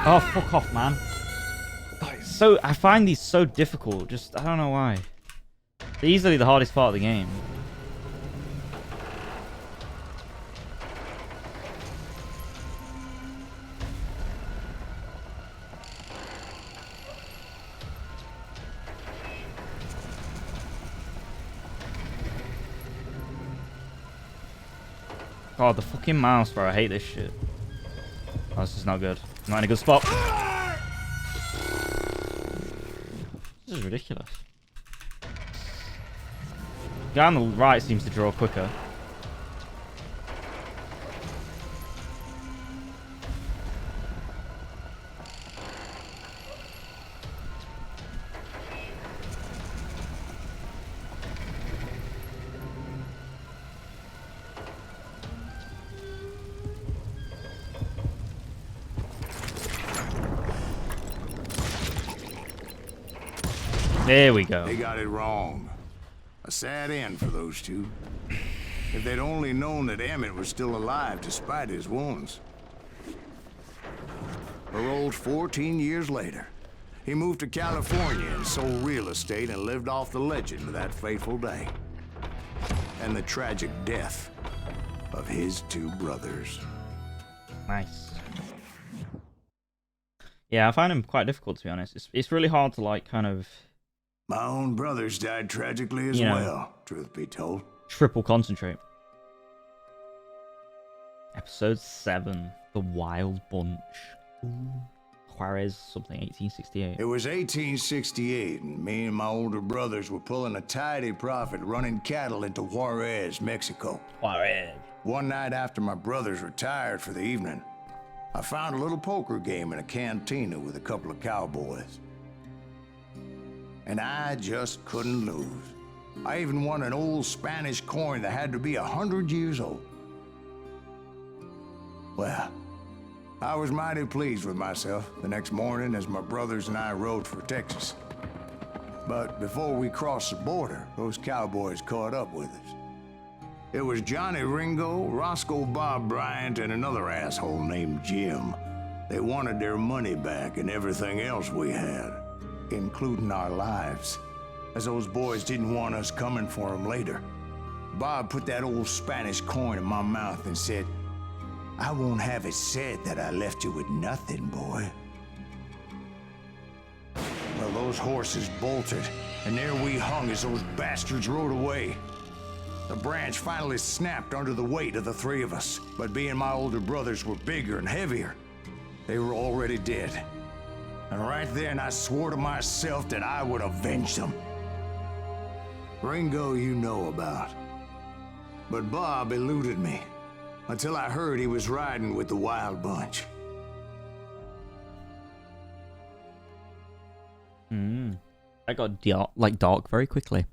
Speaker 1: Oh, fuck off, man. So I find these so difficult. Just I don't know why. They're easily the hardest part of the game. God, the fucking mouse, bro. I hate this shit. Oh, this is not good. Not in a good spot. This is ridiculous. The guy on the right seems to draw quicker. There we go.
Speaker 2: They got it wrong. A sad end for those two. If they'd only known that Emmett was still alive despite his wounds. Paroled 14 years later. He moved to California and sold real estate and lived off the legend of that fateful day. And the tragic death of his two brothers.
Speaker 1: Nice. Yeah, I find him quite difficult, to be honest. It's really hard to, like, kind of...
Speaker 2: My own brothers died tragically as well, truth be told.
Speaker 1: Triple concentrate. Episode 7. The Wild Bunch. Ooh. Juarez, something, 1868.
Speaker 2: It was 1868, and me and my older brothers were pulling a tidy profit running cattle into Juarez, Mexico.
Speaker 1: Juarez.
Speaker 2: One night after my brothers retired for the evening, I found a little poker game in a cantina with a couple of cowboys. And I just couldn't lose. I even won an old Spanish coin that had to be 100 years old. Well, I was mighty pleased with myself the next morning as my brothers and I rode for Texas. But before we crossed the border, those cowboys caught up with us. It was Johnny Ringo, Roscoe Bob Bryant, and another asshole named Jim. They wanted their money back and everything else we had, including our lives, as those boys didn't want us coming for them later. Bob put that old Spanish coin in my mouth and said, "I won't have it said that I left you with nothing, boy." Well, those horses bolted, and there we hung as those bastards rode away. The branch finally snapped under the weight of the three of us, but being my older brothers were bigger and heavier, they were already dead. And right then I swore to myself that I would avenge them. Ringo you know about. But Bob eluded me, until I heard he was riding with the Wild Bunch.
Speaker 1: That got dark very quickly.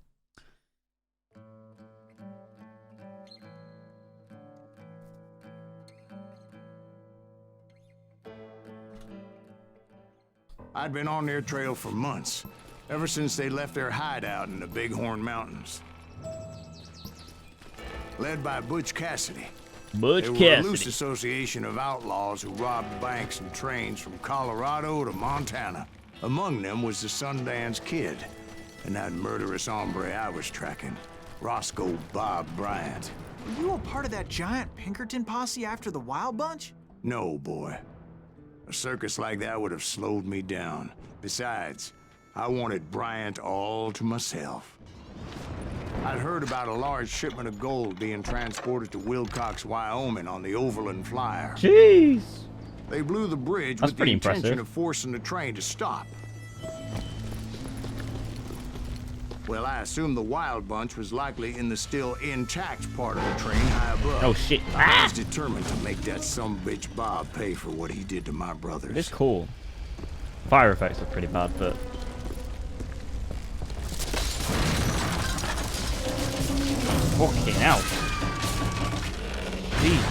Speaker 2: I'd been on their trail for months, ever since they left their hideout in the Bighorn Mountains. Led by Butch Cassidy.
Speaker 1: Butch
Speaker 2: They were
Speaker 1: Cassidy.
Speaker 2: a loose association of outlaws who robbed banks and trains from Colorado to Montana. Among them was the Sundance Kid, and that murderous hombre I was tracking, Roscoe Bob Bryant.
Speaker 3: Were you a part of that giant Pinkerton posse after the Wild Bunch?
Speaker 2: No, boy. A circus like that would have slowed me down. Besides, I wanted Bryant all to myself. I'd heard about a large shipment of gold being transported to Wilcox, Wyoming on the Overland Flyer.
Speaker 1: Jeez.
Speaker 2: They blew the bridge
Speaker 1: That's
Speaker 2: with the
Speaker 1: pretty
Speaker 2: intention
Speaker 1: impressive.
Speaker 2: of forcing the train to stop. Well, I assumed the Wild Bunch was likely in the still intact part of the train high above.
Speaker 1: Oh shit.
Speaker 2: I was determined to make that sumbitch Bob pay for what he did to my brothers.
Speaker 1: It's cool. Fire effects are pretty bad, but... Fucking hell. Jesus.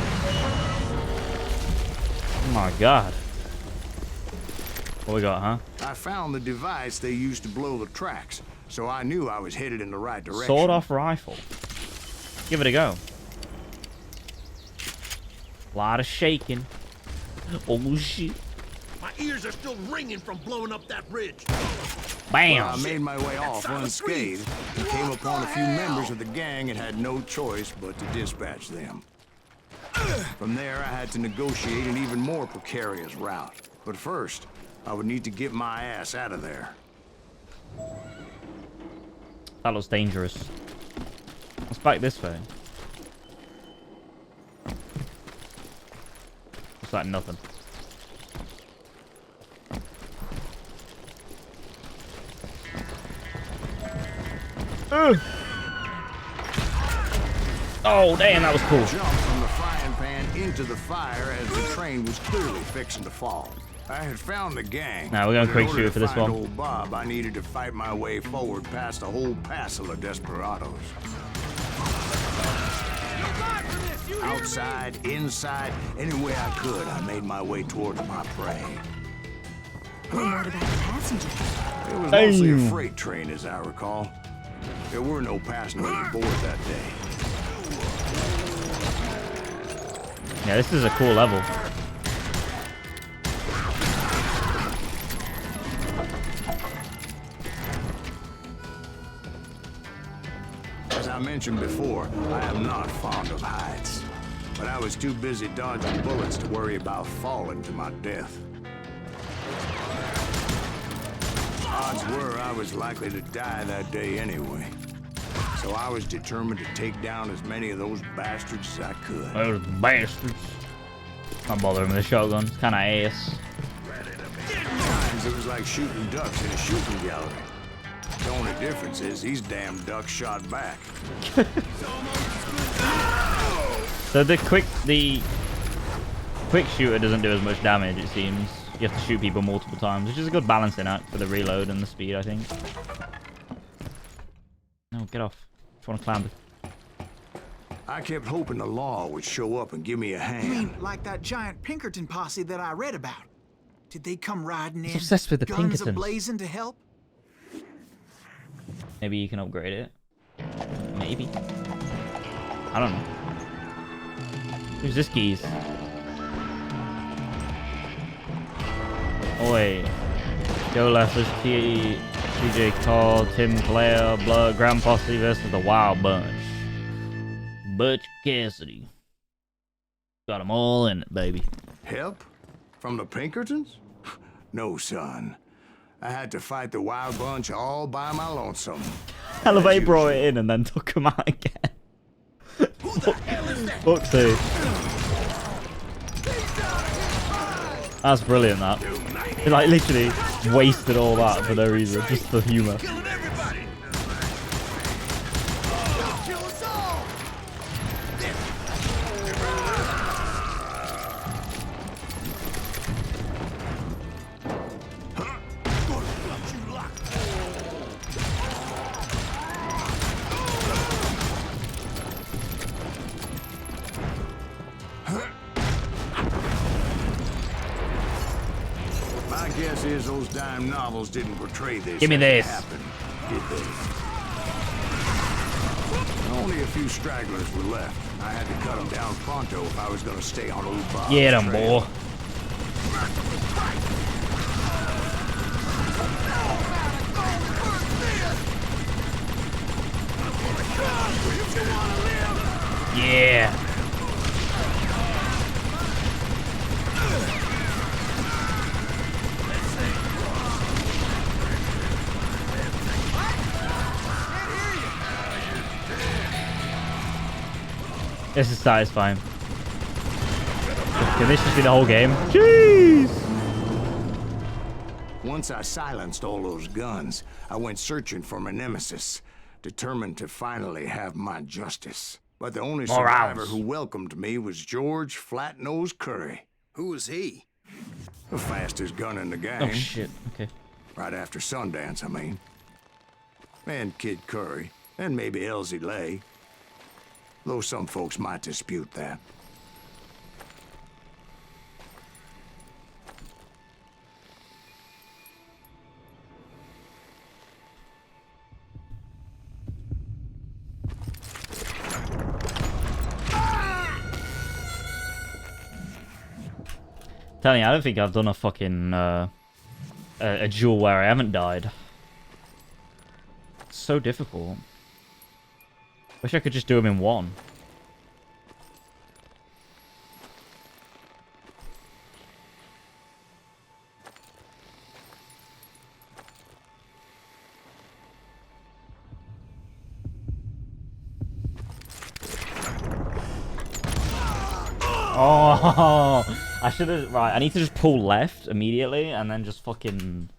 Speaker 1: Oh my god. What we got, huh?
Speaker 2: I found the device they used to blow the tracks, so I knew I was headed in the right direction.
Speaker 1: Sawed-off rifle. Give it a go. A lot of shaking. Oh shit.
Speaker 6: My ears are still ringing from blowing up that bridge.
Speaker 1: Bam!
Speaker 2: Well, I made my way off unscathed and came upon a few members of the gang and had no choice but to dispatch them. From there, I had to negotiate an even more precarious route. But first, I would need to get my ass out of there.
Speaker 1: That looks dangerous. Let's back this way. Looks like nothing. Oh, damn, that was cool.
Speaker 2: I jumped from the frying pan into the fire as the train was clearly fixing to fall. I had found the gang.
Speaker 1: Now we're gonna
Speaker 2: but
Speaker 1: quick
Speaker 2: in order
Speaker 1: shoot
Speaker 2: to
Speaker 1: for this
Speaker 2: find
Speaker 1: one.
Speaker 2: Old Bob, I needed to fight my way forward past a whole passel of desperados. Outside, inside, any way I could, I made my way towards my prey.
Speaker 5: What about the passenger?
Speaker 2: It was mostly a freight train, as I recall. There were no passengers aboard that day.
Speaker 1: Yeah, this is a cool level.
Speaker 2: As I mentioned before, I am not fond of heights. But I was too busy dodging bullets to worry about falling to my death. Odds were I was likely to die that day anyway. So I was determined to take down as many of those bastards as I could.
Speaker 1: Those bastards. Not bothering with a shotgun. It's kind of ass.
Speaker 2: Sometimes it was like shooting ducks in a shooting gallery. The only difference is these damn ducks shot back.
Speaker 1: So the quick shooter doesn't do as much damage, it seems. You have to shoot people multiple times, which is a good balancing act for the reload and the speed, I think. No, get off. Just want to climb it.
Speaker 2: I kept hoping the law would show up and give me a hand.
Speaker 3: You mean like that giant Pinkerton posse that I read about? Did they come riding in,
Speaker 1: He's obsessed with the
Speaker 3: guns
Speaker 1: Pinkertons.
Speaker 3: ablazing to help?
Speaker 1: Maybe you can upgrade it. Maybe. I don't know. Who's this geese? Oh wait. Joe Leffers, TJ Call, Tim Clare, Blood, Grand Posse versus the Wild Bunch. Butch Cassidy. Got them all in it, baby.
Speaker 2: Help? From the Pinkertons? No, son. I had to fight the Wild Bunch all by my lonesome.
Speaker 1: Hell if they brought it in and then took him out again. Fuck's sake. That's brilliant, that. It, like, literally wasted all that for no reason, just for humour.
Speaker 2: guys those dime novels didn't portray this.
Speaker 1: Give me
Speaker 2: as
Speaker 1: this.
Speaker 2: it happened, did they? Only a few stragglers were left. I had to cut them down pronto if I was going to stay on old Bob's
Speaker 1: Get them,
Speaker 2: trail.
Speaker 1: boy. Yeah. This is satisfying. Can this just be the whole game? Jeez!
Speaker 2: Once I silenced all those guns, I went searching for my nemesis, determined to finally have my justice. But the only survivor who welcomed me was George Flat-Nose Curry.
Speaker 7: Who was he?
Speaker 2: The fastest gun in the gang.
Speaker 1: Oh, shit. Okay.
Speaker 2: Right after Sundance, I mean. And Kid Curry, and maybe Elsie Lay. Though some folks might dispute that.
Speaker 1: Telling you, I don't think I've done a fucking a duel where I haven't died. It's so difficult. Wish I could just do them in one. Oh, I should have. Right, I need to just pull left immediately and then just fucking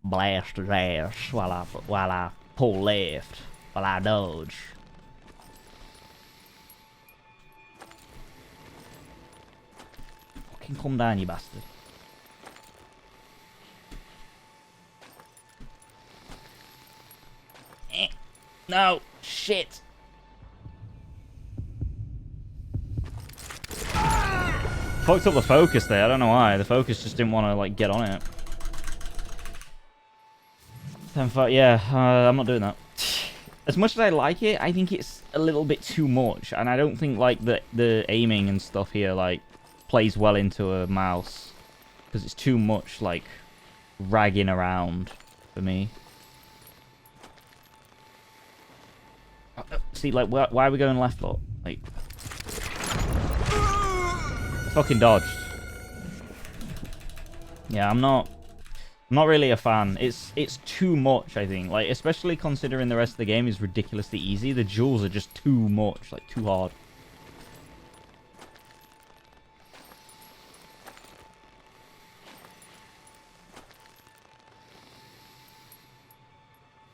Speaker 1: blast his ass while I pull left while I dodge. Fucking calm down, you bastard. No, shit. Fucked up the focus there. I don't know why. The focus just didn't want to like get on it. 10-5. Yeah, I'm not doing that. As much as I like it, I think it's a little bit too much, and I don't think like the aiming and stuff here like plays well into a mouse because it's too much like ragging around for me. See, like, why are we going left foot? Like, fucking dodged. Yeah, I'm not really a fan. It's too much, I think. Like, especially considering the rest of the game is ridiculously easy. The duels are just too much, like too hard.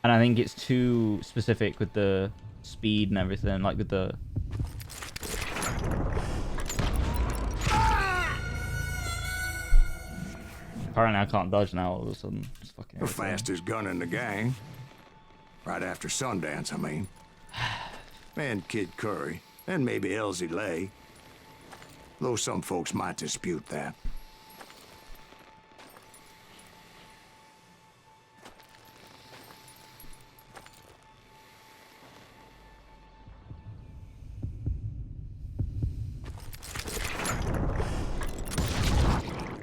Speaker 1: And I think it's too specific with the speed and everything, like with the... Apparently I can't dodge now all of a sudden. It's fucking
Speaker 2: the fastest gun in the gang. Right after Sundance, I mean. And Kid Curry, and maybe Elsie Lay. Though some folks might dispute that.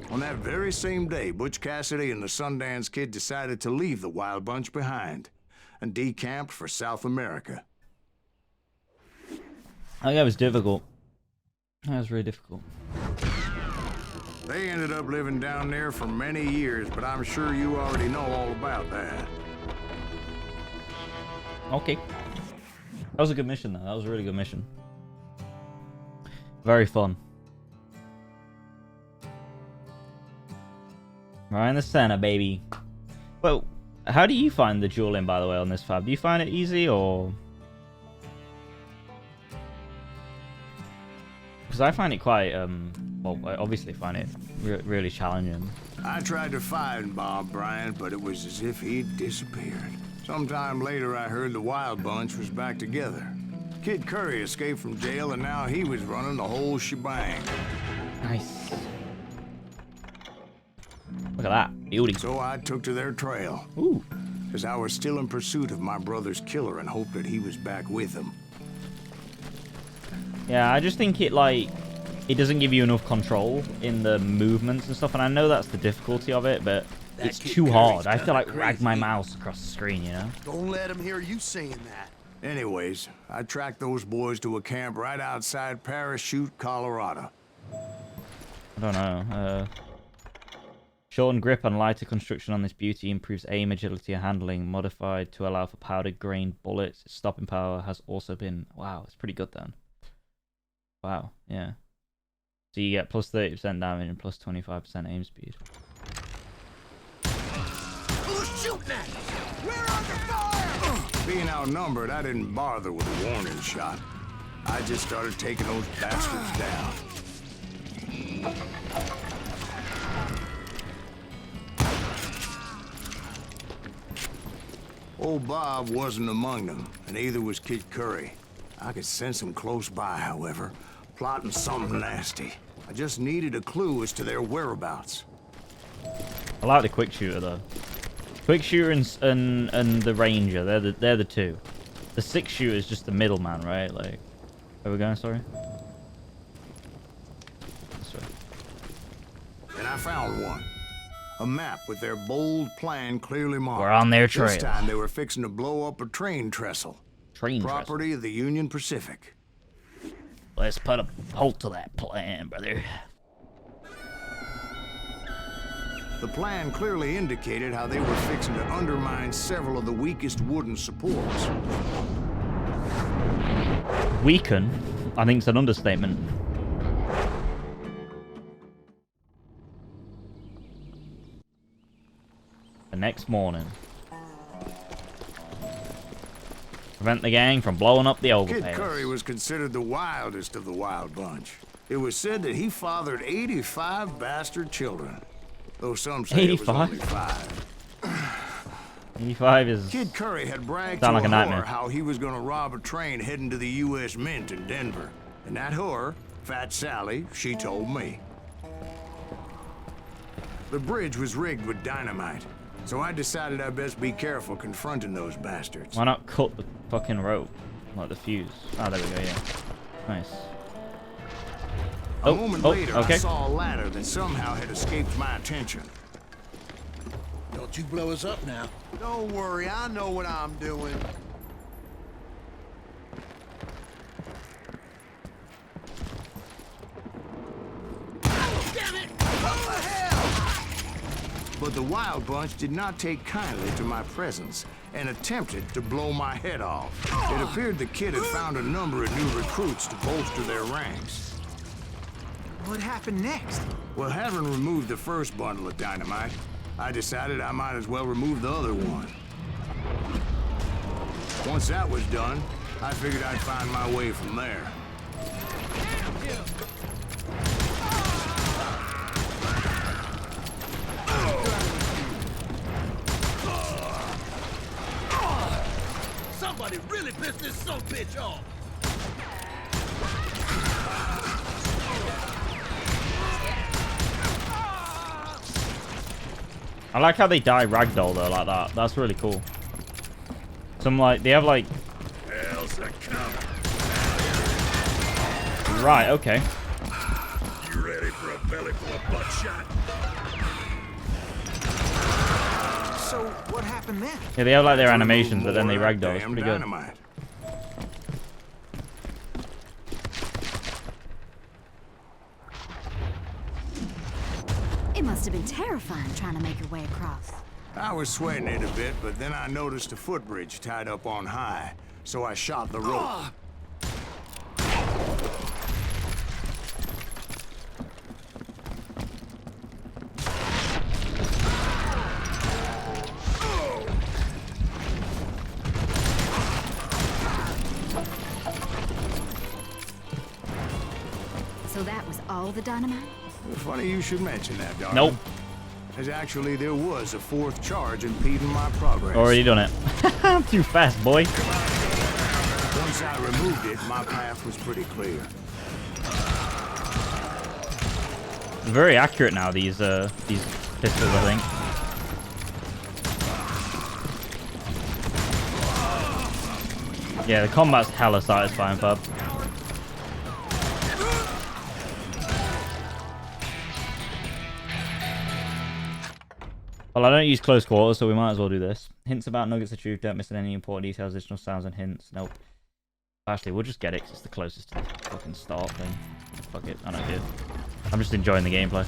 Speaker 2: On that very same day, Butch Cassidy and the Sundance Kid decided to leave the Wild Bunch behind and decamped for South America.
Speaker 1: I think that was difficult. That was really difficult.
Speaker 2: They ended up living down there for many years, but I'm sure you already know all about that.
Speaker 1: Okay. That was a good mission, though. That was a really good mission. Very fun. Right in the center, baby. Well, how do you find the dueling, by the way, on this fab? Do you find it easy, or...? Because I find it quite, well, I obviously find it really challenging.
Speaker 2: I tried to find Bob Bryant, but it was as if he'd disappeared. Sometime later, I heard the Wild Bunch was back together. Kid Curry escaped from jail, and now he was running the whole shebang.
Speaker 1: Nice. Look at that. Beauty.
Speaker 2: So I took to their trail.
Speaker 1: Ooh.
Speaker 2: Because I was still in pursuit of my brother's killer and hoped that he was back with him.
Speaker 1: Yeah, I just think it doesn't give you enough control in the movements and stuff, and I know that's the difficulty of it, but it's too hard. I have to like drag my mouse across the screen, you know?
Speaker 6: Don't let him hear you saying that.
Speaker 2: Anyways, I tracked those boys to a camp right outside Parachute, Colorado.
Speaker 1: I don't know. Shortened grip and lighter construction on this beauty improves aim, agility, and handling. Modified to allow for powdered grain bullets. Its stopping power has also been... Wow, it's pretty good then. Wow, yeah. So you get plus 30% damage and plus 25% aim speed.
Speaker 6: Who's shooting at us? We're under fire!
Speaker 2: Being outnumbered, I didn't bother with a warning shot. I just started taking those bastards down. Old Bob wasn't among them, and neither was Kid Curry. I could sense him close by, however, plotting something nasty. I just needed a clue as to their whereabouts.
Speaker 1: I like the quick shooter though. Quick shooter and the ranger, they're the two. The 6 shooter is just the middleman, right? Like, where we going? Sorry. This way.
Speaker 2: And I found one. A map with their bold plan clearly marked.
Speaker 1: We're on their trail.
Speaker 2: This time they were fixing to blow up a train trestle. Property of the Union Pacific.
Speaker 1: Let's put a halt to that plan, brother.
Speaker 2: The plan clearly indicated how they were fixing to undermine several of the weakest wooden supports.
Speaker 1: Weaken? I think it's an understatement. The next morning. Prevent the gang from blowing up the overpass.
Speaker 2: Kid Curry was considered the wildest of the wild bunch. It was said that he fathered 85 bastard children. Though some say 85? It was only 5.
Speaker 1: 85 is...
Speaker 2: Kid Curry had bragged to
Speaker 1: like a nightmare.
Speaker 2: Whore how he was going to rob a train heading to the U.S. Mint in Denver. And that whore, Fat Sally, she told me. The bridge was rigged with dynamite, so I decided I'd best be careful confronting those bastards.
Speaker 1: Why not cut the fucking rope? Like the fuse. Oh, there we go, yeah. Nice.
Speaker 2: A moment later,
Speaker 1: okay.
Speaker 2: I saw a ladder that somehow had escaped my attention.
Speaker 6: Don't you blow us up now. Don't worry, I know what I'm doing. Damn it! What the hell?
Speaker 2: But the Wild Bunch did not take kindly to my presence and attempted to blow my head off. It appeared the kid had found a number of new recruits to bolster their ranks.
Speaker 3: What happened next?
Speaker 2: Well, having removed the first bundle of dynamite, I decided I might as well remove the other one. Once that was done, I figured I'd find my way from there.
Speaker 6: Somebody really pissed this son of a bitch off.
Speaker 1: I like how they die ragdoll though, like that. That's really cool. Some like they have like. Right. Okay.
Speaker 6: You ready for a belly full of buckshot?
Speaker 3: So what happened then?
Speaker 1: Yeah, they have like their animations, but then they ragdoll. It's pretty good.
Speaker 5: It must have been terrifying trying to make your way across.
Speaker 2: I was sweating it a bit, but then I noticed a footbridge tied up on high, so I shot the rope.
Speaker 5: So that was all the dynamite?
Speaker 2: Funny you should mention that, darling.
Speaker 1: Nope.
Speaker 2: As actually, there was a 4th charge impeding my progress.
Speaker 1: Already done it. I'm too fast, boy.
Speaker 2: Once I removed it, my path was pretty clear.
Speaker 1: Very accurate now, these pistols, I think. Yeah, the combat's hella satisfying, bub. Well, I don't use close quarters, so we might as well do this. Hints about nuggets of truth. Don't miss any important details, additional sounds and hints. Nope. Actually, we'll just get it because it's the closest to the fucking start thing. Fuck it. I don't care. I'm just enjoying the gameplay.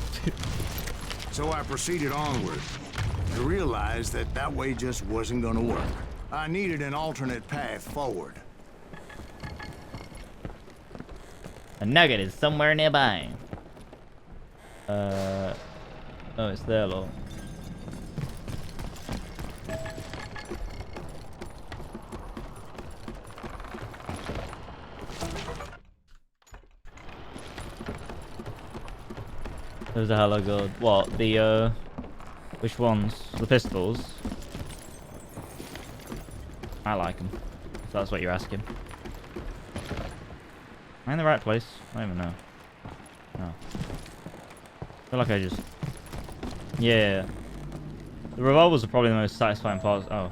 Speaker 2: So I proceeded onward. I realized that that way just wasn't gonna work. I needed an alternate path forward.
Speaker 1: A nugget is somewhere nearby. Oh, it's there, look. Those are hella good. What? The, which ones? The pistols? I like them. If that's what you're asking. Am I in the right place? I don't even know. No. I feel like I just... Yeah. The revolvers are probably the most satisfying parts... Oh.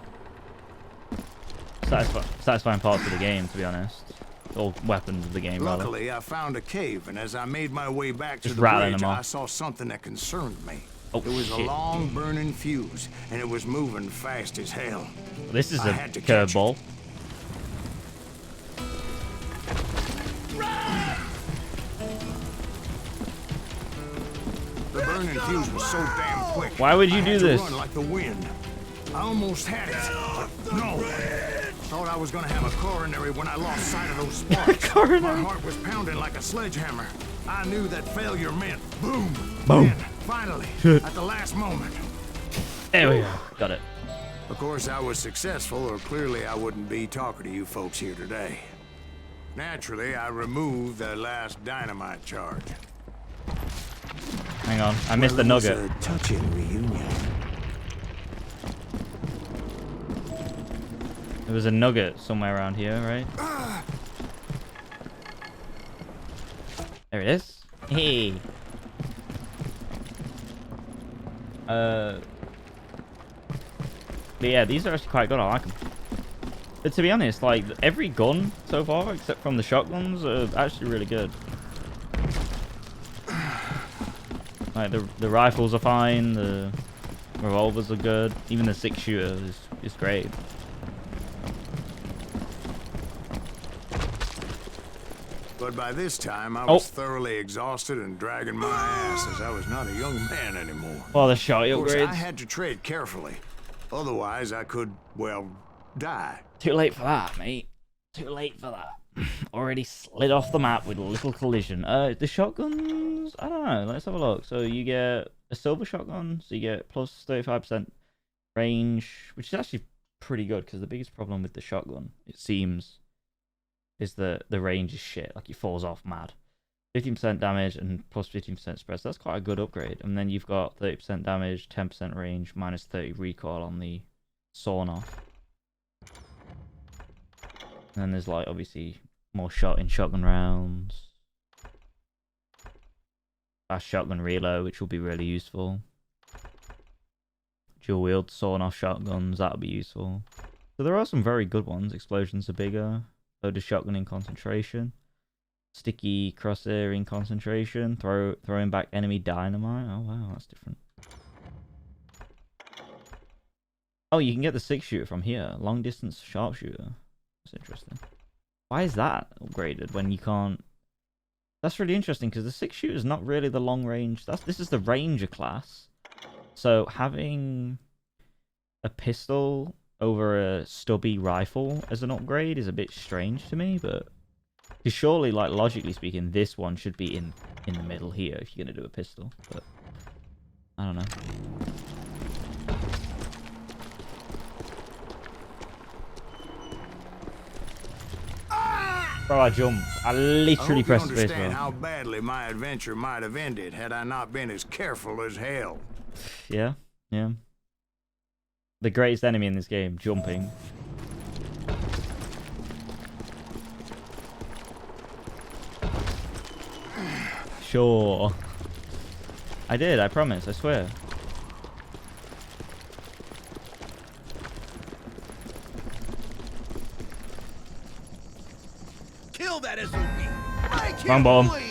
Speaker 1: Satisfying parts of the game, to be honest. Or weapons of the game, rather.
Speaker 2: Luckily, I found a cave, and as I made my way back to
Speaker 1: Just
Speaker 2: the
Speaker 1: rattling
Speaker 2: bridge,
Speaker 1: them off.
Speaker 2: I saw something that concerned me.
Speaker 1: Oh,
Speaker 2: It was a
Speaker 1: shit.
Speaker 2: long burning fuse, and it was moving fast as hell.
Speaker 1: This is
Speaker 2: I
Speaker 1: a
Speaker 2: had to catch
Speaker 1: curveball.
Speaker 2: The burning fuse was so damn quick.
Speaker 1: Why would you
Speaker 2: I
Speaker 1: do
Speaker 2: had to
Speaker 1: this?
Speaker 2: run like the wind. I almost had it. No. Thought I was gonna have a coronary when I lost sight of those sparks. My heart was pounding like a sledgehammer. I knew that failure meant boom.
Speaker 1: Boom.
Speaker 2: Then, finally,
Speaker 1: Shit.
Speaker 2: at the last moment.
Speaker 1: There we go. Got it.
Speaker 2: Of course, I was successful, or clearly I wouldn't be talking to you folks here today. Naturally, I removed the last dynamite charge.
Speaker 1: Hang on. I missed the
Speaker 2: Well, it was
Speaker 1: nugget.
Speaker 2: a touching reunion.
Speaker 1: There was a nugget somewhere around here, right? There it is. Hey. But yeah, these are actually quite good. I like them. But to be honest, like every gun so far, except from the shotguns, are actually really good. Like the rifles are fine. The revolvers are good. Even the 6-shooter is great.
Speaker 2: But by this time, I was thoroughly exhausted and dragging my ass as I was not a young man anymore.
Speaker 1: Well, the shot
Speaker 2: Of course,
Speaker 1: upgrades.
Speaker 2: I had to tread carefully. Otherwise, I could, well, die.
Speaker 1: Too late for that, mate. Too late for that. Already slid off the map with a little collision. The shotguns, I don't know. Let's have a look. So you get a silver shotgun, so you get plus 35% range, which is actually pretty good because the biggest problem with the shotgun, it seems, is the range is shit. Like it falls off mad. 15% damage and plus 15% spread. So that's quite a good upgrade. And then you've got 30% damage, 10% range, minus 30 recoil on the sawn off. And then there's like obviously more shot in shotgun rounds. Fast shotgun reload, which will be really useful. Dual wield sawn off shotguns, that'll be useful. So there are some very good ones. Explosions are bigger. Loaded shotgun in concentration. Sticky crosshair in concentration. Throwing back enemy dynamite. Oh wow, that's different. Oh, you can get the 6-shooter from here. Long distance sharpshooter. That's interesting. Why is that upgraded when you can't? That's really interesting because the 6-shooter is not really the long range. This is the ranger class. So having a pistol over a stubby rifle as an upgrade is a bit strange to me, but because surely, like logically speaking, this one should be in the middle here if you're gonna do a pistol. But I don't know. Bro, I jumped. I literally pressed space.
Speaker 2: I understand how badly my adventure might have ended had I not been as careful as hell.
Speaker 1: Yeah, yeah. The greatest enemy in this game, jumping. Sure. I did, I promise, I swear.
Speaker 6: kill that SOB. Make
Speaker 1: Wrong
Speaker 6: him
Speaker 1: bomb.
Speaker 6: bleed.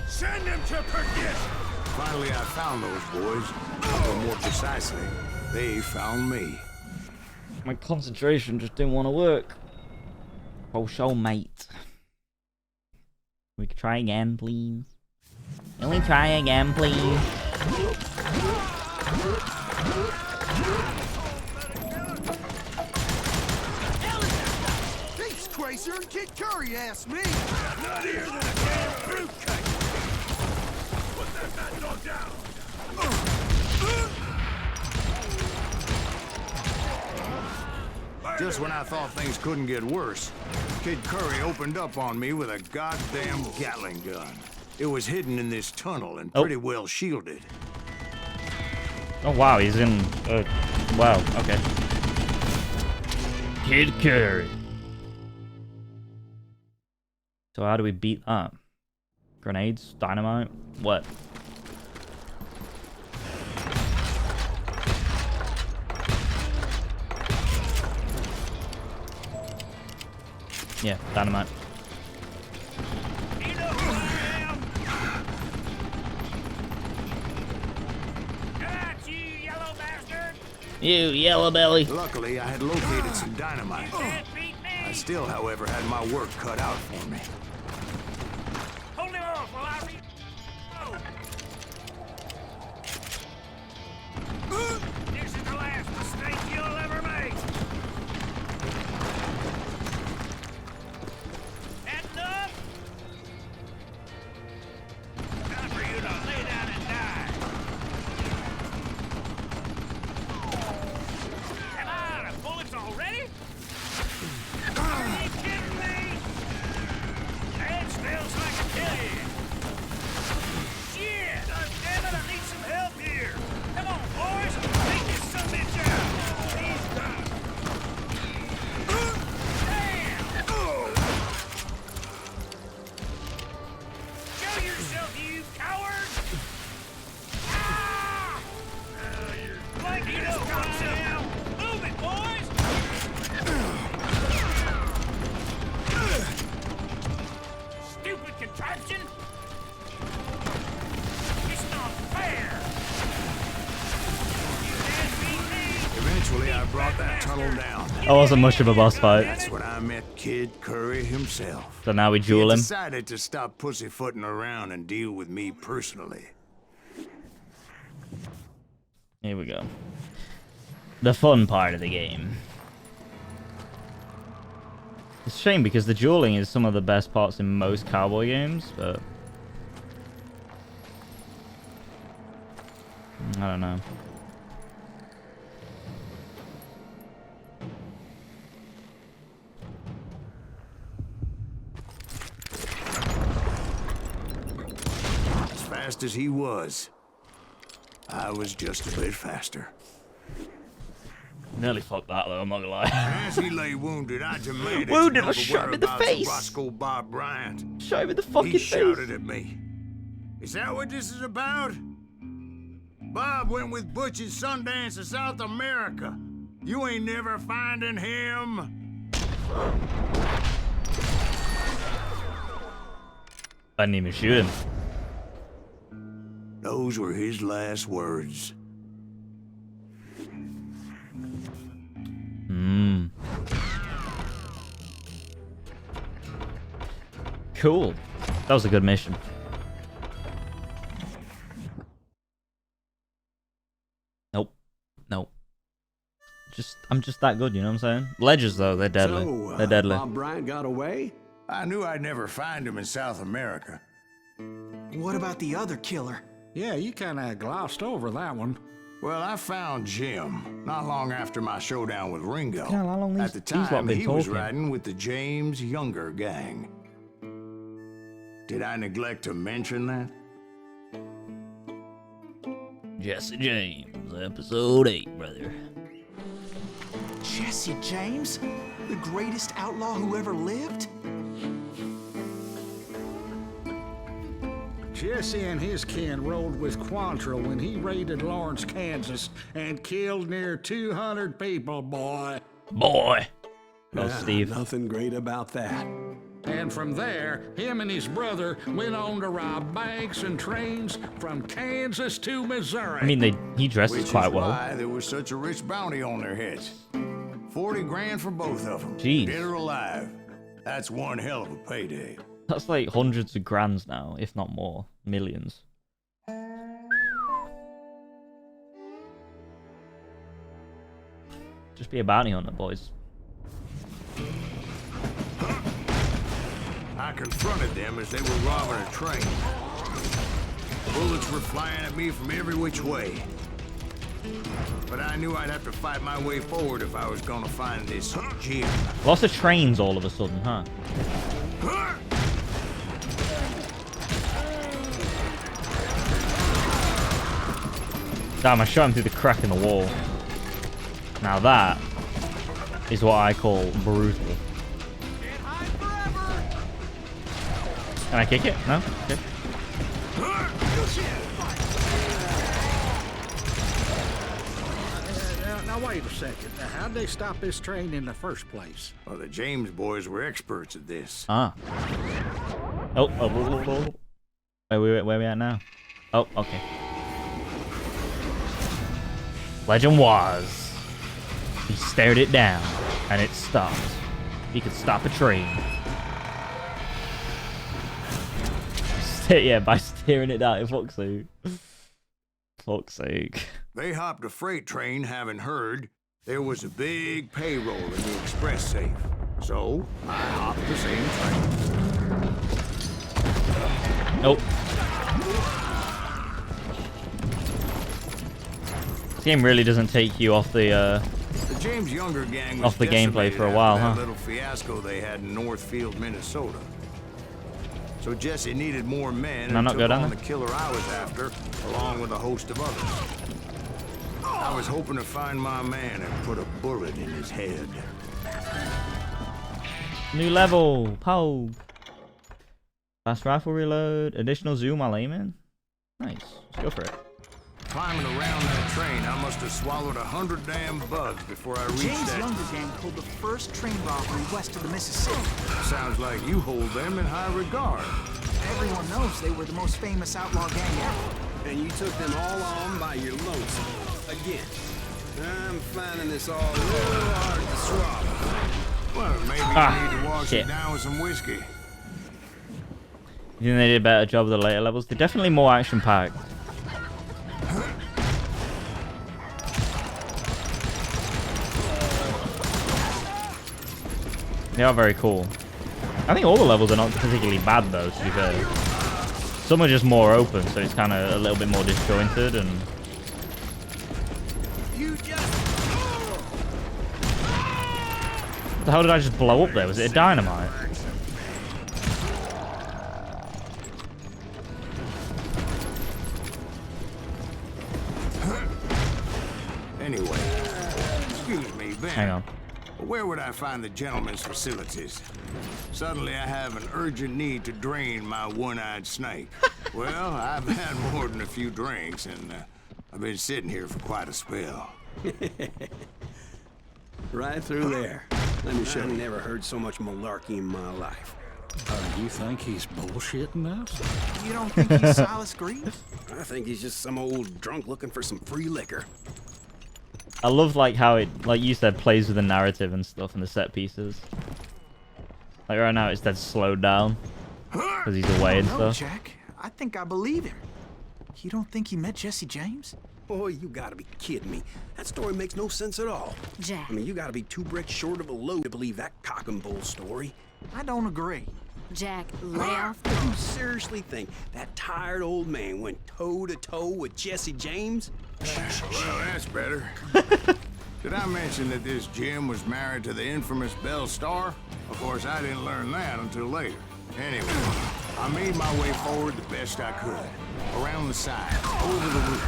Speaker 6: Send him to perdition.
Speaker 2: Finally, I found those boys. Or more precisely, they found me.
Speaker 1: My concentration just didn't want to work. Oh, show, mate. We could try again, please. Can we try again, please?
Speaker 6: He's crazier than Kid Curry asked me. Nuttier than a damn fruitcake. Put that bad dog down.
Speaker 2: Just when I thought things couldn't get worse, Kid Curry opened up on me with a goddamn Gatling gun. It was hidden in this tunnel and pretty well shielded.
Speaker 1: Oh, wow, he's in... wow, okay. Kid Curry. So how do we beat that? Grenades? Dynamite? What? Yeah, dynamite.
Speaker 6: You know who I am? Got you, yellow bastard.
Speaker 1: You yellow belly.
Speaker 2: Luckily, I had located some dynamite.
Speaker 6: Can't beat me.
Speaker 2: I still, however, had my work cut out for me.
Speaker 6: Hold him off while I This is the last mistake you'll ever make. That enough? Time for you to lay down and die. Am I out of bullets already? Are you kidding me? That smells like a kill. Shit! God damn it, I need some help here. Come on, boys. Take this son of a bitch out. He's done. Damn! Show yourself, you coward! Ah! You're like you know who I am. Move it, boys! Stupid contraption! It's not fair!
Speaker 2: Eventually, I brought that tunnel down.
Speaker 1: That wasn't much of a boss fight.
Speaker 2: That's when I met Kid Curry himself.
Speaker 1: So now we duel
Speaker 2: He
Speaker 1: him.
Speaker 2: decided to stop pussyfooting around and deal with me personally.
Speaker 1: Here we go. The fun part of the game. It's a shame because the dueling is some of the best parts in most cowboy games, but... I don't know.
Speaker 2: As fast as he was, I was just a bit faster.
Speaker 1: Nearly fucked that though, I'm not gonna lie.
Speaker 2: As he lay wounded, I demanded
Speaker 1: Wounded?
Speaker 2: to know
Speaker 1: I shot him
Speaker 2: the
Speaker 1: in the
Speaker 2: whereabouts of
Speaker 1: face.
Speaker 2: Roscoe Bob Bryant.
Speaker 1: Shot him in the fucking
Speaker 2: He
Speaker 1: face.
Speaker 2: shouted at me. Is that what this is about? Bob went with Butch and Sundance to South America. You ain't never finding him.
Speaker 1: I didn't even shoot him.
Speaker 2: Those were his last words.
Speaker 1: Cool. That was a good mission. Nope. Nope. I'm just that good, you know what I'm saying? Ledgers though, they're deadly.
Speaker 4: So,
Speaker 1: they're deadly.
Speaker 4: Bob Bryant got away?
Speaker 2: I knew I'd never find him in South America.
Speaker 3: What about the other killer?
Speaker 9: Yeah, you kind of glossed over that one.
Speaker 2: Well, I found Jim not long after my showdown with Ringo.
Speaker 1: Yeah, how long
Speaker 2: At the
Speaker 1: these lot
Speaker 2: time,
Speaker 1: been
Speaker 2: he was
Speaker 1: talking?
Speaker 2: riding with the James Younger gang. Did I neglect to mention that?
Speaker 1: Jesse James, episode 8, brother.
Speaker 3: Jesse James? The greatest outlaw who ever lived?
Speaker 9: Jesse and his kin rode with Quantrill when he raided Lawrence, Kansas, and killed near 200 people, boy.
Speaker 1: Boy. Oh, Steve.
Speaker 4: Nothing great about that.
Speaker 9: And from there, him and his brother went on to rob banks and trains from Kansas to Missouri.
Speaker 1: I mean, he dresses quite well.
Speaker 2: Why there was such a rich bounty on their heads. 40 grand for both of them.
Speaker 1: Jeez.
Speaker 2: Dead or alive. That's one hell of a payday.
Speaker 1: That's like hundreds of grands now, if not more. Millions. Just be a bounty hunter, boys.
Speaker 2: I confronted them as they were robbing a train. Bullets were flying at me from every which way. But I knew I'd have to fight my way forward if I was gonna find this gem.
Speaker 1: Lots of trains all of a sudden, huh? Damn, I shot him through the crack in the wall. Now that is what I call brutal. Can I kick it? No? Okay.
Speaker 9: Now wait a second. How'd they stop this train in the first place?
Speaker 2: Well, the James boys were experts at this.
Speaker 1: Ah. Oh. Where we at now? Oh, okay. Legend was, he stared it down, and it stopped. He could stop a train. Yeah, by staring it down. Fuck's sake. Fuck's sake.
Speaker 2: They hopped a freight train, having heard there was a big payroll in the express safe. So I hopped the same train.
Speaker 1: Nope. This game really doesn't take you off the
Speaker 2: James Younger gang was
Speaker 1: off the gameplay for a while,
Speaker 2: that
Speaker 1: huh?
Speaker 2: little fiasco they had in Northfield, Minnesota. So Jesse needed more men
Speaker 1: Can I
Speaker 2: and
Speaker 1: not
Speaker 2: took
Speaker 1: go down
Speaker 2: on
Speaker 1: there?
Speaker 2: the killer I was after, along with a host of others. I was hoping to find my man and put a bullet in his head.
Speaker 1: New level. Pow. Fast rifle reload. Additional zoom while aiming. Nice. Let's go for it.
Speaker 2: Climbing around that train, I must have swallowed 100 damn bugs before I reached
Speaker 3: James
Speaker 2: that.
Speaker 3: Younger gang pulled the first train robbery west of the Mississippi.
Speaker 2: Sounds like you hold them in high regard.
Speaker 3: Everyone knows they were the most famous outlaw gang ever.
Speaker 7: And you took them all on by your lonesome. Again. I'm finding this all a little hard to swallow.
Speaker 2: Well, maybe you need to wash
Speaker 1: shit.
Speaker 2: it down with some whiskey.
Speaker 1: You think they did a better job of the later levels? They're definitely more action-packed. They are very cool. I think all the levels are not particularly bad though, to be fair. Some are just more open, so it's kind of a little bit more disjointed and... What the hell did I just blow up there? Was it a dynamite?
Speaker 2: Anyway, excuse me, Ben.
Speaker 1: Hang on.
Speaker 2: Where would I find the gentleman's facilities? Suddenly I have an urgent need to drain my one-eyed snake. Well, I've had more than a few drinks, and I've been sitting here for quite a spell.
Speaker 7: Right through there. Let me show you. I've never heard so much malarkey in my life.
Speaker 9: You think he's bullshitting us?
Speaker 3: You don't think he's Silas Greaves?
Speaker 7: I think he's just some old drunk looking for some free liquor.
Speaker 1: I love like how it, like you said, plays with the narrative and stuff and the set pieces. Like right now it's dead slowed down because he's away and
Speaker 3: No,
Speaker 1: stuff.
Speaker 3: Jack. I think I believe him. You don't think he met Jesse James?
Speaker 7: Boy, you gotta be kidding me. That story makes no sense at all.
Speaker 5: Jack.
Speaker 7: I mean, you gotta be 2 bricks short of a load to believe that cock and bull story.
Speaker 3: I don't agree.
Speaker 5: Jack, lay off the...
Speaker 7: You seriously think that tired old man went toe-to-toe with Jesse James?
Speaker 2: Well, that's better. Did I mention that this Jim was married to the infamous Belle Starr? Of course, I didn't learn that until later. Anyway, I made my way forward the best I could. Around the side, over the roof.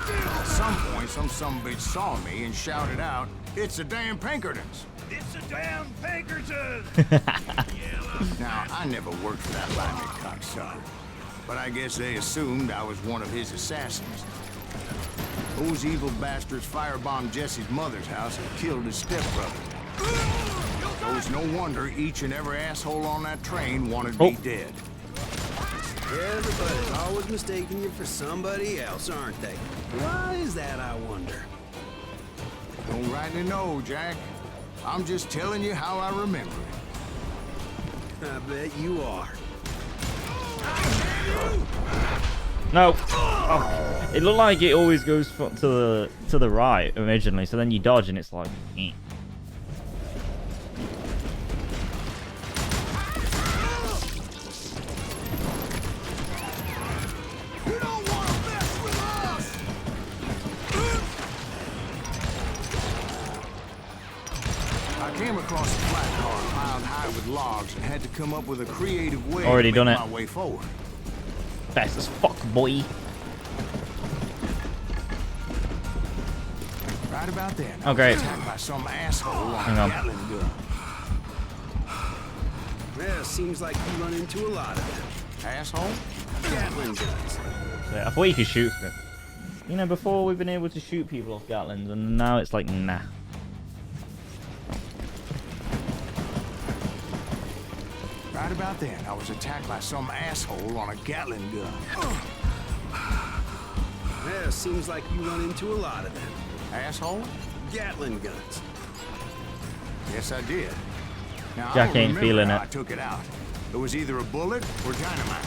Speaker 2: At some point, some sumbitch saw me and shouted out, "It's the damn Pinkertons!"
Speaker 6: It's a damn Pinkerton!
Speaker 2: Now, I never worked for that limey cocksucker, but I guess they assumed I was one of his assassins. Those evil bastards firebombed Jesse's mother's house and killed his stepbrother. So so it's no wonder each and every asshole on that train wanted me dead.
Speaker 7: Everybody's always mistaking you for somebody else, aren't they? Why is that, I wonder?
Speaker 2: Don't rightly know, Jack. I'm just telling you how I remember it.
Speaker 7: I bet you are.
Speaker 1: No. Oh. It looked like it always goes to the right originally, so then you dodge and it's like. Eh.
Speaker 2: I came across a flat car piled high with logs and had to come up with a creative way
Speaker 1: Already
Speaker 2: to
Speaker 1: done
Speaker 2: make
Speaker 1: it.
Speaker 2: my way forward.
Speaker 1: Fast as fuck, boy.
Speaker 2: Right about then,
Speaker 1: Oh, great.
Speaker 2: I was attacked by some asshole on
Speaker 1: Hang
Speaker 2: a
Speaker 1: on.
Speaker 2: Gatling gun.
Speaker 7: Yeah, seems like you run into a lot of them.
Speaker 2: Asshole?
Speaker 7: Gatling guns.
Speaker 1: So, I thought you could shoot them. You know, before we've been able to shoot people off Gatlins, and now it's like, nah.
Speaker 2: Right about then, I was attacked by some asshole on a Gatling gun.
Speaker 7: Yeah, seems like you run into a lot of them.
Speaker 2: Asshole?
Speaker 7: Gatling guns.
Speaker 2: Yes, I did. Now,
Speaker 1: Jack
Speaker 2: I don't
Speaker 1: ain't
Speaker 2: remember
Speaker 1: feeling
Speaker 2: how
Speaker 1: it.
Speaker 2: I took it out. It was either a bullet or dynamite.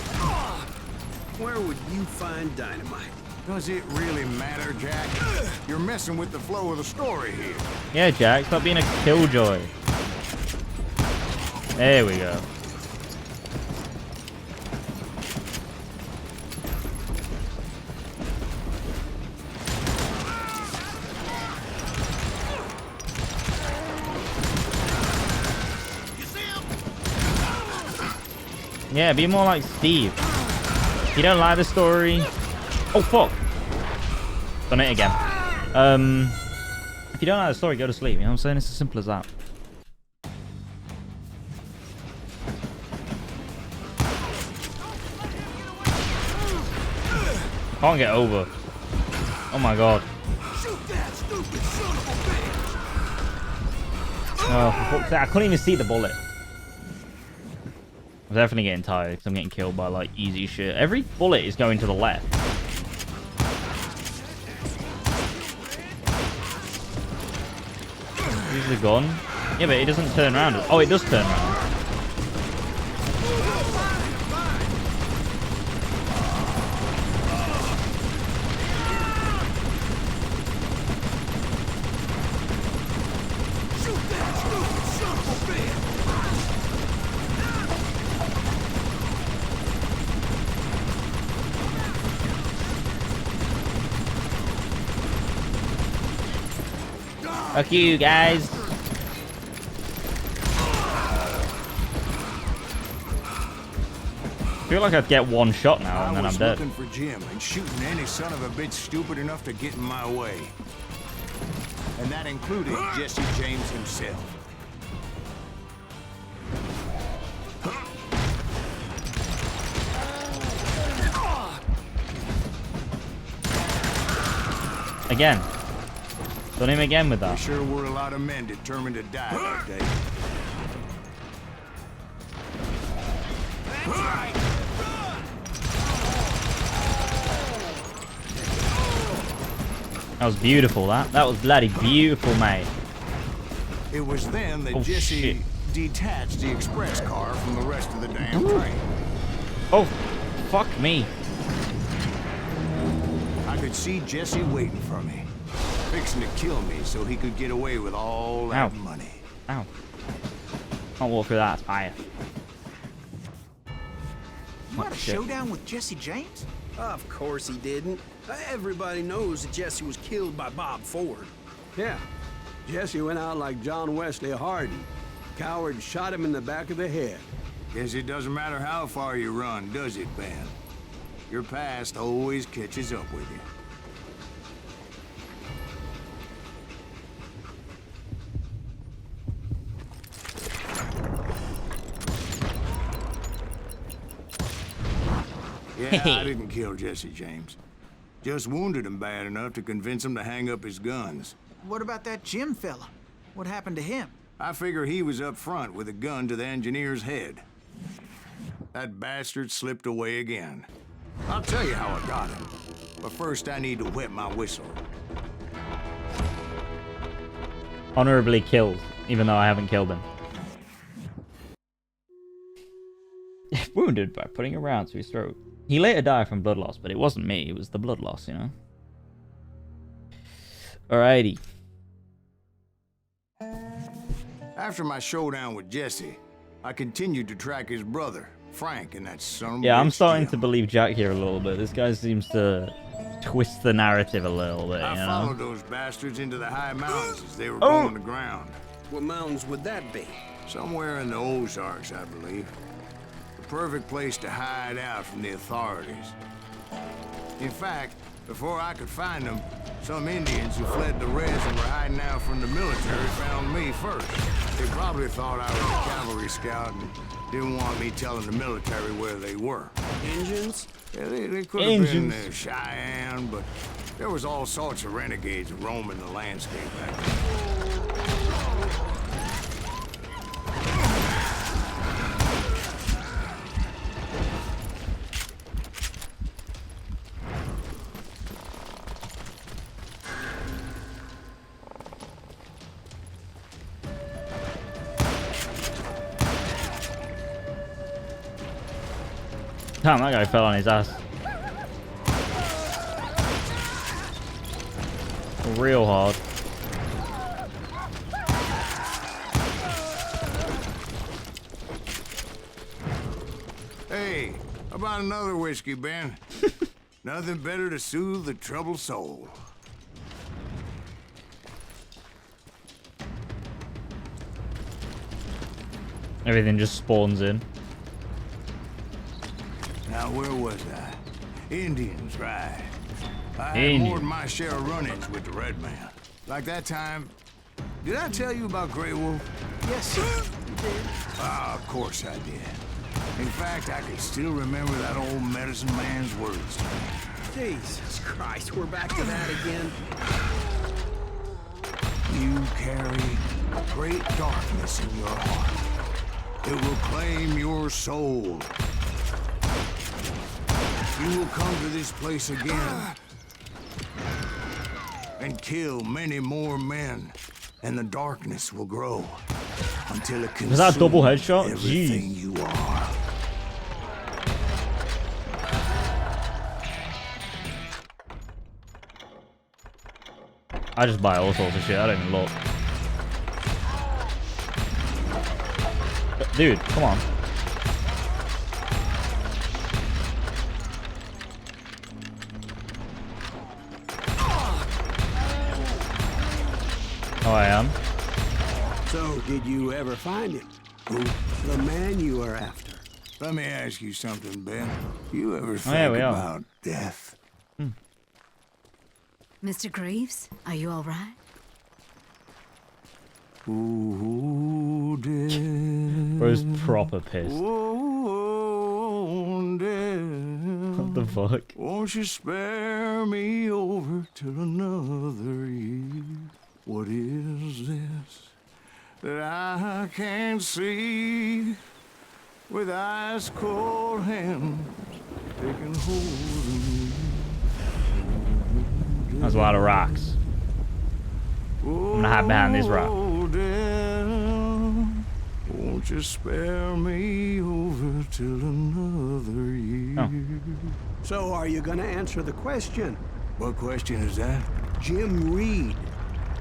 Speaker 7: Where would you find dynamite?
Speaker 2: Does it really matter, Jack? You're messing with the flow of the story here.
Speaker 1: Yeah, Jack, stop being a killjoy. There we go. Yeah, be more like Steve. If you don't like the story... Oh, fuck. Done it again. If you don't like the story, go to sleep. You know what I'm saying? It's as simple as that. Can't get over. Oh my god. Oh, for fuck's sake. I couldn't even see the bullet. I'm definitely getting tired because I'm getting killed by like easy shit. Every bullet is going to the left. Use the gun. Yeah, but it doesn't turn around. Oh, it does turn around. Fuck you, guys. I feel like I'd get one shot now and then I'm dead.
Speaker 2: I was looking for Jim and shooting any son of a bitch stupid enough to get in my way. And that included Jesse James himself.
Speaker 1: Again. Done him again with that.
Speaker 2: There sure were a lot of men determined to die that day.
Speaker 1: That was beautiful, that. That was bloody beautiful, mate.
Speaker 2: It was then that Jesse
Speaker 1: shit.
Speaker 2: detached the express car from the rest of the damn train.
Speaker 1: Oh, fuck me.
Speaker 2: I could see Jesse waiting for me, fixing to kill me so he could get away with all that
Speaker 1: Ow.
Speaker 2: money.
Speaker 1: Ow. Can't walk through that, it's fire.
Speaker 3: You had a showdown with Jesse James?
Speaker 7: Of course he didn't. Everybody knows that Jesse was killed by Bob Ford.
Speaker 4: Yeah, Jesse went out like John Wesley Hardin. Coward shot him in the back of the head.
Speaker 2: Guess it doesn't matter how far you run, does it, Ben? Your past always catches up with you. Yeah, I didn't kill Jesse James. Just wounded him bad enough to convince him to hang up his guns.
Speaker 3: What about that Jim fella? What happened to him?
Speaker 2: I figure he was up front with a gun to the engineer's head. That bastard slipped away again. I'll tell you how I got him. But first I need to wet my whistle.
Speaker 1: Honorably killed, even though I haven't killed him. Wounded by putting a round to his throat. He later died from blood loss, but it wasn't me, it was the blood loss, you know? Alrighty.
Speaker 2: After my showdown with Jesse, I continued to track his brother, Frank, and that son of a
Speaker 1: Yeah, I'm
Speaker 2: bitch,
Speaker 1: starting
Speaker 2: Jim.
Speaker 1: to believe Jack here a little bit. This guy seems to twist the narrative a little bit,
Speaker 2: I
Speaker 1: you
Speaker 2: followed
Speaker 1: know?
Speaker 2: those bastards into the high mountains as they were going to ground.
Speaker 7: What mountains would that be?
Speaker 2: Somewhere in the Ozarks, I believe. The perfect place to hide out from the authorities. In fact, before I could find them, some Indians who fled the res and were hiding out from the military found me first. They probably thought I was a cavalry scout and didn't want me telling the military where they were.
Speaker 7: Indians?
Speaker 2: Yeah, they could have been Cheyenne, but there was all sorts of renegades roaming the landscape back then.
Speaker 1: Damn, that guy fell on his ass. Real hard.
Speaker 2: Hey, how about another whiskey, Ben? Nothing better to soothe the troubled soul.
Speaker 1: Everything just spawns in.
Speaker 2: Now, where was I? Indians, right. I had
Speaker 1: Indians.
Speaker 2: more than my share of run-ins with the Red Man. Like that time... Did I tell you about Grey Wolf?
Speaker 3: Yes, sir. You did.
Speaker 2: Ah, of course I did. In fact, I can still remember that old medicine man's words to me.
Speaker 7: Jesus Christ, we're back to that again.
Speaker 2: You carry great darkness in your heart. It will claim your soul. You will come to this place again and kill many more men, and the darkness will grow until it consumes
Speaker 1: Was that a double headshot?
Speaker 2: everything
Speaker 1: Jeez.
Speaker 2: you are.
Speaker 1: I just buy all sorts of shit. I don't even look. Dude, come on. Oh, I am.
Speaker 4: So, did you ever find him? Who? The man you are after.
Speaker 2: Let me ask you something, Ben. You ever
Speaker 1: yeah,
Speaker 2: think
Speaker 1: we are.
Speaker 2: about death?
Speaker 5: Mr. Greaves, are you all right?
Speaker 2: Ooh, death.
Speaker 1: Bro's proper pissed.
Speaker 2: Ooh, death.
Speaker 1: What the fuck?
Speaker 2: Won't you spare me over till another year? What is this that I can't see with ice cold hands taking hold of me?
Speaker 1: That's a lot of rocks. I'm gonna hide behind this rock.
Speaker 2: Oh, death, won't you spare me over till another year?
Speaker 1: Oh.
Speaker 4: So, are you gonna answer the question?
Speaker 2: What question is that?
Speaker 4: Jim Reed.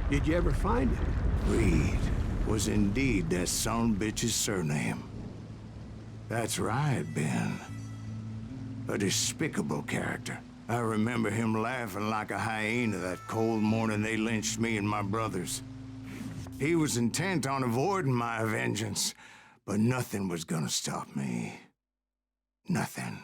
Speaker 4: Did you ever find him?
Speaker 2: Reed was indeed that son bitch's surname. That's right, Ben. A despicable character. I remember him laughing like a hyena that cold morning they lynched me and my brothers. He was intent on avoiding my vengeance, but nothing was gonna stop me. Nothing.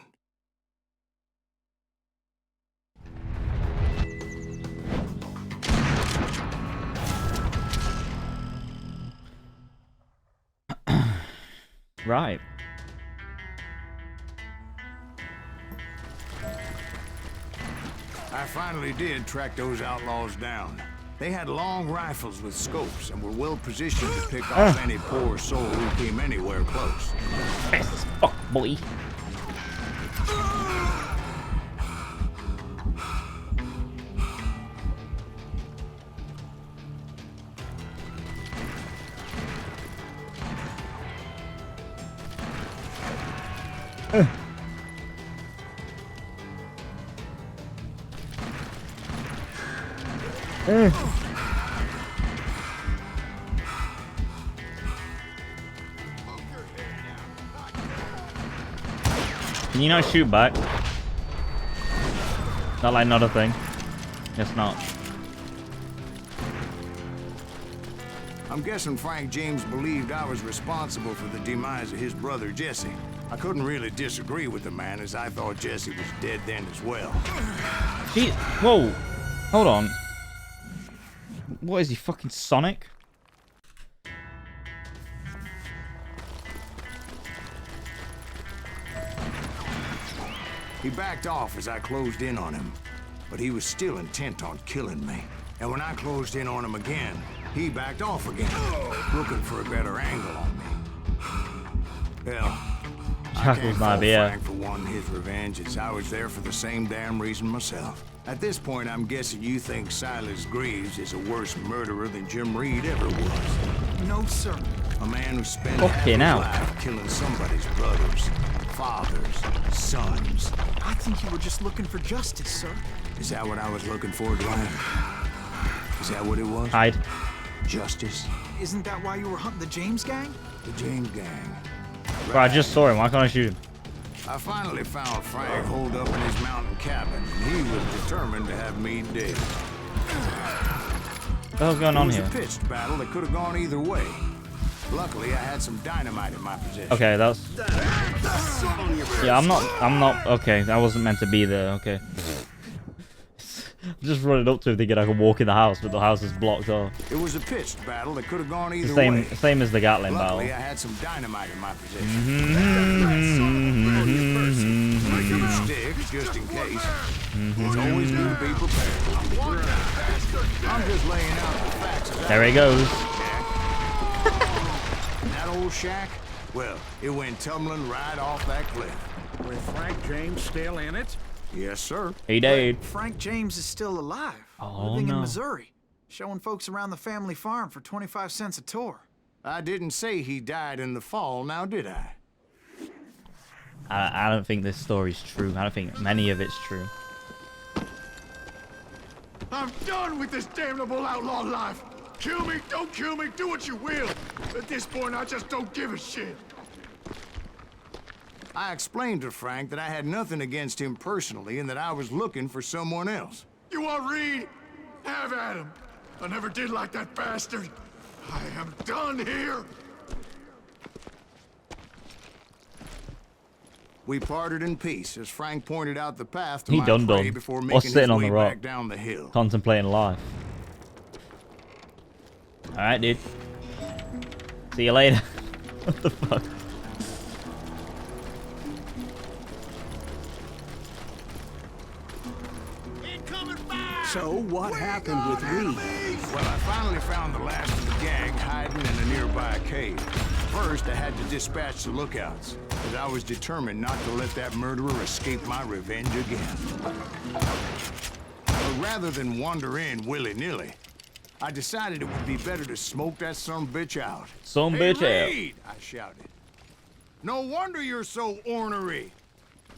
Speaker 1: Right.
Speaker 2: I finally did track those outlaws down. They had long rifles with scopes and were well positioned to pick off any poor soul who came anywhere close.
Speaker 1: Fast as fuck, boy. Can you not shoot back? Not like not a thing. Guess not.
Speaker 2: I'm guessing Frank James believed I was responsible for the demise of his brother Jesse. I couldn't really disagree with the man, as I thought Jesse was dead then as well.
Speaker 1: Gee, whoa, hold on. What is he, fucking Sonic?
Speaker 2: He backed off as I closed in on him, but he was still intent on killing me. And when I closed in on him again, he backed off again, looking for a better angle on me. Hell, I can't fault Frank for wanting his revenge, as I was there for the same damn reason myself. At this point, I'm guessing you think Silas Greaves is a worse murderer than Jim Reed ever was.
Speaker 3: No, sir.
Speaker 2: A man who spent half his life killing somebody's brothers, fathers, sons.
Speaker 3: I think you were just looking for justice, sir.
Speaker 2: Is that what I was looking for, Dwayne? Is that what it was?
Speaker 1: Hide.
Speaker 2: Justice?
Speaker 3: Isn't that why you were hunting the James gang?
Speaker 2: The James gang.
Speaker 1: Bro, I just saw him. Why can't I shoot him?
Speaker 2: I finally found Frank holed up in his mountain cabin, and he was determined to have me dead.
Speaker 1: What the hell's going on here?
Speaker 2: It was a pitched battle that could have gone either way. Luckily, I had some dynamite in my possession.
Speaker 1: Okay, that's... Yeah, I'm not... Okay, I wasn't meant to be there, okay. I'm just running up to him thinking I can walk in the house, but the house is blocked off.
Speaker 2: It was a pitched battle that could have gone either way.
Speaker 1: Same as the Gatling battle.
Speaker 2: Luckily, I had some dynamite in my possession. Stick, just in case. It's always good to be prepared. I'm just laying out the facts.
Speaker 1: There he goes.
Speaker 2: That old shack? Well, it went tumbling right off that cliff.
Speaker 9: With Frank James still in it?
Speaker 2: Yes, sir.
Speaker 1: He died.
Speaker 3: Frank James is still alive.
Speaker 1: Oh,
Speaker 3: living in Missouri. Showing folks around the family farm for 25 cents a tour.
Speaker 2: I didn't say he died in the fall, now did I?
Speaker 1: I don't think this story's true. I don't think many of it's true.
Speaker 6: I'm done with this damnable outlaw life. Kill me, don't kill me, do what you will. At this point, I just don't give a shit.
Speaker 2: I explained to Frank that I had nothing against him personally and that I was looking for someone else.
Speaker 6: You want Reed? Have at him. I never did like that bastard. I am done here.
Speaker 2: We parted in peace as Frank pointed out the path to my prey before making his
Speaker 1: sitting on
Speaker 2: way
Speaker 1: the rock,
Speaker 2: back down the hill.
Speaker 1: contemplating life. Alright, dude. See you later. What the fuck?
Speaker 4: So, what happened with Reed?
Speaker 2: Well, I finally found the last of the gang hiding in a nearby cave. First, I had to dispatch the lookouts, but I was determined not to let that murderer escape my revenge again. But rather than wander in willy-nilly, I decided it would be better to smoke that sumbitch out.
Speaker 1: Sumbitch out.
Speaker 2: Reed, I shouted. No wonder you're so ornery.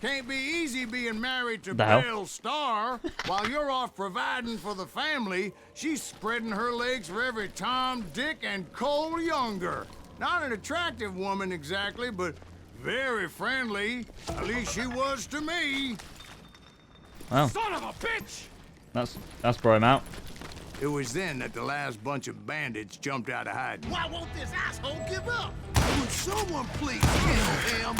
Speaker 2: Can't be easy being married to Belle Starr. While you're off providing for the family, she's spreading her legs for every Tom, Dick, and Cole Younger. Not an attractive woman exactly, but very friendly. At least she was to me.
Speaker 1: Wow.
Speaker 6: Son of a bitch!
Speaker 1: That's brought him out.
Speaker 2: It was then that the last bunch of bandits jumped out of hiding.
Speaker 6: Why won't this asshole give up? Would someone please kill him?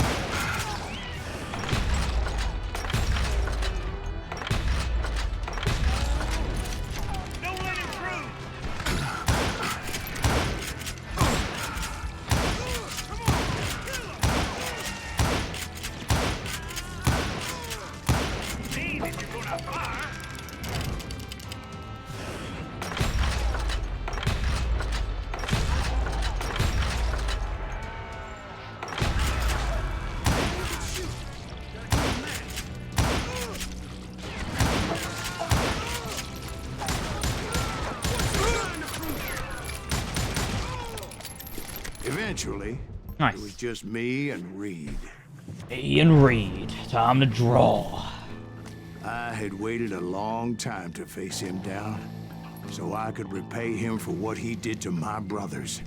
Speaker 2: Eventually,
Speaker 1: Nice.
Speaker 2: it was just me and Reed.
Speaker 1: Me and Reed. Time to draw.
Speaker 2: I had waited a long time to face him down, so I could repay him for what he did to my brothers.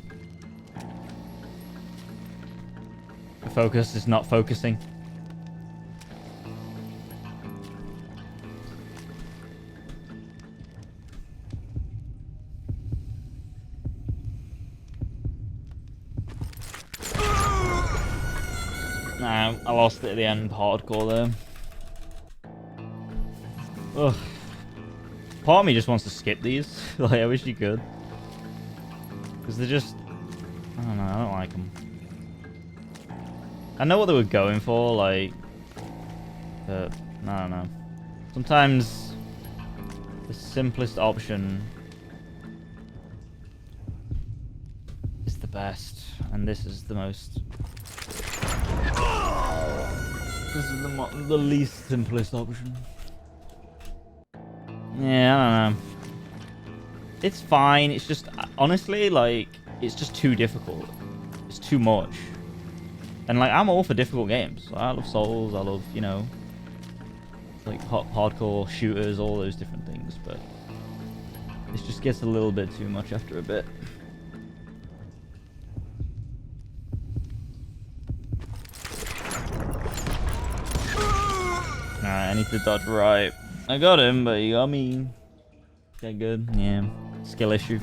Speaker 1: The focus is not focusing. Nah, I lost it at the end, hardcore there. Ugh. Part of me just wants to skip these. Like, I wish you could. Because they're just... I don't know, I don't like them. I know what they were going for, like... But, I don't know. Sometimes... the simplest option... is the best. And this is the most... This is the least simplest option. Yeah, I don't know. It's fine. It's just, honestly, like, it's just too difficult. It's too much. And, like, I'm all for difficult games. I love Souls. I love, you know, like, hardcore shooters, all those different things. But it just gets a little bit too much after a bit. Alright, I need to dodge right. I got him, but he got me. Okay, good. Yeah. Skill issue.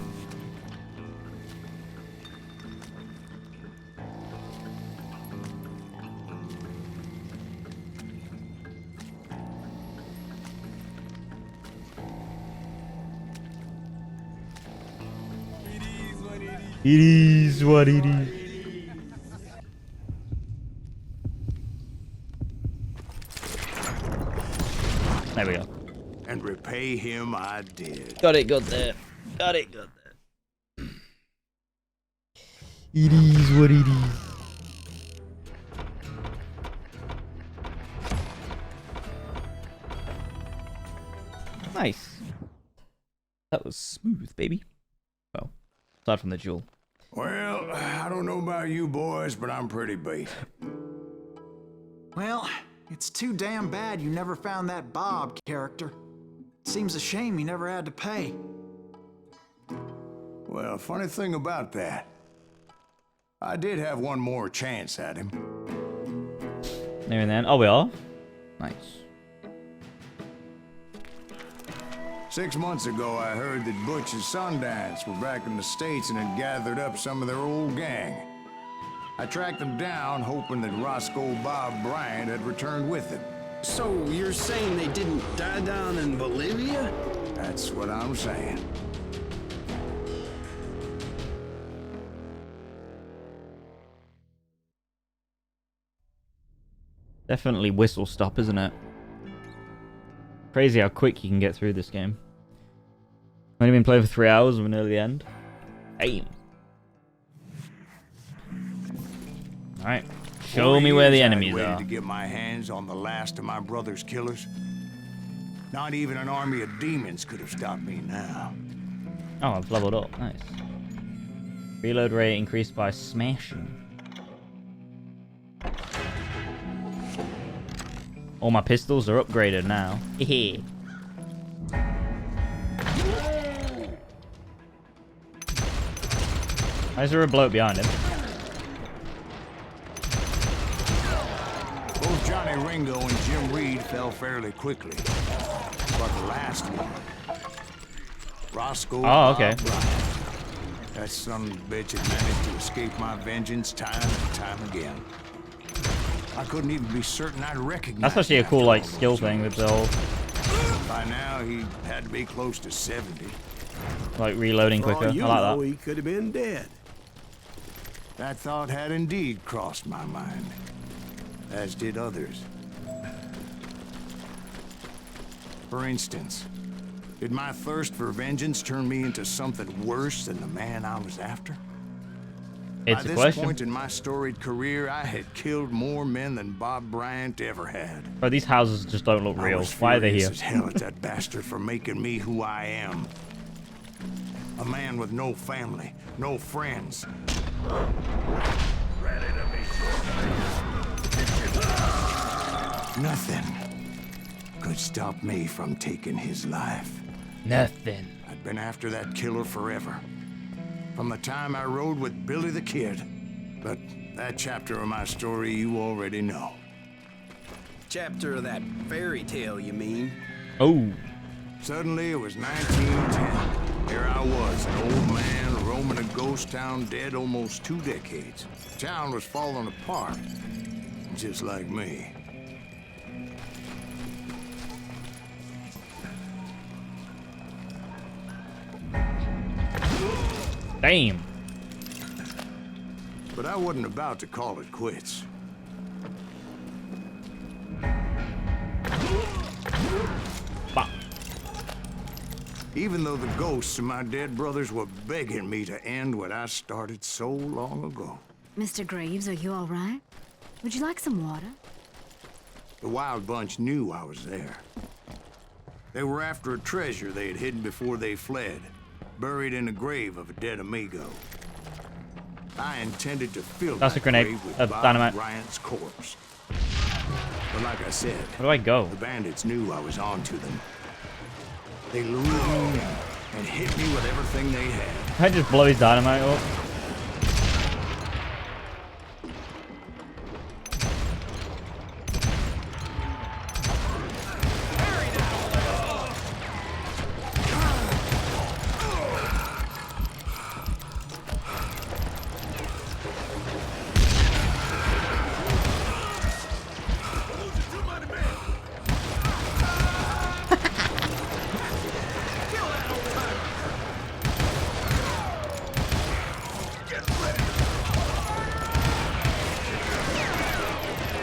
Speaker 1: It is what it is. There we go.
Speaker 2: And repay him I did.
Speaker 1: Got it good there. Got it good there. It is what it is. Nice. That was smooth, baby. Well, aside from the jewel.
Speaker 2: Well, I don't know about you boys, but I'm pretty beat.
Speaker 3: Well, it's too damn bad you never found that Bob character. Seems a shame he never had to pay.
Speaker 2: Well, funny thing about that, I did have one more chance at him.
Speaker 1: There and then. Oh, we are? Nice.
Speaker 2: 6 months ago, I heard that Butch and Sundance were back in the States and had gathered up some of their old gang. I tracked them down, hoping that Roscoe Bob Bryant had returned with them.
Speaker 7: So you're saying they didn't die down in Bolivia?
Speaker 2: That's what I'm saying.
Speaker 1: Definitely whistle stop, isn't it? Crazy how quick you can get through this game. I've only been playing for 3 hours and we're near the end. Aim. Alright. Show me where the enemies are.
Speaker 2: To get my hands on the last of my brother's killers. Not even an army of demons could have stopped me now.
Speaker 1: Oh, I've leveled up. Nice. Reload rate increased by smashing. All my pistols are upgraded now. Hehe. Why is there a bloke behind him?
Speaker 2: Both Johnny Ringo and Jim Reed fell fairly quickly. But the last one, Roscoe
Speaker 1: Oh, okay.
Speaker 2: Bryant, that son of a bitch had managed to escape my vengeance time and time again. I couldn't even be certain I'd recognize.
Speaker 1: That's actually a cool, like, skill thing with the whole...
Speaker 2: By now, he had to be close to 70.
Speaker 1: Like, reloading quicker. I like that.
Speaker 4: He could have been dead.
Speaker 2: That thought had indeed crossed my mind, as did others. For instance, did my thirst for vengeance turn me into something worse than the man I was after?
Speaker 1: It's
Speaker 2: By
Speaker 1: a
Speaker 2: this
Speaker 1: question.
Speaker 2: point in my storied career, I had killed more men than Bob Bryant ever had.
Speaker 1: Bro, these houses just don't look
Speaker 2: I
Speaker 1: real.
Speaker 2: was
Speaker 1: Why are they
Speaker 2: furious
Speaker 1: here?
Speaker 2: as hell at that bastard for making me who I am. A man with no family, no friends, Nothing could stop me from taking his life.
Speaker 1: Nothing.
Speaker 2: I'd been after that killer forever. From the time I rode with Billy the Kid. But that chapter of my story you already know.
Speaker 7: Chapter of that fairy tale, you mean?
Speaker 1: Oh.
Speaker 2: Suddenly it was 1910. Here I was, an old man roaming a ghost town dead almost 2 decades. The town was falling apart, just like me.
Speaker 1: Damn.
Speaker 2: But I wasn't about to call it quits.
Speaker 1: Bah.
Speaker 2: Even though the ghosts of my dead brothers were begging me to end what I started so long ago.
Speaker 5: Mr. Graves, are you all right? Would you like some water?
Speaker 2: The Wild Bunch knew I was there. They were after a treasure they had hidden before they fled, buried in the grave of a dead amigo. I intended to fill
Speaker 1: That's
Speaker 2: that
Speaker 1: a grenade
Speaker 2: grave with
Speaker 1: of
Speaker 2: Bob
Speaker 1: dynamite.
Speaker 2: Bryant's corpse. But like I said,
Speaker 1: Where do I go?
Speaker 2: the bandits knew I was onto them. They lured me in and hit me with everything they had.
Speaker 1: Can I just blow his dynamite up?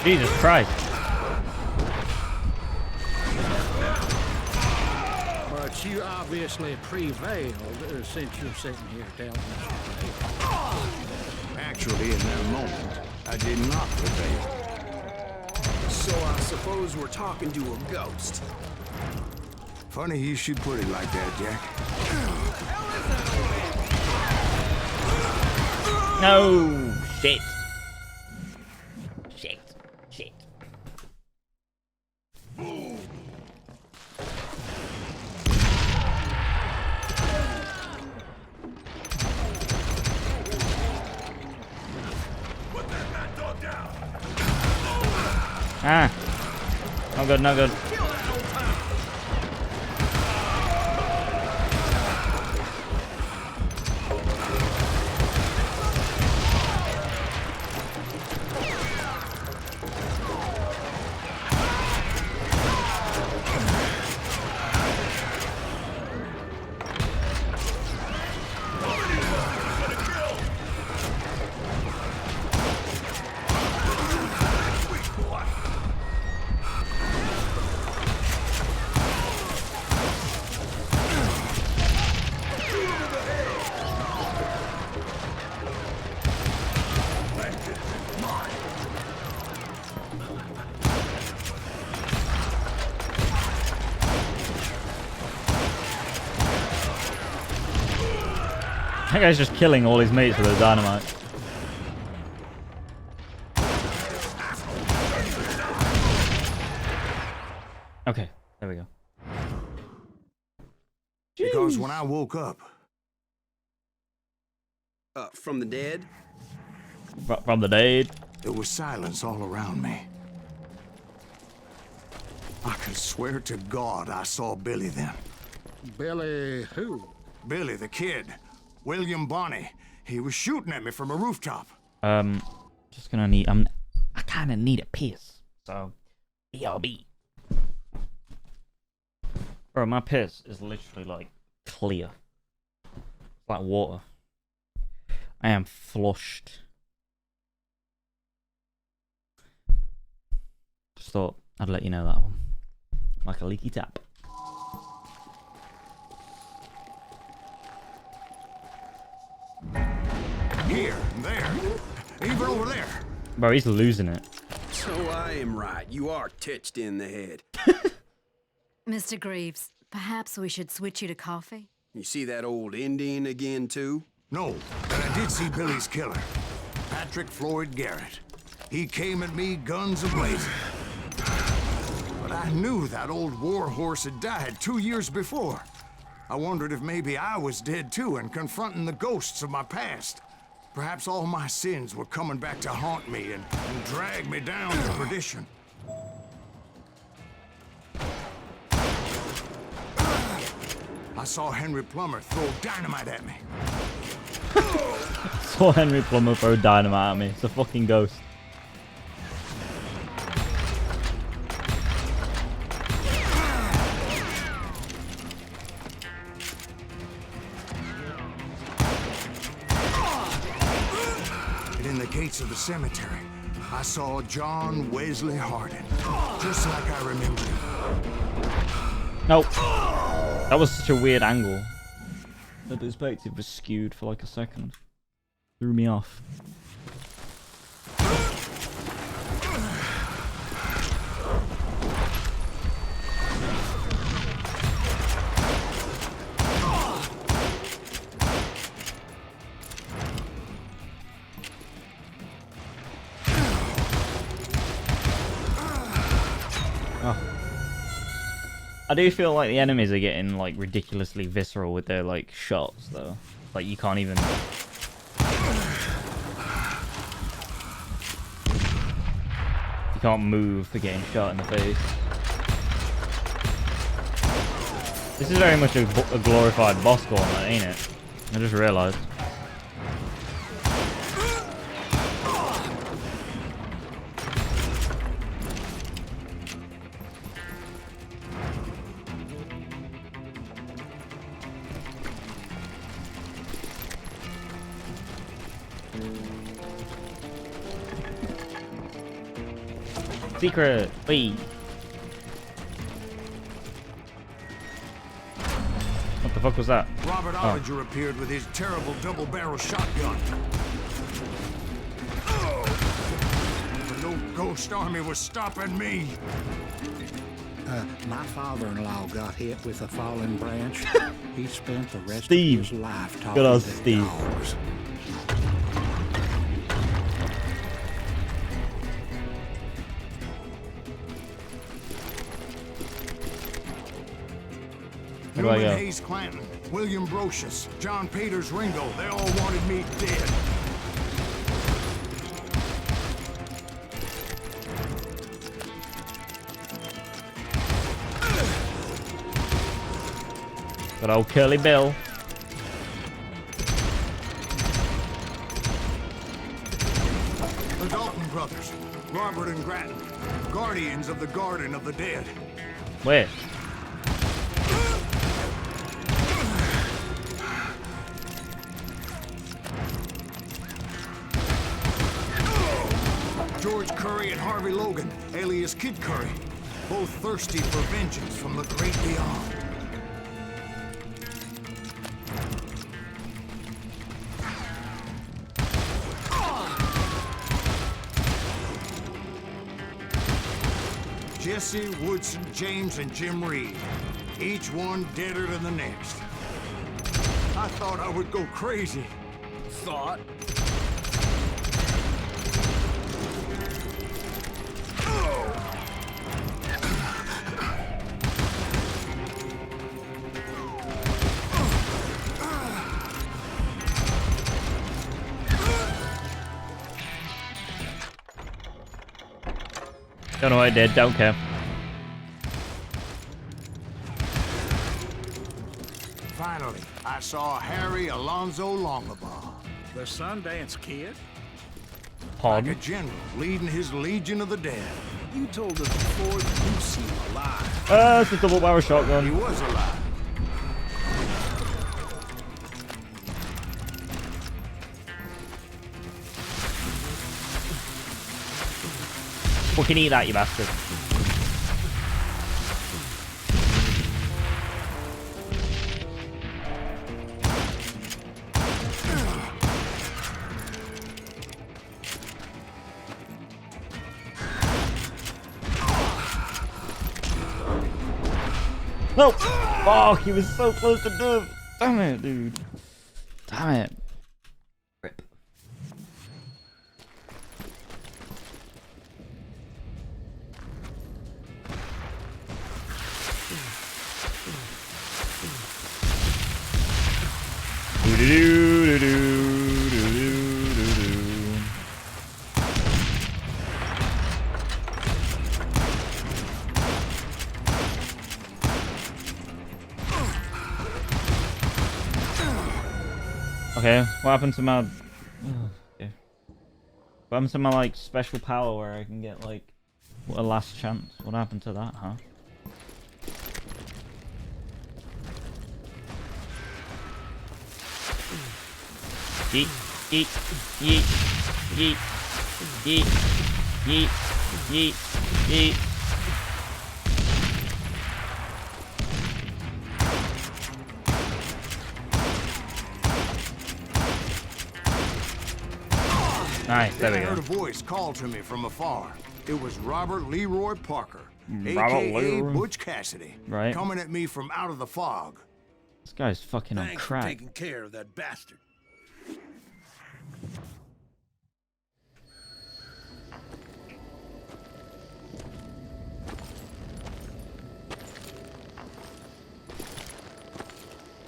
Speaker 1: Jesus Christ.
Speaker 9: But you obviously prevailed since you're sitting here telling us.
Speaker 2: Actually, in that moment, I did not prevail.
Speaker 7: So I suppose we're talking to a ghost.
Speaker 2: Funny you should put it like that, Jack.
Speaker 1: No. Shit. Shit. Shit. Ah. No good, no good. That guy's just killing all his mates with a dynamite. Okay, there we go.
Speaker 2: Because when I woke up...
Speaker 7: From the dead?
Speaker 1: From the dead?
Speaker 2: There was silence all around me. I could swear to God I saw Billy then.
Speaker 9: Billy who?
Speaker 2: Billy the Kid. William Bonney. He was shooting at me from a rooftop.
Speaker 1: Just gonna need... I kinda need a piss. So, BRB. Bro, my piss is literally, like, clear. It's like water. I am flushed. Just thought I'd let you know that one. Like a leaky tap.
Speaker 2: Here, there, even over there.
Speaker 1: Bro, he's losing it.
Speaker 7: So I am right. You are touched in the head.
Speaker 5: Mr. Graves, perhaps we should switch you to coffee?
Speaker 7: You see that old Indian again, too?
Speaker 2: No, but I did see Billy's killer, Patrick Floyd Garrett. He came at me guns a-blazing. But I knew that old war horse had died 2 years before. I wondered if maybe I was dead too and confronting the ghosts of my past. Perhaps all my sins were coming back to haunt me and drag me down to perdition. I saw Henry Plummer throw dynamite at me.
Speaker 1: Saw Henry Plummer throw dynamite at me. It's a fucking ghost.
Speaker 2: And in the gates of the cemetery, I saw John Wesley Hardin, just like I remember him.
Speaker 1: Nope. That was such a weird angle. The perspective was skewed for like a second. Threw me off. I do feel like the enemies are getting like ridiculously visceral with their like shots though. Like you can't even... You can't move for getting shot in the face. This is very much a glorified boss gauntlet, ain't it? I just realised. Secret, wait. What the fuck was that?
Speaker 2: Robert Olinger appeared with his terrible double-barrel shotgun. But no ghost army was stopping me.
Speaker 9: My father-in-law got hit with a fallen branch. He spent the rest
Speaker 1: Steve.
Speaker 9: of his life talking
Speaker 1: Good old
Speaker 9: to
Speaker 1: Steve.
Speaker 9: dogs.
Speaker 1: Where do I
Speaker 2: Newman
Speaker 1: go?
Speaker 2: Hayes Clanton, William Brocious, John Peters Ringo, they all wanted me dead.
Speaker 1: Good old Curly Bill.
Speaker 2: The Dalton brothers, Robert and Grattan, guardians of the Garden of the Dead.
Speaker 1: Where?
Speaker 2: George Curry and Harvey Logan, alias Kid Curry, both thirsty for vengeance from the great beyond. Jesse, Woodson, James, and Jim Reed, each one deader than the next. I thought I would go crazy.
Speaker 7: Thought?
Speaker 1: Don't know what I did, don't care.
Speaker 2: Finally, I saw Harry Alonzo Longabaugh.
Speaker 9: The Sundance Kid?
Speaker 1: Pardon?
Speaker 2: Like a general leading his Legion of the Dead.
Speaker 7: You told us before that you seem alive.
Speaker 1: It's a double barrel shotgun.
Speaker 2: He was alive.
Speaker 1: Fucking eat that, you bastard. No! Fuck, he was so close to death. Damn it, dude. Damn it. Okay, what happened to my... okay. What happened to my, like, special power where I can get, like, a last chance? What happened to that, huh? Yeet, yeet, yeet, yeet, yeet, yeet, yeet, yeet. Nice, there we
Speaker 2: I
Speaker 1: go.
Speaker 2: heard a voice call to me from afar. It was Robert Leroy Parker,
Speaker 1: Robert
Speaker 2: a.k.a.
Speaker 1: Leroy.
Speaker 2: Butch Cassidy,
Speaker 1: Right.
Speaker 2: coming at me from out of the fog.
Speaker 1: This guy's fucking on
Speaker 6: Thanks for
Speaker 1: crack.
Speaker 6: taking care of that bastard.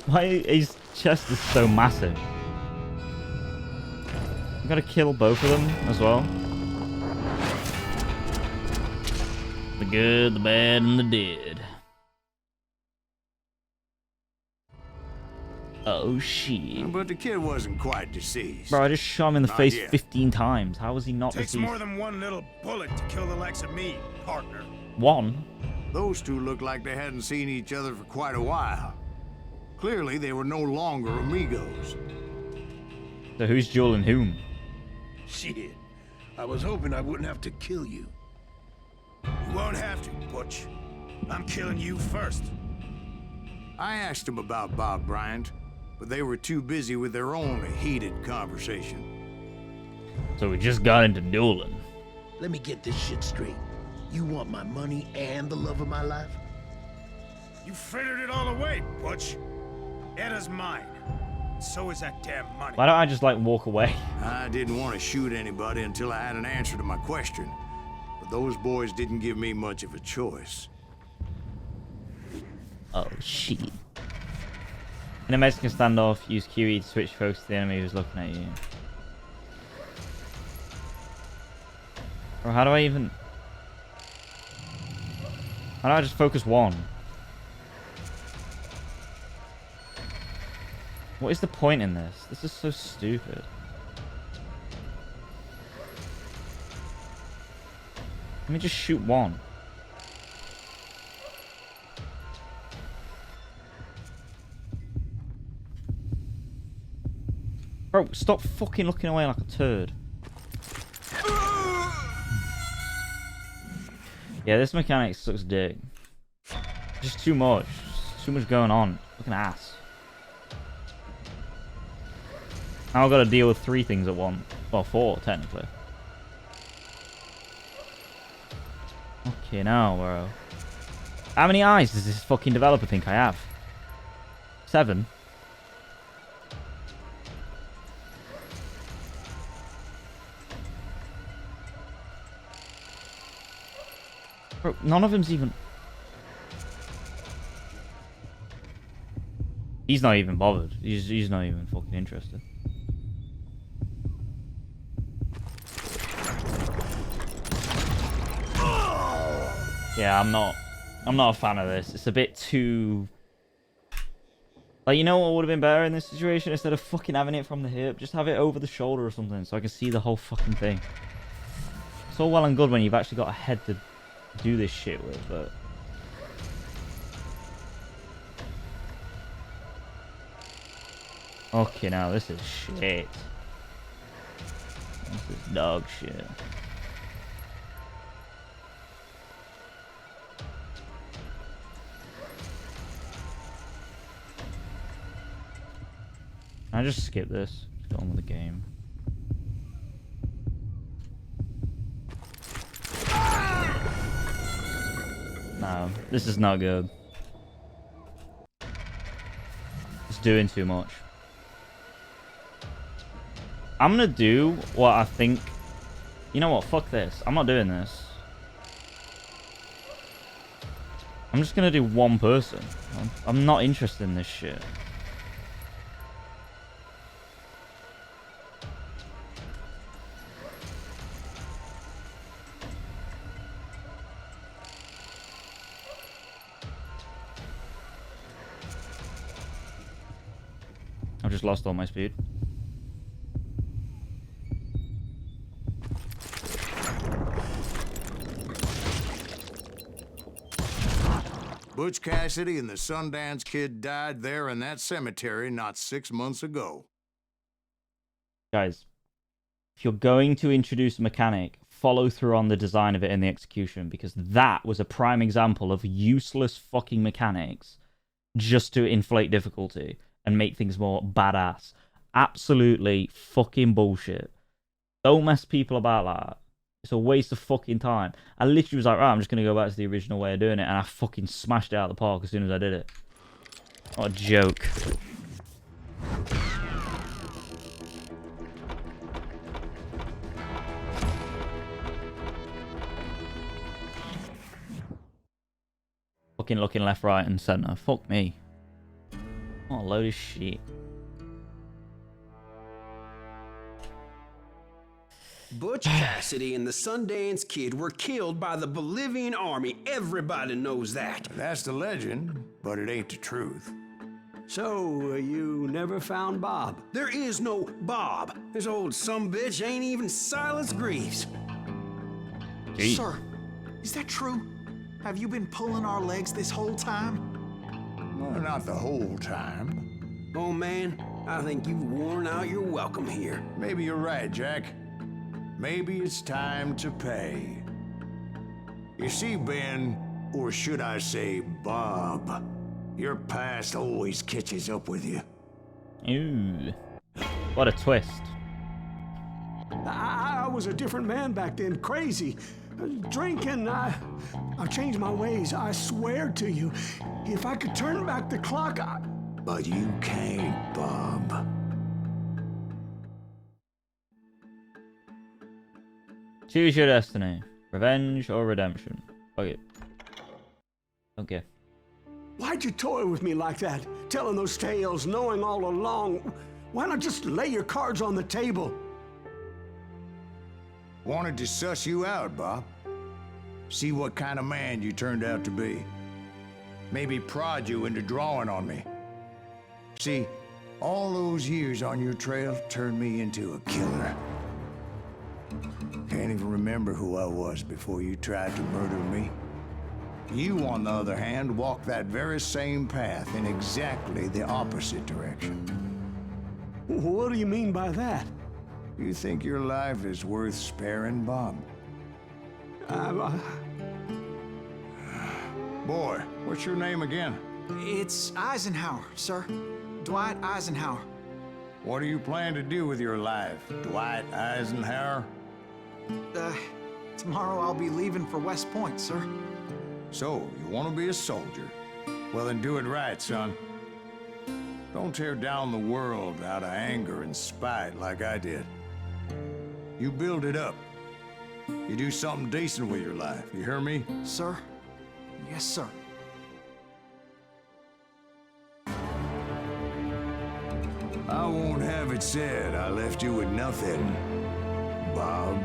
Speaker 1: Why his chest is so massive? I've got to kill both of them as well. The good, the bad, and the dead. Oh shit.
Speaker 2: But the kid wasn't quite deceased.
Speaker 1: Bro, I just shot him in the
Speaker 2: Not
Speaker 1: face
Speaker 2: yet.
Speaker 1: 15 times. How was he not
Speaker 6: Takes
Speaker 1: deceased?
Speaker 6: more than one little bullet to kill the likes of me, partner.
Speaker 1: One?
Speaker 2: Those two looked like they hadn't seen each other for quite a while. Clearly, they were no longer amigos.
Speaker 1: So who's dueling whom?
Speaker 6: Shit. I was hoping I wouldn't have to kill you. You won't have to, Butch. I'm killing you first.
Speaker 2: I asked them about Bob Bryant, but they were too busy with their own heated conversation.
Speaker 1: So we just got into dueling.
Speaker 13: Let me get this shit straight. You want my money and the love of my life?
Speaker 6: You frittered it all away, Butch. Eda's mine. So is that damn money.
Speaker 1: Why don't I just like walk away?
Speaker 2: I didn't want to shoot anybody until I had an answer to my question, but those boys didn't give me much of a choice.
Speaker 1: Oh shit. In a Mexican standoff, use QE to switch focus to the enemy who's looking at you. Or how do I even... How do I just focus one? What is the point in this? This is so stupid. Let me just shoot one. Bro, stop fucking looking away like a turd. Yeah, this mechanic sucks dick. Just too much. Just too much going on. Fucking ass. Now I've got to deal with 3 things at once. Well, 4, technically. Okay, now, bro. How many eyes does this fucking developer think I have? 7? Bro, none of them's even... He's not even bothered. He's not even fucking interested. Yeah, I'm not a fan of this. It's a bit too... Like, you know what would have been better in this situation? Instead of fucking having it from the hip, just have it over the shoulder or something so I can see the whole fucking thing. It's all well and good when you've actually got a head to do this shit with, but... Okay, now this is shit. This is dog shit. I just skip this. Just go on with the game. No, this is not good. It's doing too much. I'm gonna do what I think... You know what? Fuck this. I'm not doing this. I'm just gonna do one person. I'm not interested in this shit. just lost all my speed.
Speaker 2: Butch Cassidy and the Sundance Kid died there in that cemetery not 6 months ago.
Speaker 1: Guys, if you're going to introduce a mechanic, follow through on the design of it and the execution, because that was a prime example of useless fucking mechanics just to inflate difficulty and make things more badass. Absolutely fucking bullshit. Don't mess people about like that. It's a waste of fucking time. I literally was like, right, I'm just going to go back to the original way of doing it, and I fucking smashed it out of the park as soon as I did it. What a joke. Fucking looking left, right, and center. Fuck me. What a load of shit.
Speaker 7: Butch Cassidy and the Sundance Kid were killed by the Bolivian army. Everybody knows that.
Speaker 2: That's the legend, but it ain't the truth.
Speaker 4: So, you never found Bob?
Speaker 7: There is no Bob. This old sumbitch ain't even Silas Greaves.
Speaker 1: Jeez.
Speaker 3: Sir, is that true? Have you been pulling our legs this whole time?
Speaker 2: Well, not the whole time.
Speaker 7: Oh, man, I think you've worn out your welcome here.
Speaker 2: Maybe you're right, Jack. Maybe it's time to pay. You see, Ben, or should I say Bob, your past always catches up with you.
Speaker 1: Ooh. What a twist.
Speaker 4: I was a different man back then, crazy. Drinking, I've changed my ways, I swear to you. If I could turn back the clock,
Speaker 2: But you can't, Bob.
Speaker 1: Choose your destiny. Revenge or redemption. Okay. Okay.
Speaker 4: Why'd you toy with me like that? Telling those tales, knowing all along. Why not just lay your cards on the table?
Speaker 2: Wanted to suss you out, Bob. See what kind of man you turned out to be. Maybe prod you into drawing on me. See, all those years on your trail turned me into a killer. Can't even remember who I was before you tried to murder me. You, on the other hand, walked that very same path in exactly the opposite direction.
Speaker 4: What do you mean by that?
Speaker 2: You think your life is worth sparing, Bob? Boy, what's your name again?
Speaker 3: It's Eisenhower, sir. Dwight Eisenhower.
Speaker 2: What do you plan to do with your life, Dwight Eisenhower?
Speaker 3: Tomorrow I'll be leaving for West Point, sir.
Speaker 2: So, you want to be a soldier? Well, then do it right, son. Don't tear down the world out of anger and spite like I did. You build it up. You do something decent with your life. You hear me?
Speaker 3: Sir? Yes, sir.
Speaker 2: I won't have it said I left you with nothing, Bob.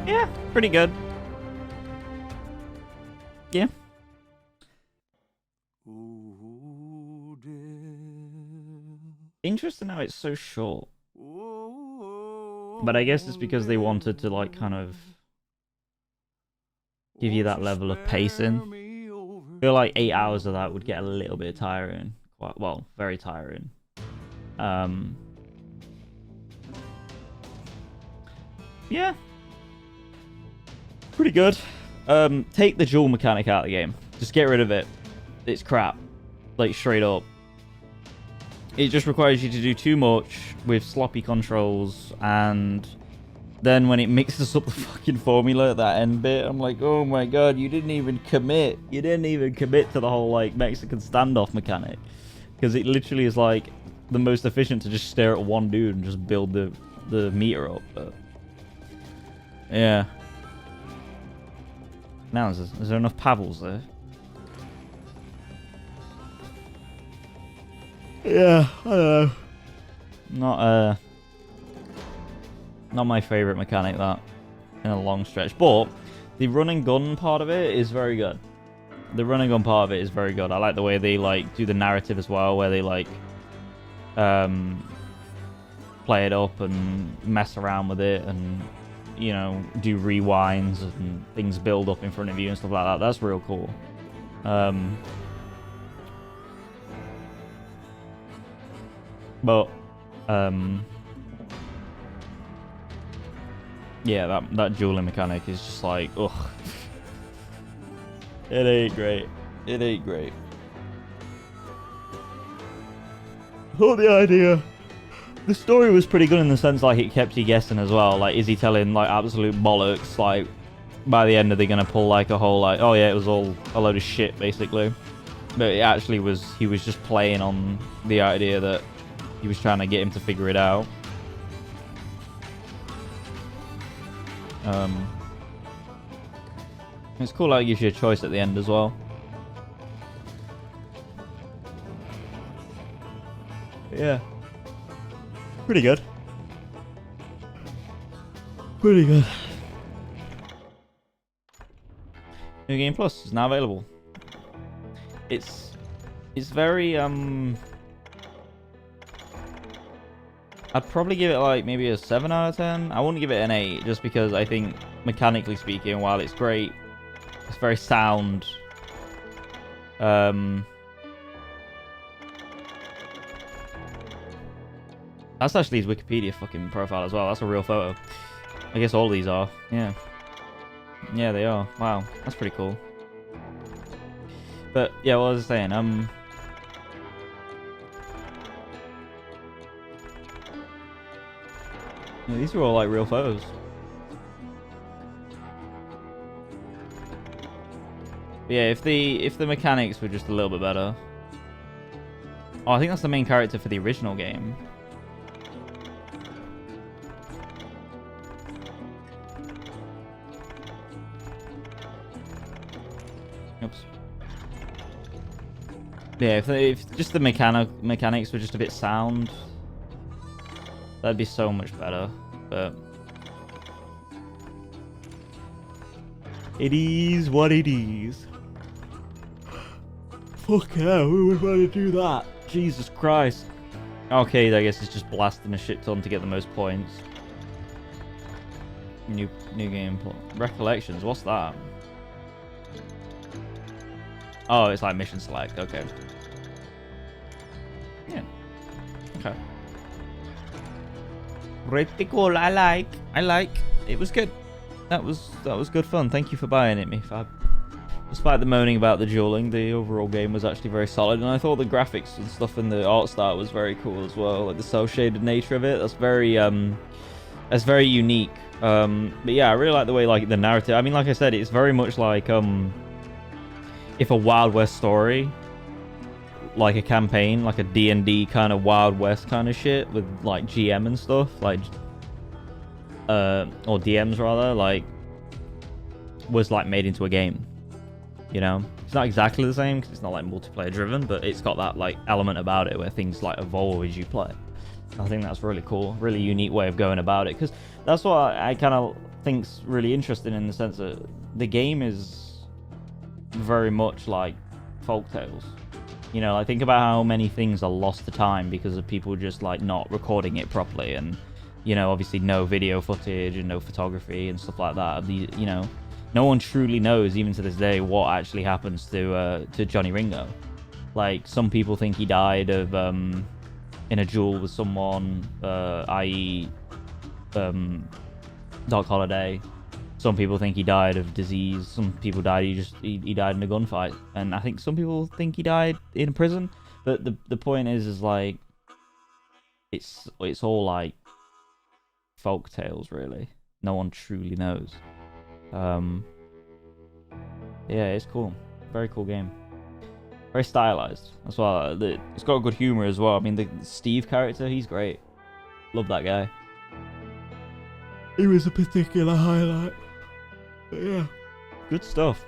Speaker 1: Yeah, pretty good. Yeah. Interesting how it's so short. But I guess it's because they wanted to, like, kind of give you that level of pacing. I feel like 8 hours of that would get a little bit tiring. Quite, well, very tiring. Yeah. Pretty good. Take the dual mechanic out of the game. Just get rid of it. It's crap. Like, straight up. It just requires you to do too much with sloppy controls, and then when it mixes up the fucking formula at that end bit, I'm like, oh my god, you didn't even commit. You didn't even commit to the whole, like, Mexican standoff mechanic. Because it literally is, like, the most efficient to just stare at one dude and just build the meter up. But yeah. Now, is there enough pavels there? Yeah, I don't know. Not my favorite mechanic, that, in a long stretch. But the run and gun part of it is very good. The run and gun part of it is very good. I like the way they like do the narrative as well, where they like play it up and mess around with it, and you know, do rewinds and things build up in front of you and stuff like that. That's real cool. Yeah, that dueling mechanic is just like, ugh. It ain't great. It ain't great. I thought the idea... The story was pretty good in the sense, like, it kept you guessing as well. Like, is he telling, like, absolute bollocks? Like, by the end, are they going to pull, like, a whole, like, oh, yeah, it was all a load of shit, basically. But it actually was... He was just playing on the idea that he was trying to get him to figure it out. It's cool how it gives you a choice at the end as well. Yeah. Pretty good. Pretty good. New Game Plus is now available. It's very I'd probably give it like maybe a 7 out of 10. I wouldn't give it an 8 just because I think mechanically speaking, while it's great, it's very sound. That's actually his Wikipedia fucking profile as well. That's a real photo. I guess all these are. Yeah. Yeah, they are. Wow. That's pretty cool. But yeah, what was I saying? Yeah, these are all like real photos. But yeah, if the mechanics were just a little bit better. Oh, I think that's the main character for the original game. Oops. Yeah, if just the mechanics were just a bit sound, that'd be so much better. But it is what it is. Fuck hell, who would want to do that? Jesus Christ. Okay, I guess it's just blasting a shit ton to get the most points. New game. Recollections, what's that? Oh, it's like mission select, okay. Yeah. Okay. Pretty cool, I like. It was good. That was good fun. Thank you for buying it, me Fab. Despite the moaning about the dueling, the overall game was actually very solid, and I thought the graphics and stuff in the art style was very cool as well. Like the cel-shaded nature of it, that's very unique. But yeah, I really like the way like the narrative. I mean, like I said, it's very much like if a Wild West story, like a campaign, like a D&D kind of Wild West kind of shit with like GM and stuff, like or DMs rather, like was like made into a game. You know, it's not exactly the same because it's not like multiplayer driven, but it's got that like element about it where things like evolve as you play. I think that's really cool, really unique way of going about it, because that's what I kind of think's really interesting in the sense that the game is very much like folk tales. You know, I think about how many things are lost to time because of people just like not recording it properly, and you know, obviously no video footage and no photography and stuff like that. You know, no one truly knows, even to this day, what actually happens to Johnny Ringo. Like, some people think he died of in a duel with someone, i.e. Doc Holliday. Some people think he died of disease. Some people died he died in a gunfight, and I think some people think he died in prison. But the point is like it's all like folk tales, really. No one truly knows. Yeah, it's cool. Very cool game. Very stylized as well. It's got good humor as well. I mean, the Steve character, he's great. Love that guy. He was a particular highlight. But yeah, Good stuff.